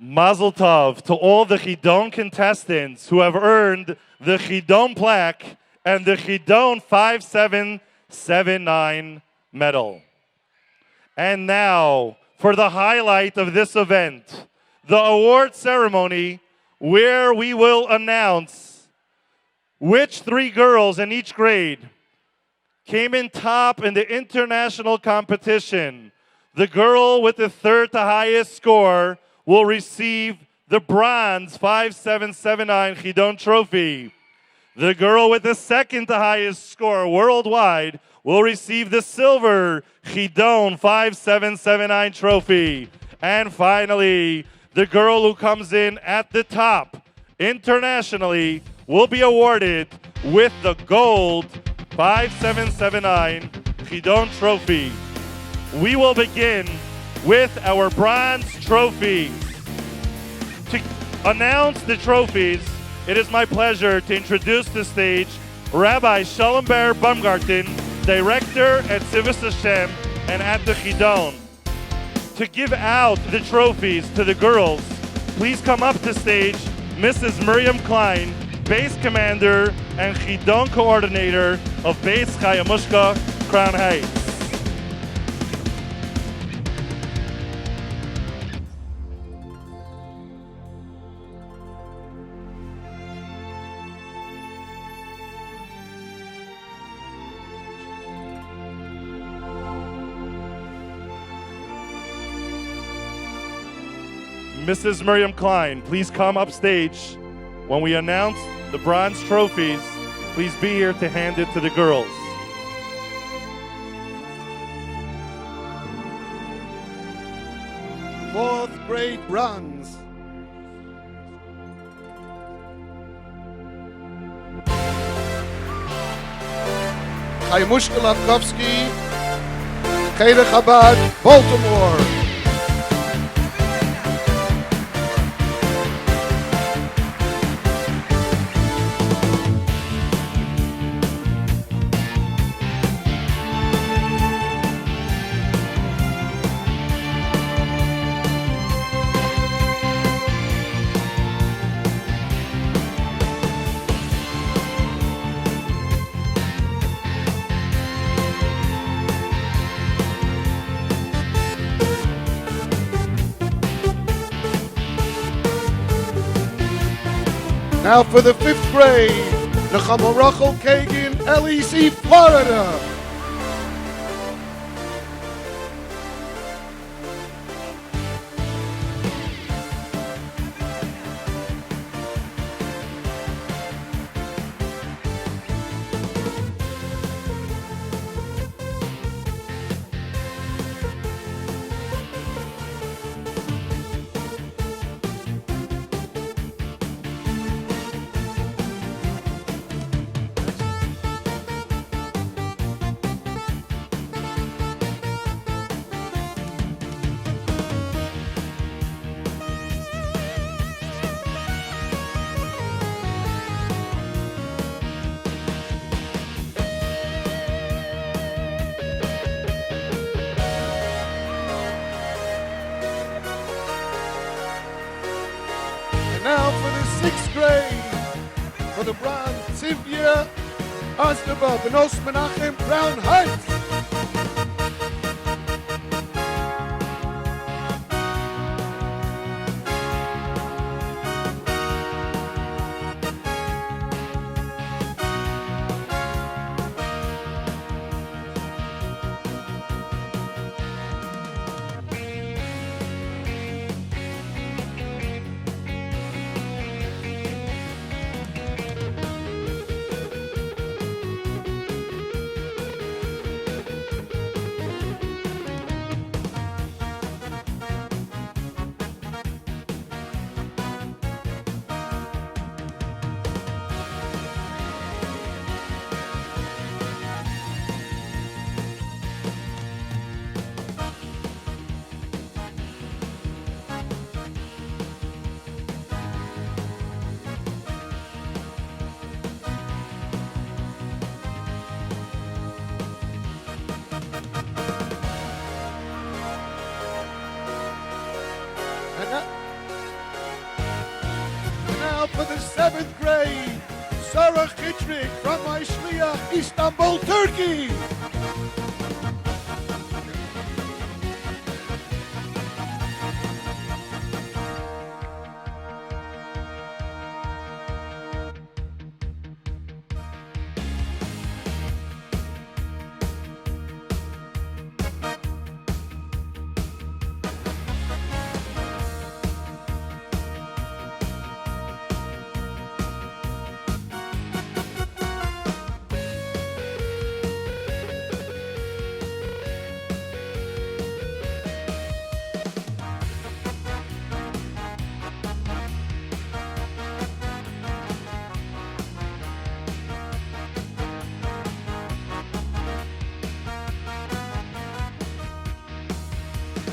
Mazel tov to all the Chidon contestants who have earned the Chidon plaque and the Chidon 5779 medal. And now, for the highlight of this event, the award ceremony where we will announce which 3 girls in each grade came in top in the international competition. The girl with the 3rd to highest score will receive the bronze 5779 Chidon trophy. The girl with the 2nd to highest score worldwide will receive the silver Chidon 5779 trophy. And finally, the girl who comes in at the top internationally will be awarded with the gold 5779 Chidon trophy. We will begin with our bronze trophies. To announce the trophies, it is my pleasure to introduce to the stage Rabbi Shalom Ber Baumgarten, Director at Tzivos Hashem and at the Chidon. To give out the trophies to the girls, please come up to stage Mrs. Miriam Klein, Base Commander and Chidon Coordinator of Base Chayamushka, Crown Heights. Mrs. Miriam Klein, please come upstage. When we announce the bronze trophies, please be here to hand it to the girls. Fourth grade bronze. Chaimushka Lavkovsky, Cheder Chabad, Baltimore. Now for the 5th grade, Nechama Rachel Kagan, LEC, Florida. Now for the 6th grade, for the bronze, Tivya Osterba, Benos Menachem, Crown Heights. 7th grade, Sarah Kitrik from my Shliach, Istanbul, Turkey.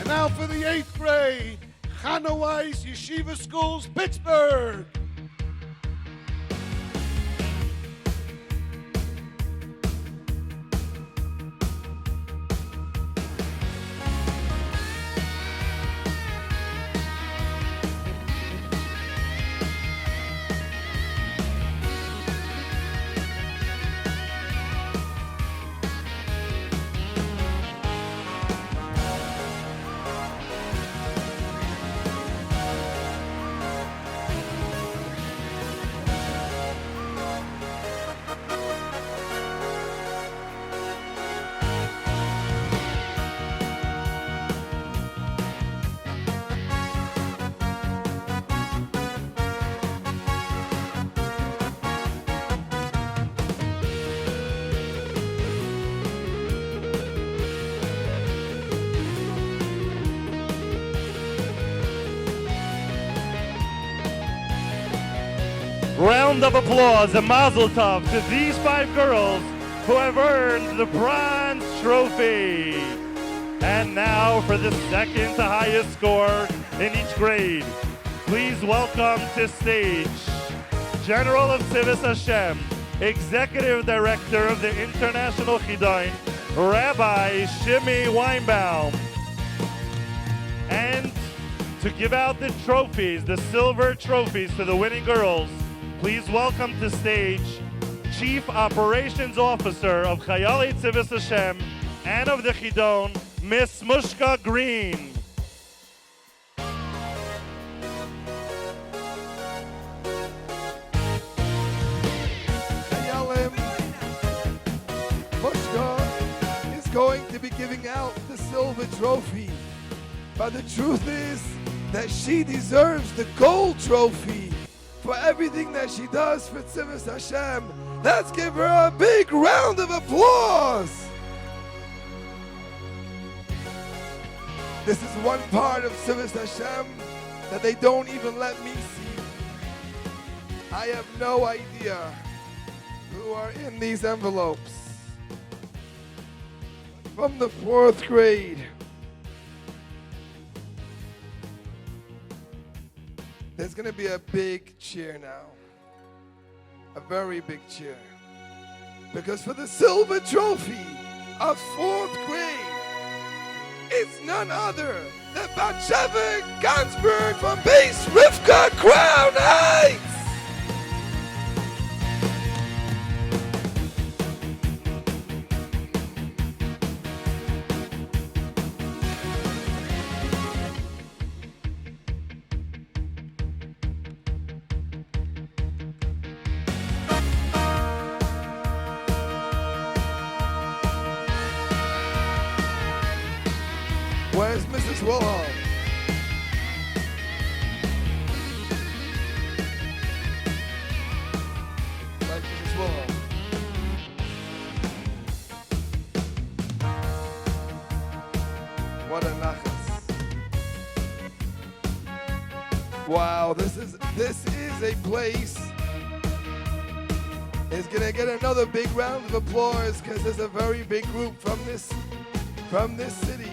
Now for the 8th grade, Chana Weiss Yeshiva Schools, Pittsburgh. Round of applause and mazel tov to these 5 girls who have earned the bronze trophy. And now for the second to highest score in each grade, please welcome to stage General of Tzivos Hashem, Executive Director of the International Chidon, Rabbi Shimi Weinbaum. And to give out the trophies, the silver trophies to the winning girls, please welcome to stage Chief Operations Officer of Chayalei Tzivos Hashem and of the Chidon, Miss Mushka Green. Chayalim Mushka is going to be giving out the silver trophy. But the truth is that she deserves the gold trophy for everything that she does for Tzivos Hashem. Let's give her a big round of applause. This is one part of Tzivos Hashem that they don't even let me see. I have no idea who are in these envelopes. From the 4th grade, there's going to be a big cheer now. A very big cheer. Because for the silver trophy of 4th grade, it's none other than Batsheva Gansberg from Base Rivka Crown Heights. Where's Mrs. Wilhelm? Like Mrs. Wilhelm. What a nachas. Wow, this is a place. Is gonna get another big round of applause because there's a very big group from this city.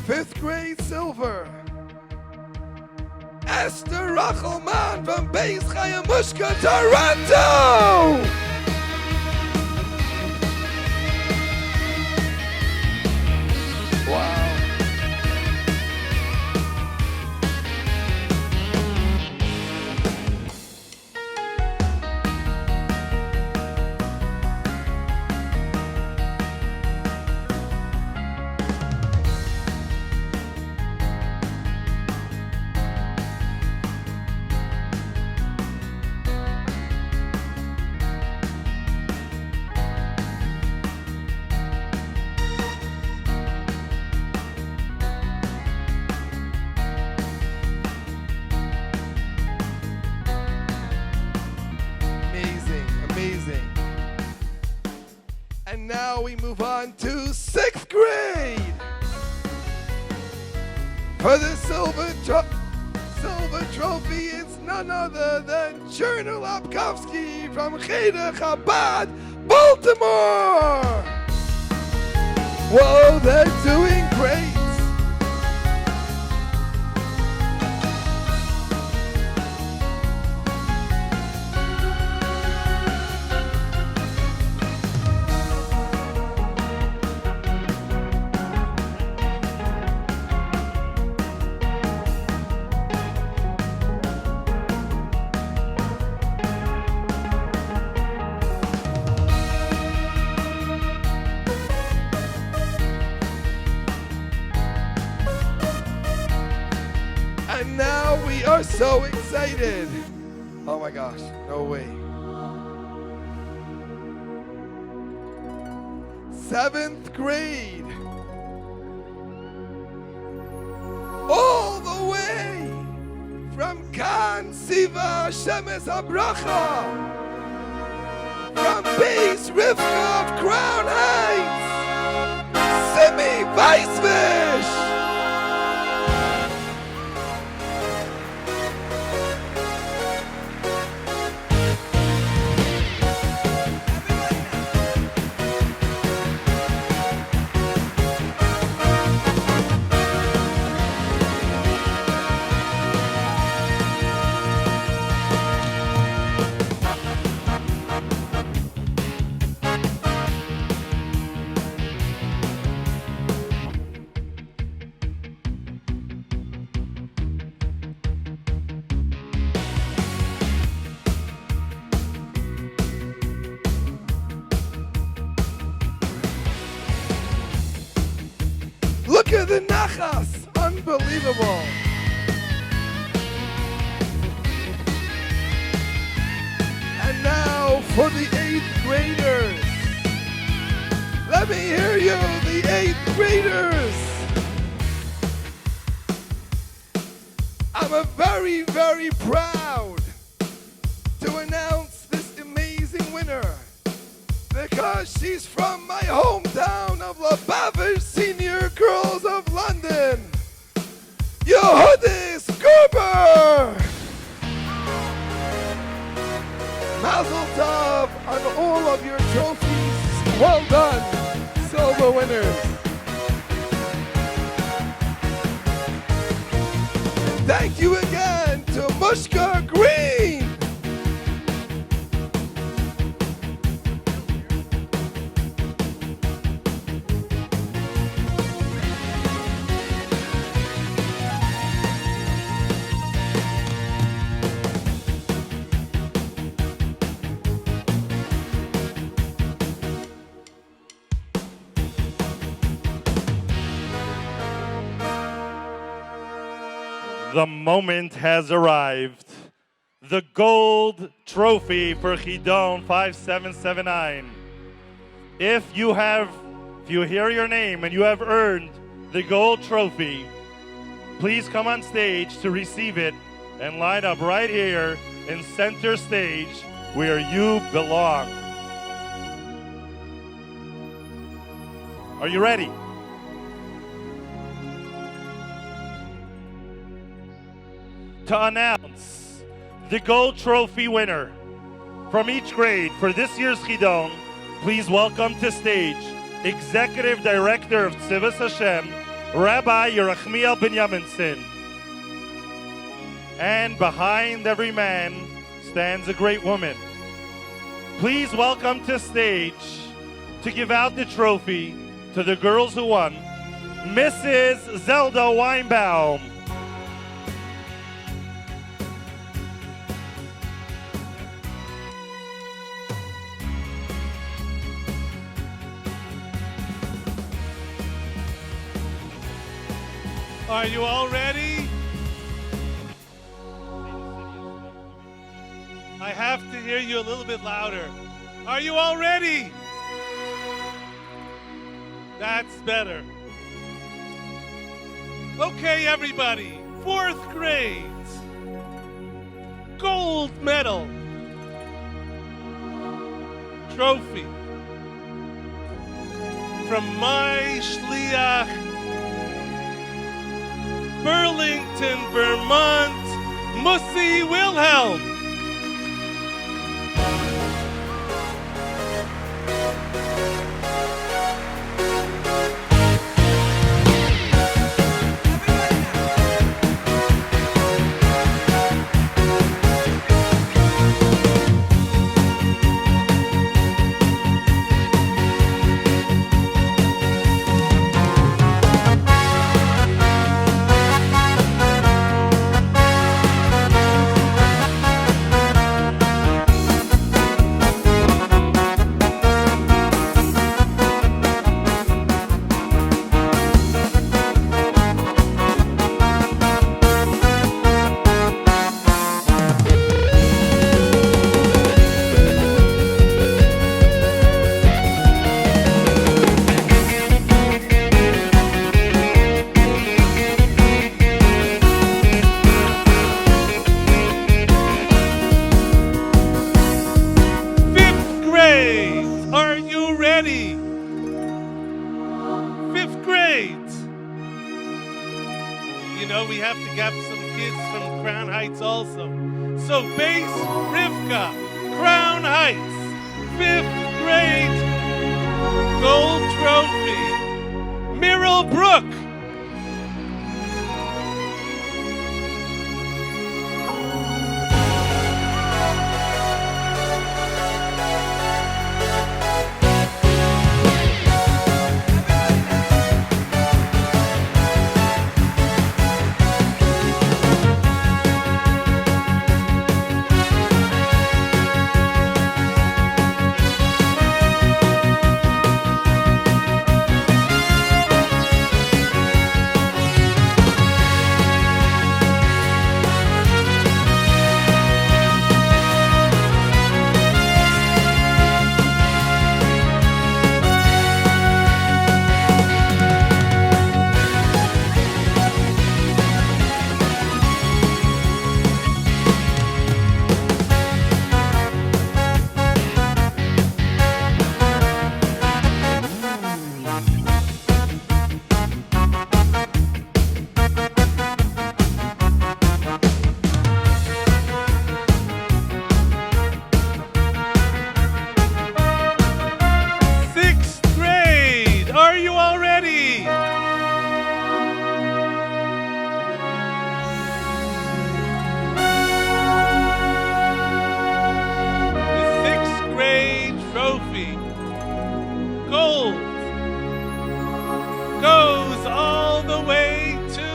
5th grade silver, Esther Rachelman from Beis Chayamushka, Toronto. Wow. now we move on to 6th grade. For the silver trophy, it's none other than Cherno Lapkovsky from Cheder Chabad, Baltimore. Whoa, they're doing great. And now we are so excited. Oh my gosh, no way. 7th grade. All the way from Kan Siva Shemes Abracha. From Base Rivka of Crown Heights. Simi Weissfish. Look at the nachas, unbelievable. And now for the 8th graders. Let me hear you, the 8th graders. I'm very, very proud to announce this amazing winner because she's from my hometown of Lubavitch Senior Girls of London, Yehudis Gerber. Mazel tov on all of your trophies. Well done, silver winners. Thank you again to Mushka Green. The moment has arrived. The gold trophy for Chidon 5779. If you hear your name and you have earned the gold trophy, please come on stage to receive it and line up right here in center stage where you belong. Are you ready? To announce the gold trophy winner from each grade for this year's Chidon, please welcome to stage Executive Director of Tzivos Hashem, Rabbi Yerachmiel Binyaminson. And behind every man stands a great woman. Please welcome to stage to give out the trophy to the girls who won, Mrs. Zelda Weinbaum. Are you all ready? I have to hear you a little bit louder. Are you all ready? That's better. Okay, everybody. 4th grade. Gold medal. Trophy. from my Shliach, Burlington, Vermont, Mussi Wilhelm. Are you ready? Fifth grade. You know, we have to get some kids from Crown Heights also. So base Rivka, Crown Heights, fifth grade, gold trophy. Myrtle Brook. Goes all the way to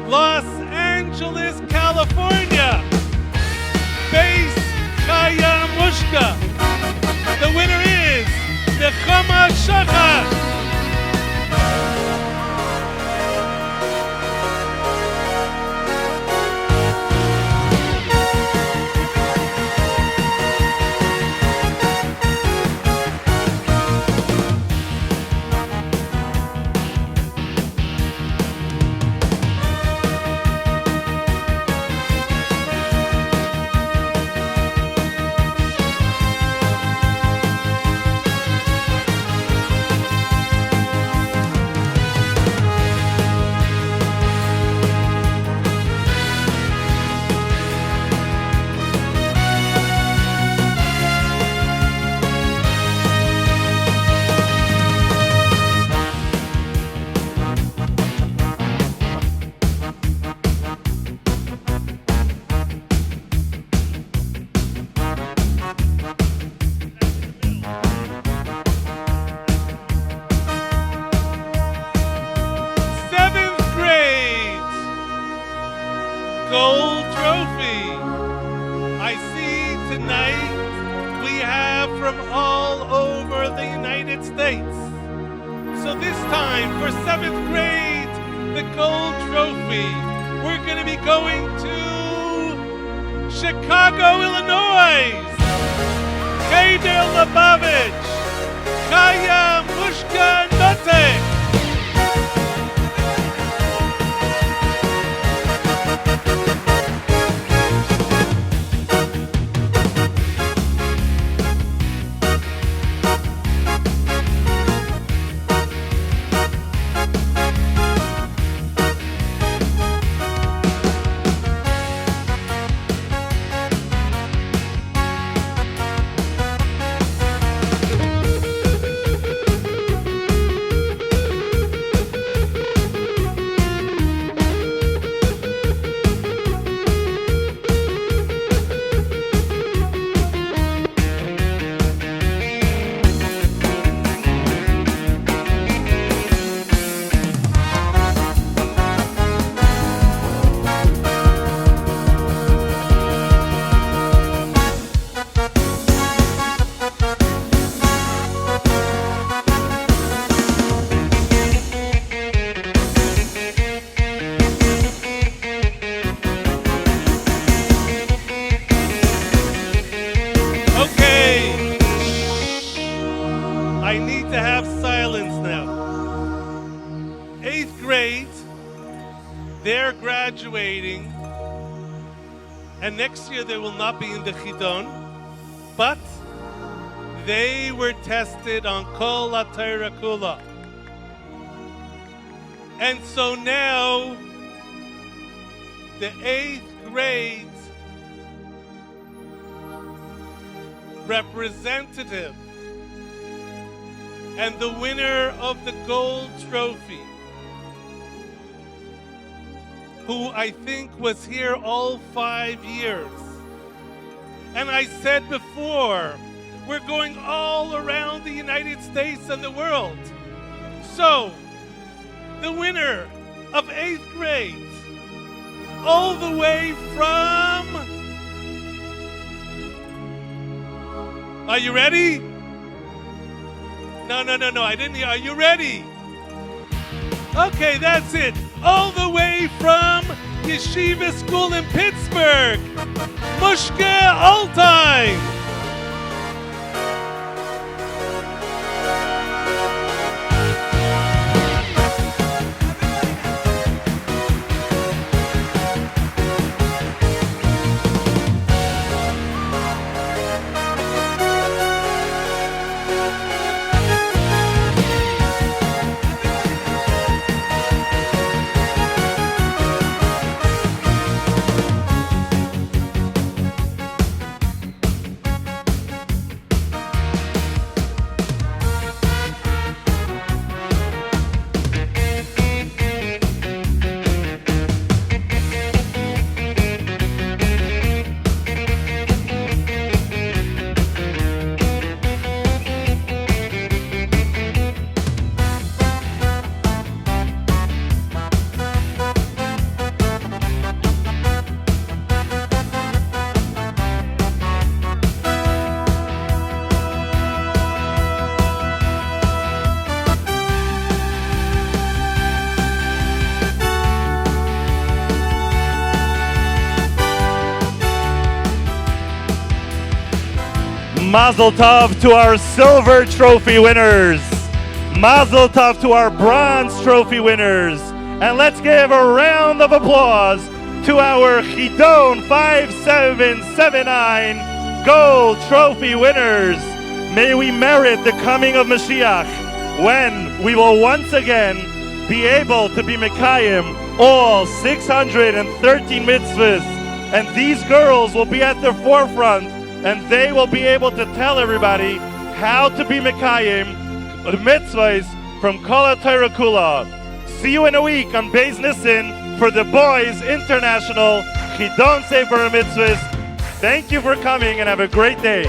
Los Angeles, California. Base Chaya Mushka. The winner is Nechama Shachar. Gold trophy. I see tonight we have from all over the United States. So this time for 7th grade, the gold trophy, we're going to be going to Chicago, Illinois. Cheder Lubavitch, Chaya Mushka Notek. 8th grade, they're graduating, and next year they will not be in the Chidon, but they were tested on Kol HaTorah Kula. And so now, the 8th grade representative and the winner of the gold trophy, who I think was here all 5 years. And I said before, we're going all around the United States and the world. So, the winner of 8th grade, all the way from... Are you ready? No, I didn't hear. Are you ready? Okay, that's it. All the way from Yeshiva School in Pittsburgh, Mushke Altai. Mazel tov to our silver trophy winners. Mazel tov to our bronze trophy winners. And let's give a round of applause to our Chidon 5779 gold trophy winners. May we merit the coming of Mashiach, when we will once again be able to be Mekayim all 613 mitzvahs. And these girls will be at the forefront, and they will be able to tell everybody how to be Mekayim, the mitzvahs from Kol HaTorah Kula. See you in a week on Beis Nissen for the Boys International Chidon Sefer Mitzvahs. Thank you for coming and have a great day.